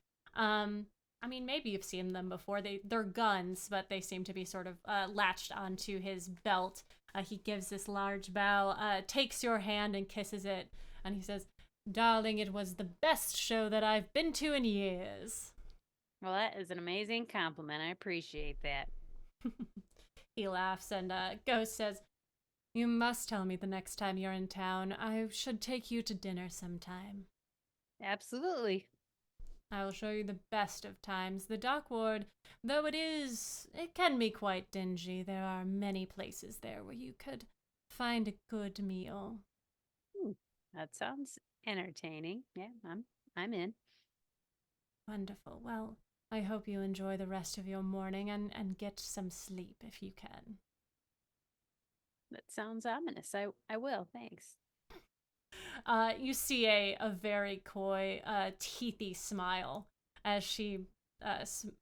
I mean, maybe you've seen them before. They're guns, but they seem to be sort of latched onto his belt. He gives this large bow, takes your hand and kisses it, and he says, Darling, it was the best show that I've been to in years.
Well, that is an amazing compliment. I appreciate that.
He laughs, and Ghost says, You must tell me the next time you're in town. I should take you to dinner sometime.
Absolutely.
I will show you the best of times. The dock ward, though it can be quite dingy. There are many places there where you could find a good meal.
That sounds entertaining. Yeah, I'm in.
Wonderful. Well, I hope you enjoy the rest of your morning and get some sleep if you can.
That sounds ominous. I will. Thanks.
You see a very coy, teethy smile as she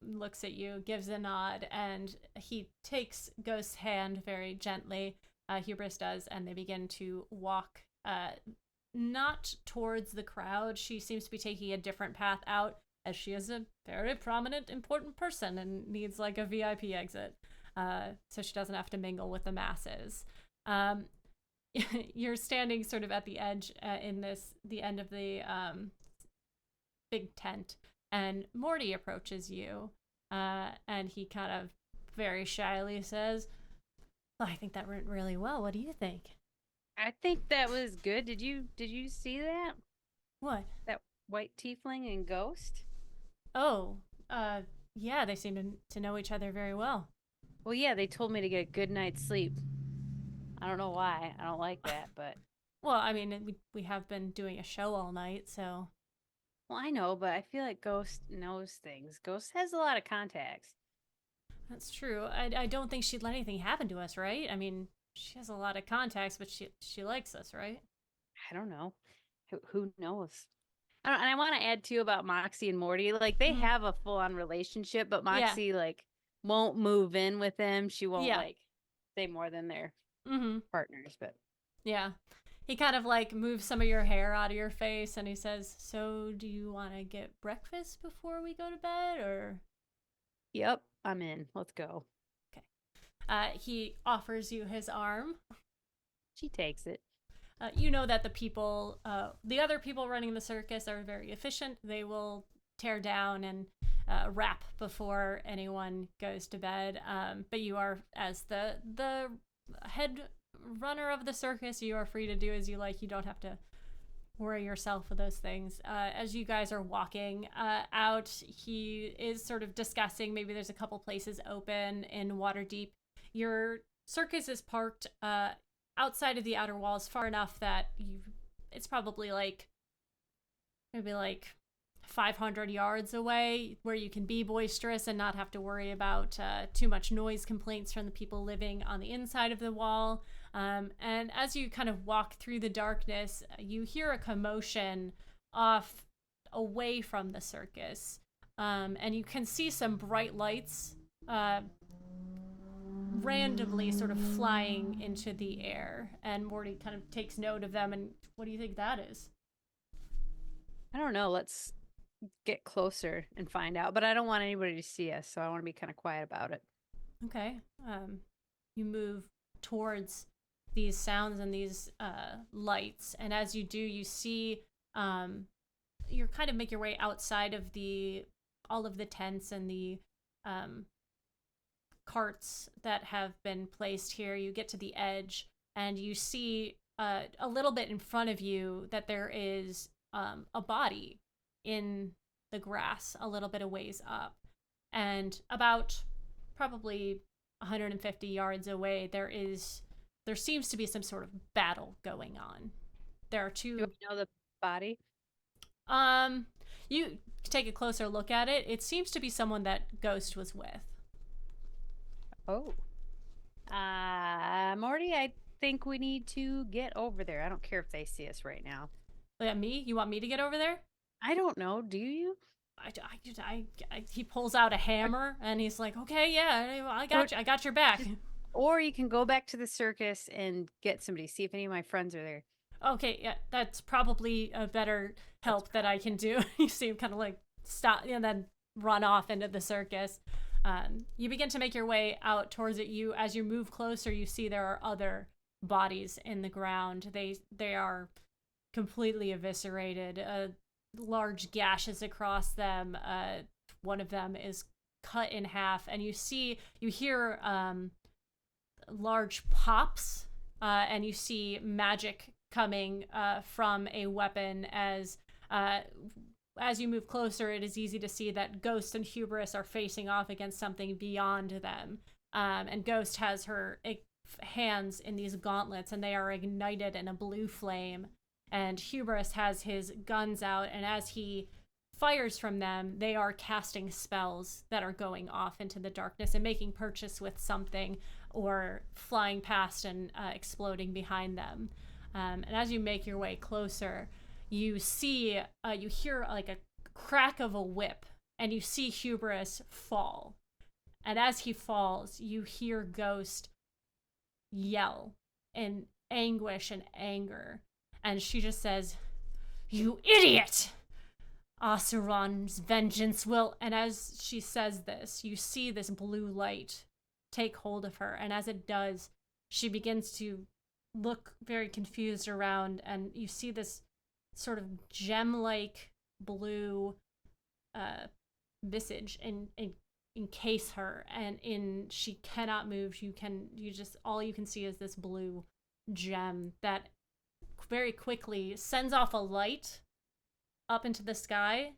looks at you, gives a nod, and he takes Ghost's hand very gently. Hubris does, and they begin to walk not towards the crowd. She seems to be taking a different path out, as she is a very prominent, important person and needs like a VIP exit, so she doesn't have to mingle with the masses. You're standing sort of at the edge in the end of the big tent, and Morty approaches you, and he kind of very shyly says, I think that went really well. What do you think?
I think that was good. Did you see that?
What?
That white tiefling and Ghost?
Oh, yeah, they seem to know each other very well.
Well, yeah, they told me to get a good night's sleep. I don't know why. I don't like that, but...
Well, I mean, we have been doing a show all night, so...
Well, I know, but I feel like Ghost knows things. Ghost has a lot of contacts.
That's true. I don't think she'd let anything happen to us, right? I mean, she has a lot of contacts, but she likes us, right?
I don't know. Who knows? And I want to add, too, about Moxie and Morty. Like, they have a full-on relationship, but Moxie, like, won't move in with them. She won't, like, say more than their partners, but...
Yeah. He kind of, like, moves some of your hair out of your face, and he says, So, do you want to get breakfast before we go to bed, or...?
Yep, I'm in. Let's go.
Okay. He offers you his arm.
She takes it.
You know that the other people running the circus are very efficient. They will tear down and wrap before anyone goes to bed. But you are, as the head runner of the circus, you are free to do as you like. You don't have to worry yourself with those things. As you guys are walking out, he is sort of discussing maybe there's a couple places open in Waterdeep. Your circus is parked outside of the outer walls far enough that it's probably maybe 500 yards away, where you can be boisterous and not have to worry about too much noise complaints from the people living on the inside of the wall. And as you kind of walk through the darkness, you hear a commotion away from the circus, and you can see some bright lights randomly sort of flying into the air, and Morty kind of takes note of them. And what do you think that is?
I don't know. Let's get closer and find out, but I don't want anybody to see us, so I want to be kind of quiet about it.
Okay. You move towards these sounds and these lights. And as you do, you see you kind of make your way outside of all of the tents and the carts that have been placed here. You get to the edge and you see a little bit in front of you that there is a body in the grass a little bit a ways up. And about probably 150 yards away, there seems to be some sort of battle going on. There are two.
Do we know the body?
You take a closer look at it. It seems to be someone that Ghost was with.
Oh. Morty, I think we need to get over there. I don't care if they see us right now.
Yeah, me? You want me to get over there?
I don't know. Do you?
He pulls out a hammer and he's like, okay, yeah, I got you. I got your back.
Or you can go back to the circus and get somebody. See if any of my friends are there.
Okay, yeah, that's probably a better help that I can do. You see him kind of like stop and then run off into the circus. You begin to make your way out towards it. As you move closer, you see there are other bodies in the ground. They are completely eviscerated. Large gashes across them. One of them is cut in half, and you hear large pops, and you see magic coming from a weapon. As you move closer, it is easy to see that Ghost and Hubris are facing off against something beyond them. And Ghost has her hands in these gauntlets, and they are ignited in a blue flame. And Hubris has his guns out, and as he fires from them, they are casting spells that are going off into the darkness and making purchase with something or flying past and exploding behind them. And as you make your way closer, you hear like a crack of a whip, and you see Hubris fall. And as he falls, you hear Ghost yell in anguish and anger. And she just says, "You idiot! Asuran's vengeance will..." And as she says this, you see this blue light take hold of her. And as it does, she begins to look very confused around, and you see this sort of gem-like blue visage encase her, and she cannot move. All you can see is this blue gem that very quickly sends off a light up into the sky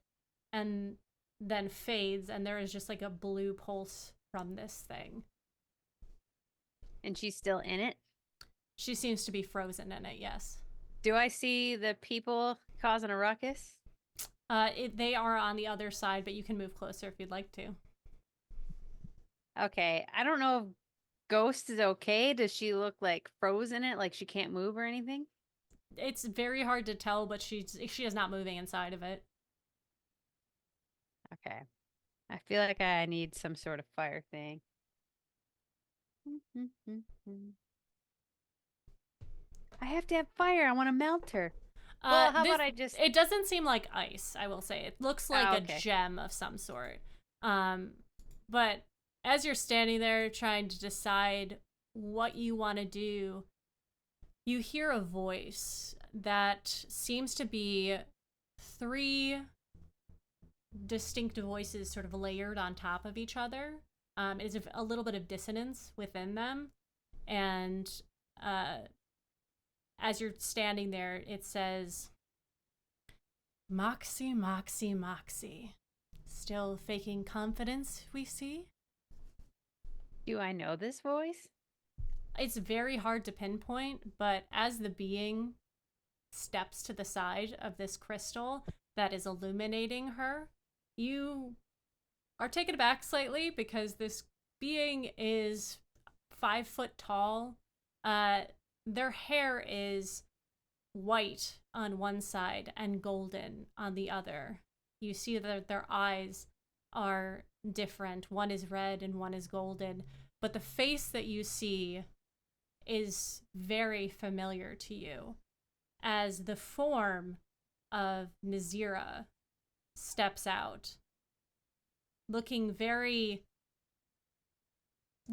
and then fades, and there is just like a blue pulse from this thing.
And she's still in it?
She seems to be frozen in it, yes.
Do I see the people causing a ruckus?
They are on the other side, but you can move closer if you'd like to.
Okay, I don't know if Ghost is okay. Does she look like frozen in it, like she can't move or anything?
It's very hard to tell, but she is not moving inside of it.
Okay. I feel like I need some sort of fire thing. I have to have fire. I want to melt her. Well, how about I just...
It doesn't seem like ice, I will say. It looks like a gem of some sort. But as you're standing there trying to decide what you want to do, you hear a voice that seems to be 3 distinct voices sort of layered on top of each other. It is a little bit of dissonance within them. And as you're standing there, it says, "Moxie, Moxie, Moxie. Still faking confidence, we see?"
Do I know this voice?
It's very hard to pinpoint, but as the being steps to the side of this crystal that is illuminating her, you are taken aback slightly because this being is 5 foot tall. Their hair is white on one side and golden on the other. You see that their eyes are different. One is red and one is golden. But the face that you see is very familiar to you, as the form of Nazira steps out, looking very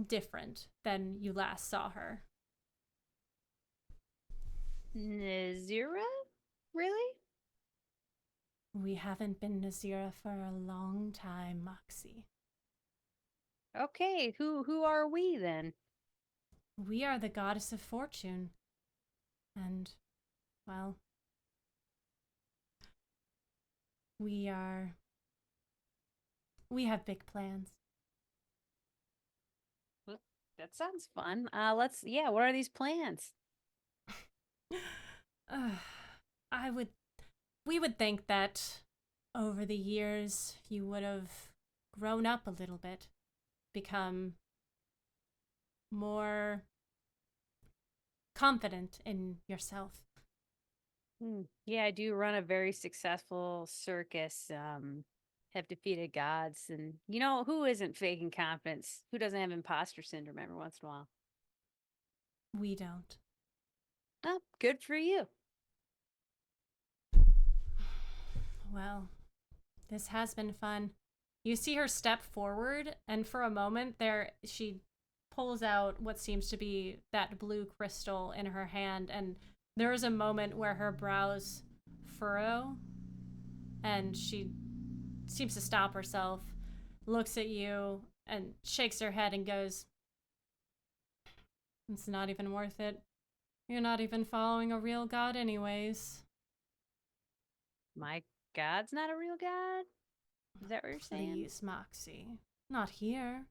different than you last saw her.
Nazira? Really?
We haven't been Nazira for a long time, Moxie.
Okay, who are we then?
We are the goddess of fortune. And, well, we have big plans.
Well, that sounds fun. What are these plans?
I would, we would think that over the years you would have grown up a little bit, become more confident in yourself.
Yeah, I do run a very successful circus. Have defeated gods, and who isn't faking confidence? Who doesn't have imposter syndrome every once in a while?
We don't.
Oh, good for you.
Well, this has been fun. You see her step forward, and for a moment there, she pulls out what seems to be that blue crystal in her hand, and there is a moment where her brows furrow, and she seems to stop herself, looks at you, and shakes her head and goes, "It's not even worth it. You're not even following a real god, anyways."
My god's not a real god? Is that what you're saying?
Please, Moxie. Not here.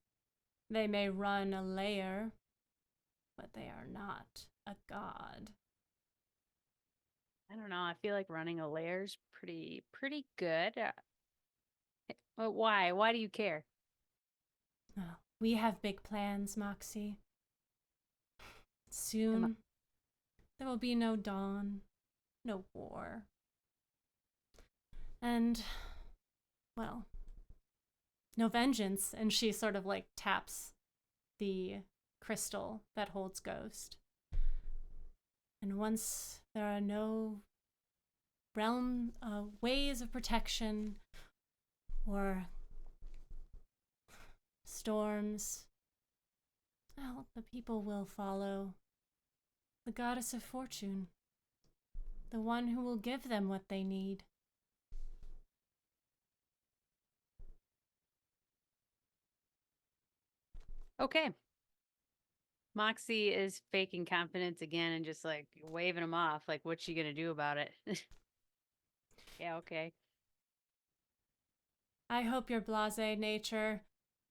They may run a lair, but they are not a god.
I don't know. I feel like running a lair's pretty good. But why? Why do you care?
Oh, we have big plans, Moxie. Soon, there will be no dawn, no war. And, well, no vengeance. And she sort of like taps the crystal that holds Ghost. And once there are no ways of protection or storms, well, the people will follow the goddess of fortune, the one who will give them what they need.
Okay. Moxie is faking confidence again and just like waving him off. Like, what's she gonna do about it? Yeah, okay.
I hope your blasé nature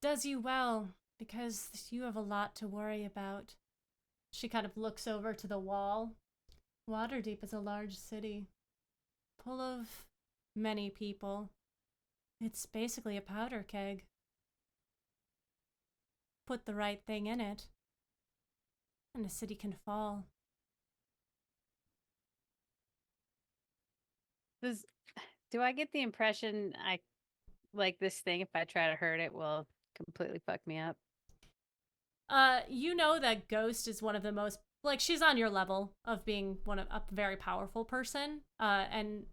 does you well, because you have a lot to worry about. She kind of looks over to the wall. Waterdeep is a large city, full of many people. It's basically a powder keg. Put the right thing in it, and a city can fall.
Do I get the impression I like this thing? If I try to hurt it, will completely fuck me up?
You know that Ghost is one of the most, like, she's on your level of being a very powerful person. And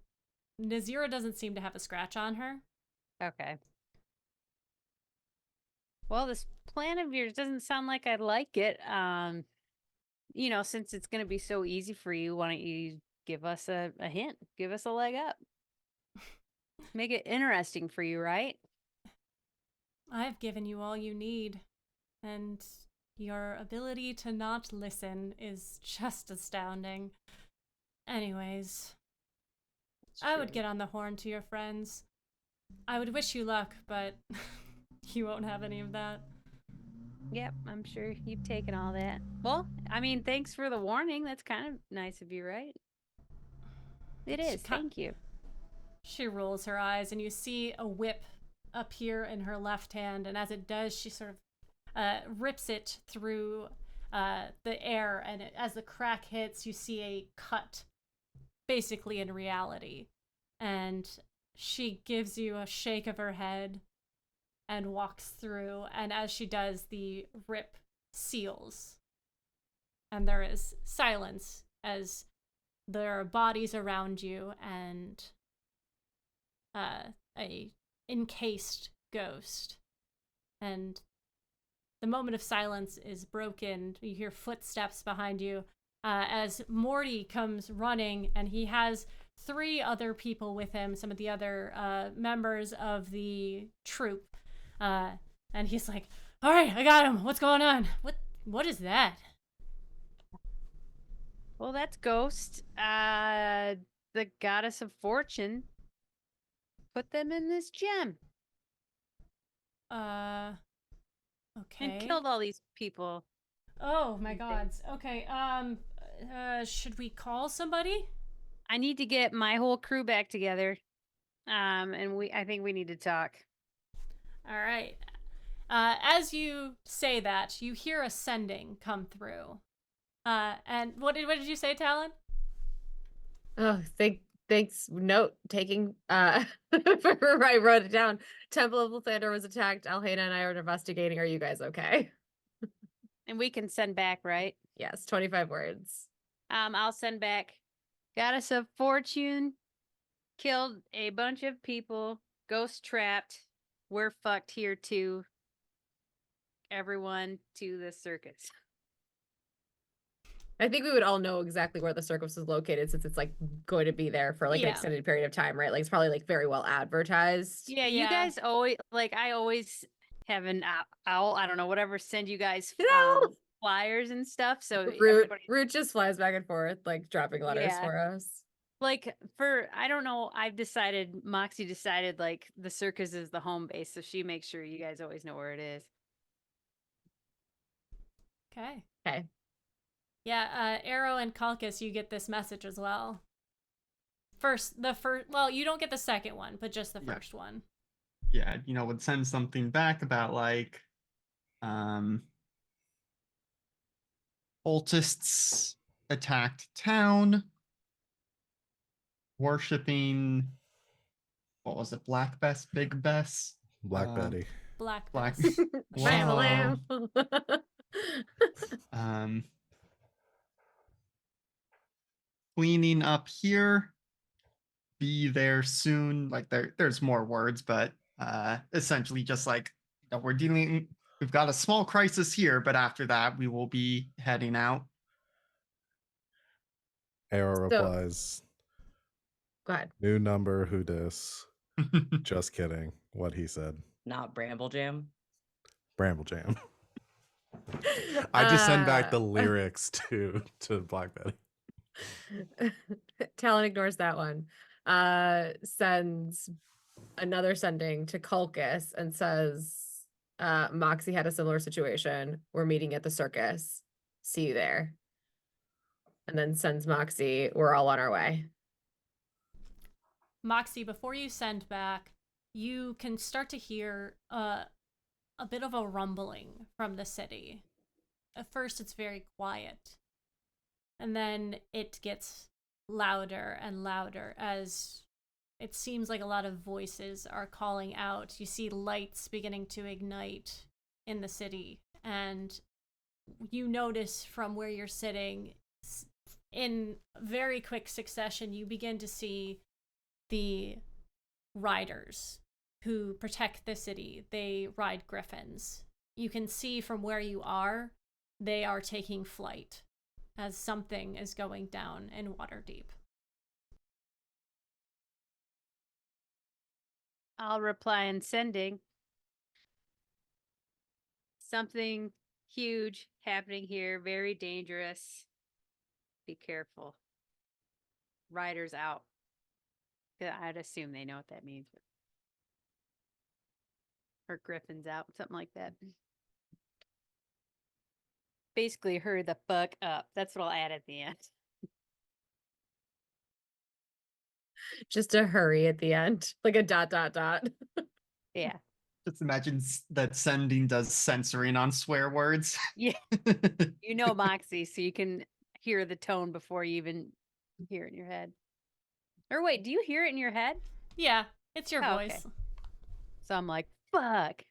Nazira doesn't seem to have a scratch on her.
Okay. Well, this plan of yours doesn't sound like I'd like it. Since it's gonna be so easy for you, why don't you give us a hint? Give us a leg up. Make it interesting for you, right?
I've given you all you need, and your ability to not listen is just astounding. Anyways, I would get on the horn to your friends. I would wish you luck, but you won't have any of that.
Yep, I'm sure you've taken all that. Well, I mean, thanks for the warning. That's kind of nice of you, right? It is. Thank you.
She rolls her eyes, and you see a whip appear in her left hand, and as it does, she sort of rips it through the air, and as the crack hits, you see a cut, basically in reality. And she gives you a shake of her head and walks through, and as she does, the rip seals. And there is silence as there are bodies around you and a encased Ghost. And the moment of silence is broken. You hear footsteps behind you, as Morty comes running, and he has 3 other people with him, some of the other members of the troop. And he's like, "All right, I got him. What's going on? What is that?"
Well, that's Ghost, the goddess of fortune. Put them in this gem
Okay.
and killed all these people.
Oh my
and
gods. Okay. Should we call somebody?
I need to get my whole crew back together. And I think we need to talk.
All right. As you say that, you hear a sending come through. And what did you say, Talon?
Oh, thanks. Note taking. I wrote it down. Temple of Lathander was attacked. Alhena and I are investigating. Are you guys okay?
And we can send back, right?
Yes, 25 words.
I'll send back. Goddess of fortune killed a bunch of people. Ghost trapped. We're fucked here too. Everyone to the circus.
I think we would all know exactly where the circus is located since it's like going to be there for like an
Yeah.
extended period of time, right? Like it's probably like very well advertised.
Yeah,
Yeah.
you guys always I always have an owl, I don't know, whatever, send you guys
No!
flyers and stuff. So
Root just flies back and forth, like dropping letters
Yeah.
for us.
Like I don't know, Moxie decided like the circus is the home base, so she makes sure you guys always know where it is.
Okay.
Okay.
Yeah, Arrow and Calcus, you get this message as well. Well, you don't get the second one, but just the
Yeah.
first one.
Yeah, would send something back about like cultists attacked town, worshipping, what was it, Black Bess, Big Bess?
Black Betty.
Black
Black
Bess.
Ram-a-lam.
Cleaning up here, be there soon. Like there's more words, but essentially just like we've got a small crisis here, but after that we will be heading out.
Arrow
So-
replies,
Go ahead.
"New number, who dis? Just kidding. What he said.
Not Bramble Jam.
Bramble Jam." I just send back the
Uh,
lyrics to Black Betty.
Talon ignores that one. Sends another sending to Culcus and says, Moxie had a similar situation. We're meeting at the circus. See you there. And then sends Moxie, we're all on our way.
Moxie, before you send back, you can start to hear a bit of a rumbling from the city. At first, it's very quiet. And then it gets louder and louder as it seems like a lot of voices are calling out. You see lights beginning to ignite in the city. And you notice from where you're sitting, in very quick succession, you begin to see the riders who protect the city. They ride griffins. You can see from where you are, they are taking flight as something is going down in Waterdeep.
I'll reply in sending. Something huge happening here, very dangerous. Be careful. Riders out. I'd assume they know what that means. Or Griffin's out, something like that. Basically, hurry the fuck up. That's what I'll add at the end.
Just a hurry at the end, like a ...
Yeah.
Just imagine that sending does censoring on swear words.
Yeah. You know Moxie, so you can hear the tone before you even hear it in your head. Or wait, do you hear it in your head?
Yeah, it's your
Oh,
voice.
okay. So I'm like, fuck.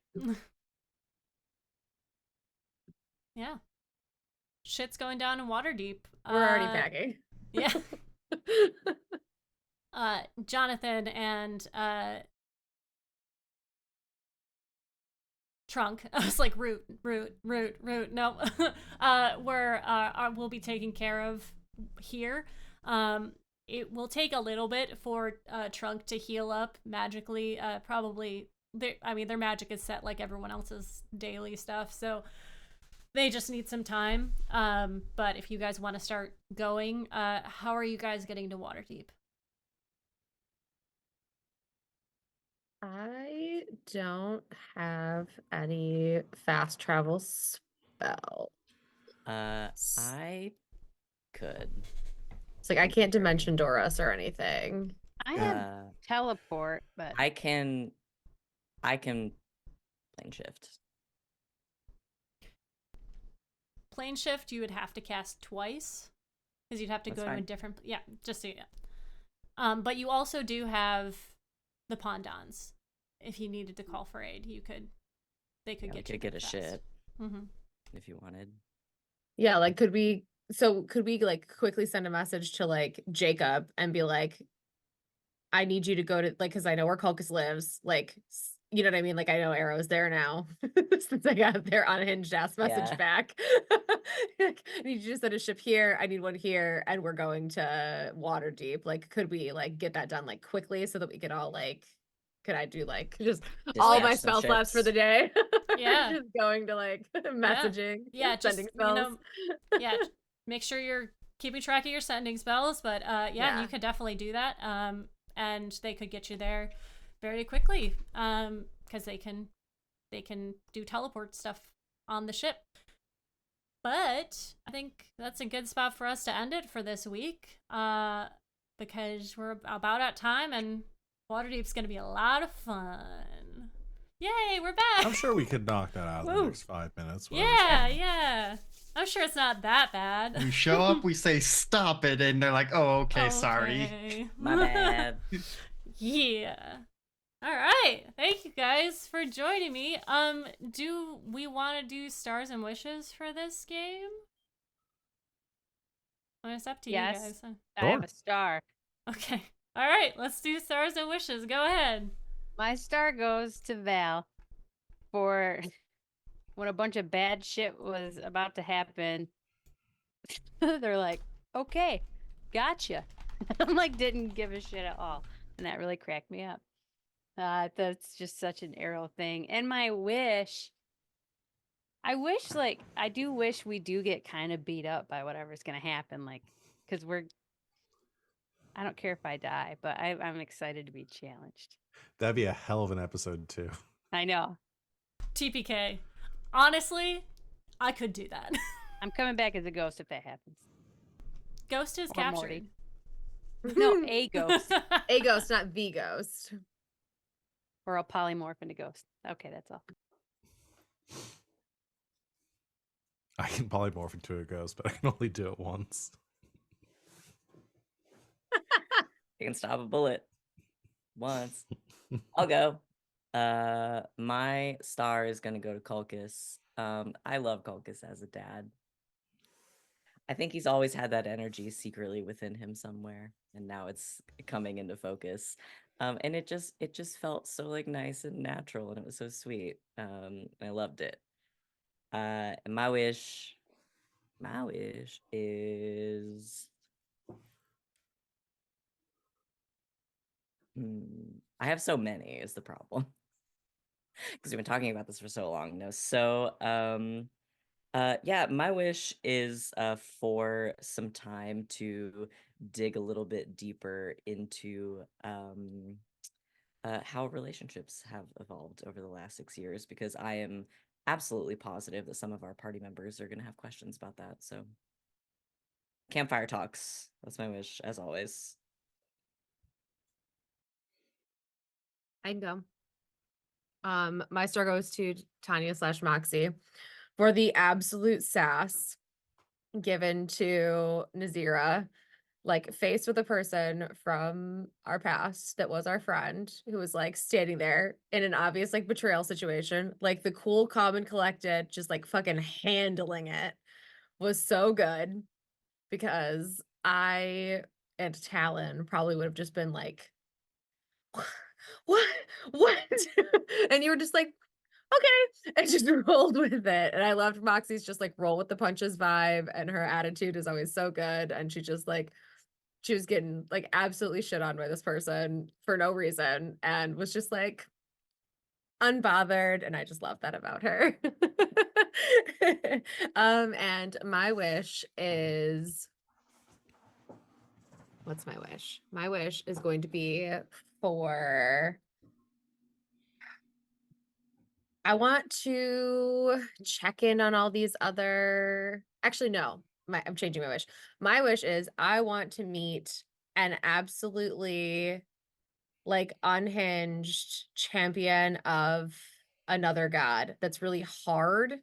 Yeah. Shit's going down in Waterdeep.
We're already packing.
Yeah. Jonathan and Trunk. I was like root. No, we'll be taken care of here. It will take a little bit for Trunk to heal up magically. Probably, their magic is set like everyone else's daily stuff, so they just need some time. But if you guys want to start going, how are you guys getting to Waterdeep?
I don't have any fast travel spell.
I could.
It's like I can't dimension door us or anything.
I have
Uh,
teleport, but
I can plane shift.
Plane shift, you would have to cast twice because you'd have to
That's
go to a
fine.
different. Yeah, just so you know. But you also do have the Pondons. If you needed to call for aid, they could
Yeah, we
get you
could get
there
a
fast.
ship
Mm-hmm.
if you wanted.
Yeah, like could we like quickly send a message to like Jacob and be like, I need you to go to like, because I know where Culcus lives, like you know what I mean? Like I know Arrow's there now since I got their unhinged ass message
Yeah.
back. Like, I need you to send a ship here, I need one here, and we're going to Waterdeep. Like, could we like get that done like quickly so that we could all like could I do like just all my
Dispatch some
spell slots for the
ships.
day?
Yeah.
Just going to like messaging,
Yeah, just
sending spells.
make sure you're keeping track of your sending spells. But
Yeah.
you could definitely do that. And they could get you there very quickly. Because they can do teleport stuff on the ship. But I think that's a good spot for us to end it for this week. Because we're about at time and Waterdeep's gonna be a lot of fun. Yay, we're back!
I'm sure we could knock that out in the
Woo.
next 5 minutes.
Yeah. I'm sure it's not that bad.
We show up, we say stop it, and they're like, "Oh, okay, sorry."
Okay.
My bad.
Yeah. All right. Thank you guys for joining me. Do we want to do stars and wishes for this game? Well, it's up to
Yes.
you guys.
I have
Sure.
a star.
Okay. All right. Let's do stars and wishes. Go ahead.
My star goes to Val for when a bunch of bad shit was about to happen. They're like, okay, gotcha. I'm like, didn't give a shit at all. And that really cracked me up. That's just such an Arrow thing. And my wish, I do wish we do get kind of beat up by whatever's going to happen. Like, because I don't care if I die, but I'm excited to be challenged.
That'd be a hell of an episode too.
I know.
TPK. Honestly, I could do that.
I'm coming back as a ghost if that happens.
Ghost is
Or
captured.
Morty. No, a ghost.
A ghost, not the ghost.
Or I'll polymorph into ghost. Okay, that's all.
I can polymorph into a ghost, but I can only do it once.
You can stop a bullet once. I'll go. My star is gonna go to Culcus. I love Culcus as a dad. I think he's always had that energy secretly within him somewhere, and now it's coming into focus. And it just felt so like nice and natural, and it was so sweet. I loved it. And my wish is I have so many is the problem. Because we've been talking about this for so long. Yeah, my wish is for some time to dig a little bit deeper into how relationships have evolved over the last 6 years, because I am absolutely positive that some of our party members are going to have questions about that. So, campfire talks. That's my wish, as always.
I can go. My star goes to Tanya / Moxie for the absolute sass given to Nazira, like faced with a person from our past that was our friend who was like standing there in an obvious like betrayal situation, like the cool, calm, and collected, just like fucking handling it was so good because I and Talon probably would have just been like, what? And you were just like, okay, and just rolled with it. And I loved Moxie's just like roll with the punches vibe, and her attitude is always so good. And she just like she was getting like absolutely shit on by this person for no reason, and was just like unbothered, and I just love that about her. And my wish is what's my wish? My wish is going to be for I want to check in on all these other actually no, I'm changing my wish. My wish is I want to meet an absolutely like unhinged champion of another god that's really hard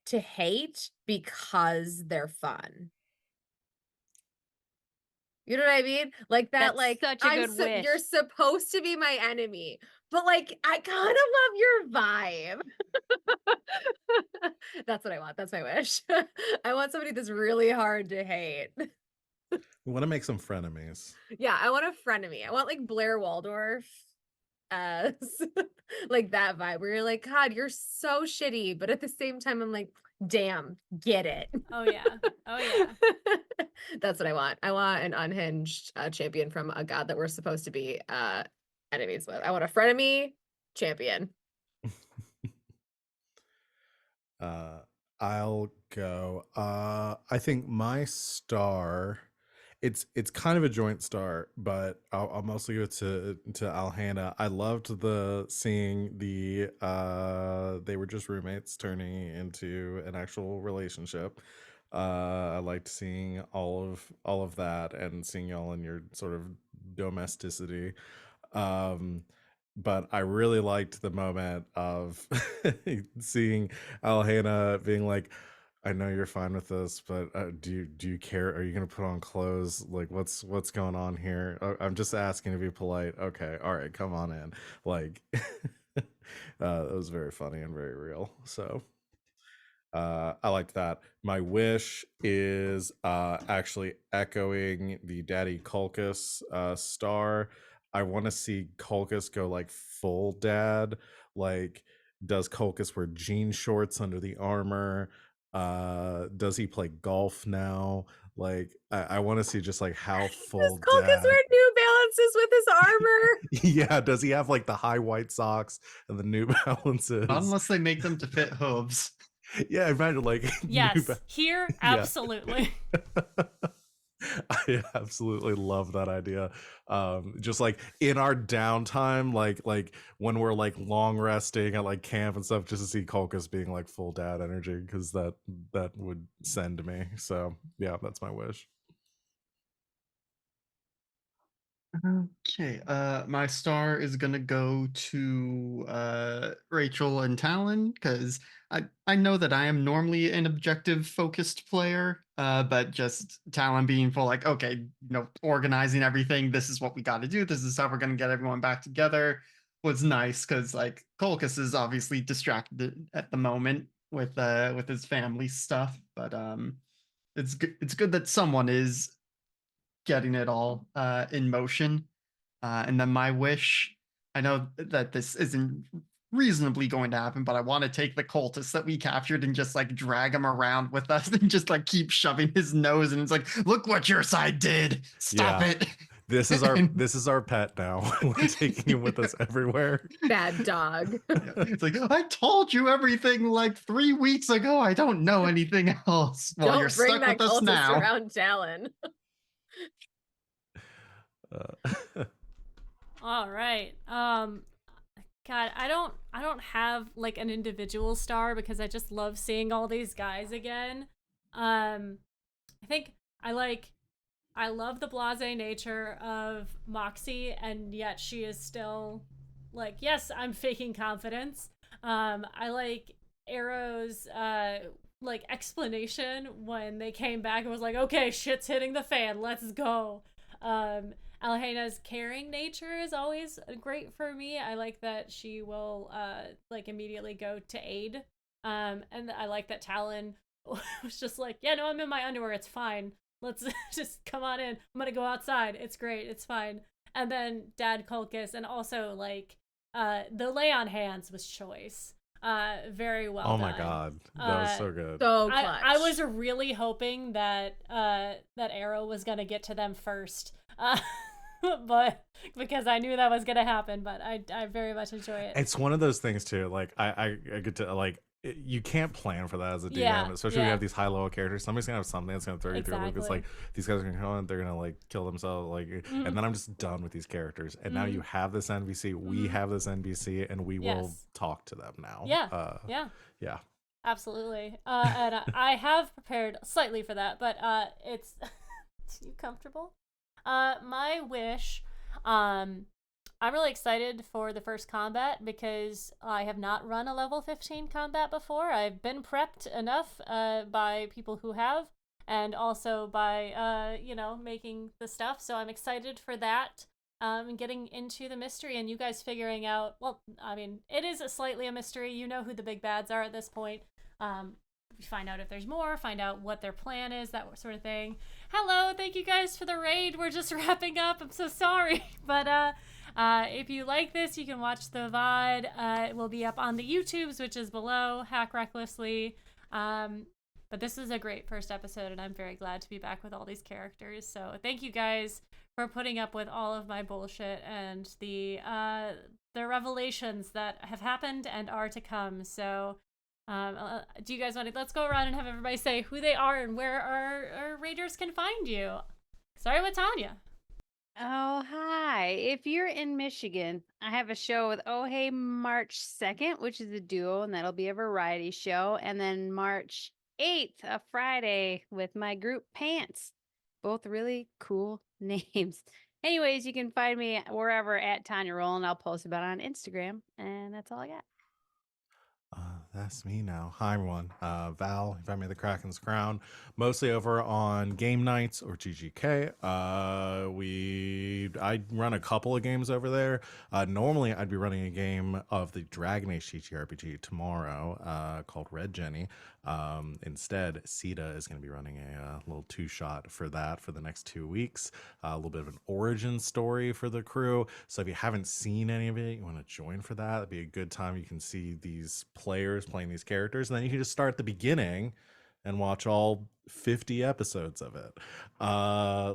to hate because they're fun. You know what I mean? Like that,
That's
like
such a good
you're
wish.
supposed to be my enemy, but like I kind of love your vibe. That's what I want. That's my wish. I want somebody that's really hard to hate.
We want to make some frenemies.
Yeah, I want a frenemy. I want like Blair Waldorf as like that vibe where you're like, God, you're so shitty, but at the same time, I'm like, damn, get it.
Oh yeah. Oh yeah.
That's what I want. I want an unhinged champion from a god that we're supposed to be enemies with. I want a frenemy champion.
I'll go. I think my star, it's kind of a joint star, but I'll mostly give it to Alhana. I loved the seeing the they were just roommates turning into an actual relationship. I liked seeing all of that and seeing y'all in your sort of domesticity. Um, but I really liked the moment of seeing Alhana being like, I know you're fine with this, but do you care? Are you gonna put on clothes? Like, what's going on here? I'm just asking to be polite. Okay, all right, come on in. Like, it was very funny and very real. So I liked that. My wish is actually echoing the Daddy Kulkus star. I want to see Kulkus go like full dad. Like, does Kulkus wear jean shorts under the armor? Does he play golf now? Like, I want to see just like how
Does
full
Culcas
dad.
wear New Balances with his armor?
Yeah, does he have like the high white socks and the New Balances?
Not unless they make them to fit hooves.
Yeah, imagine like
Yes. Here,
Yeah.
absolutely.
I absolutely love that idea. Just like in our downtime, like when we're like long resting at like camp and stuff, just to see Kulkus being like full dad energy, because that would send me. So yeah, that's my wish.
Okay, my star is gonna go to Rachel and Talon because I know that I am normally an objective focused player, but just Talon being full like, okay, organizing everything. This is what we got to do. This is how we're gonna get everyone back together. Was nice because like Colchis is obviously distracted at the moment with his family stuff, but it's good that someone is getting it all in motion. And then my wish, I know that this isn't reasonably going to happen, but I want to take the cultist that we captured and just like drag him around with us and just like keep shoving his nose. And it's like, look what your side did. Stop it.
This is our pet now. We're taking him with us everywhere.
Bad dog.
It's like, I told you everything like 3 weeks ago. I don't know anything else. Well,
Don't
you're
bring
stuck
that
with us
cultist
now.
around Talon.
All right. God, I don't have like an individual star because I just love seeing all these guys again. I think I love the blasé nature of Moxie, and yet she is still like, yes, I'm faking confidence. I like Arrow's like explanation when they came back and was like, okay, shit's hitting the fan, let's go. Alhena's caring nature is always great for me. I like that she will like immediately go to aid. And I like that Talon was just like, yeah, no, I'm in my underwear, it's fine. Let's just come on in. I'm gonna go outside. It's great. It's fine. And then Dad Kulkus, and also like the lay on hands was choice. Very well
Oh
done.
my god, that was so good.
So clutch.
I was really hoping that that arrow was gonna get to them first, but because I knew that was gonna happen. But I very much enjoy it.
It's one of those things too. Like I get to like you can't plan for that as a DM,
Yeah,
especially when
yeah.
you have these high level characters. Somebody's gonna have something that's gonna throw you through a loop. It's like these guys are gonna come and they're gonna like kill themselves, like, and then I'm just done with these characters. And now you have this NPC, we have this NPC, and we will
Yes.
talk to them now.
Yeah, yeah.
Yeah.
Absolutely. And I have prepared slightly for that, but it's you comfortable? My wish, I'm really excited for the first combat because I have not run a level 15 combat before. I've been prepped enough by people who have, and also by making the stuff. So I'm excited for that. And getting into the mystery and you guys figuring out, well, I mean, it is slightly a mystery. You know who the big bads are at this point. Find out if there's more, find out what their plan is, that sort of thing. Hello, thank you guys for the raid. We're just wrapping up. I'm so sorry. But if you like this, you can watch the VOD. It will be up on the YouTubes, which is below, Hack Recklessly. But this is a great first episode, and I'm very glad to be back with all these characters. So thank you guys for putting up with all of my bullshit and the revelations that have happened and are to come. So do you guys want to, let's go around and have everybody say who they are and where our raiders can find you. Starting with Tanya.
Oh, hi. If you're in Michigan, I have a show with Oh Hey March 2nd, which is a duo, and that'll be a variety show. And then March 8th, a Friday, with my group Pants. Both really cool names. Anyways, you can find me wherever at Tanya Rowland. I'll post about it on Instagram. And that's all I got.
That's me now. Hi, everyone. Val, if I made the Kraken's Crown, mostly over on game nights or GGK. I run a couple of games over there. Normally, I'd be running a game of the Dragon Age TTRPG tomorrow called Red Jenny. Instead, Sita is going to be running a little two-shot for that for the next 2 weeks. A little bit of an origin story for the crew. So if you haven't seen any of it, you want to join for that, it'd be a good time. You can see these players playing these characters, and then you can just start at the beginning and watch all 50 episodes of it.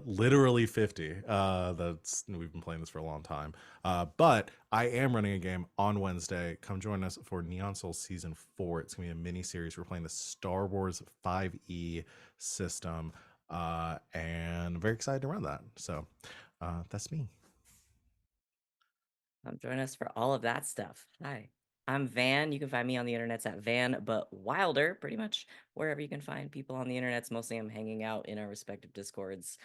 Literally 50. We've been playing this for a long time. But I am running a game on Wednesday. Come join us for Neon Soul Season 4. It's gonna be a mini series. We're playing the Star Wars 5e system. And I'm very excited to run that. So that's me.
Join us for all of that stuff. Hi, I'm Van. You can find me on the internets at Van, but Wilder, pretty much wherever you can find people on the internets. Mostly I'm hanging out in our respective Discords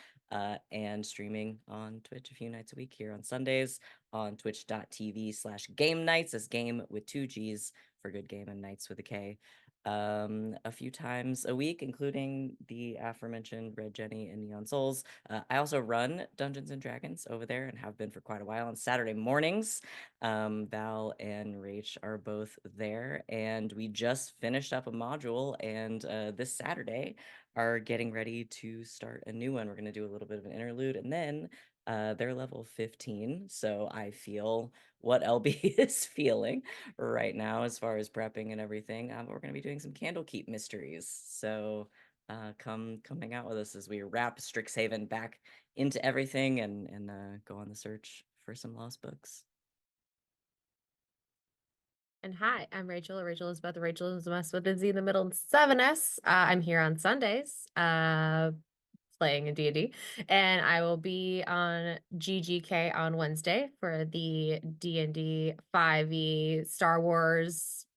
and streaming on Twitch a few nights a week here on Sundays on twitch.tv/game nights. That's game with 2 G's for good game and nights with a K. A few times a week, including the aforementioned Red Jenny and Neon Souls. I also run Dungeons and Dragons over there and have been for quite a while on Saturday mornings. Val and Rach are both there, and we just finished up a module, and this Saturday are getting ready to start a new one. We're going to do a little bit of an interlude, and then they're level 15, so I feel what LB is feeling right now as far as prepping and everything. We're going to be doing some Candlekeep mysteries, so come hang out with us as we wrap Strixhaven back into everything and go on the search for some lost books.
And hi, I'm Rachel. Rachel Elizabeth. Rachel Elizabeth with a Z in the middle and 7S. I'm here on Sundays, playing a D&D, and I will be on GGK on Wednesday for the D&D 5e Star Wars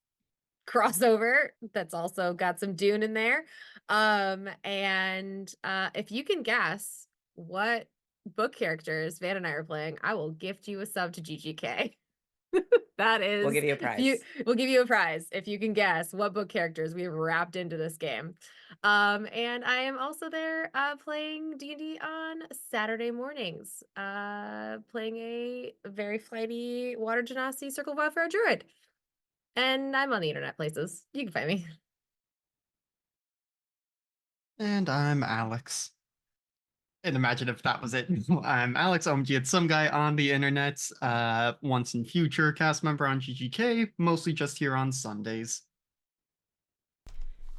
crossover that's also got some Dune in there. And if you can guess what book characters Van and I are playing, I will gift you a sub to GGK. That is,
We'll give you a prize.
We'll give you a prize if you can guess what book characters we've wrapped into this game. And I am also there playing D&D on Saturday mornings, playing a very flighty Water Genasi Circle of Welfare Druid. And I'm on the internet places. You can find me.
And I'm Alex. And imagine if that was it. I'm Alex OMG. It's some guy on the internet, once in future cast member on GGK, mostly just here on Sundays.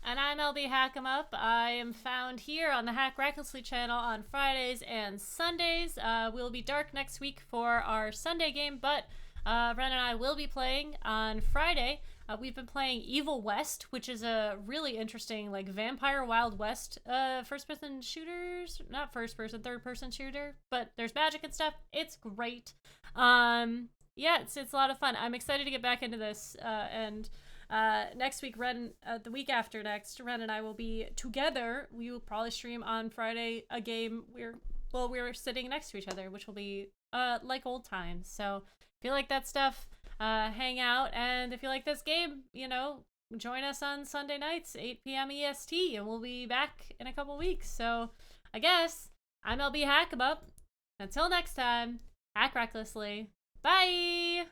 And I'm LB Hackemup. I am found here on the Hack Recklessly channel on Fridays and Sundays. We'll be dark next week for our Sunday game, but Ren and I will be playing on Friday. We've been playing Evil West, which is a really interesting, like, Vampire Wild West first-person shooters. Not first-person, third-person shooter, but there's magic and stuff. It's great. Yeah, it's a lot of fun. I'm excited to get back into this, and next week, the week after next, Ren and I will be together. We will probably stream on Friday a game we're sitting next to each other, which will be like old times. So if you like that stuff, hang out, and if you like this game, join us on Sunday nights, 8 p.m. EST, and we'll be back in a couple weeks. So I guess I'm LB Hackabup. Until next time, hack recklessly. Bye!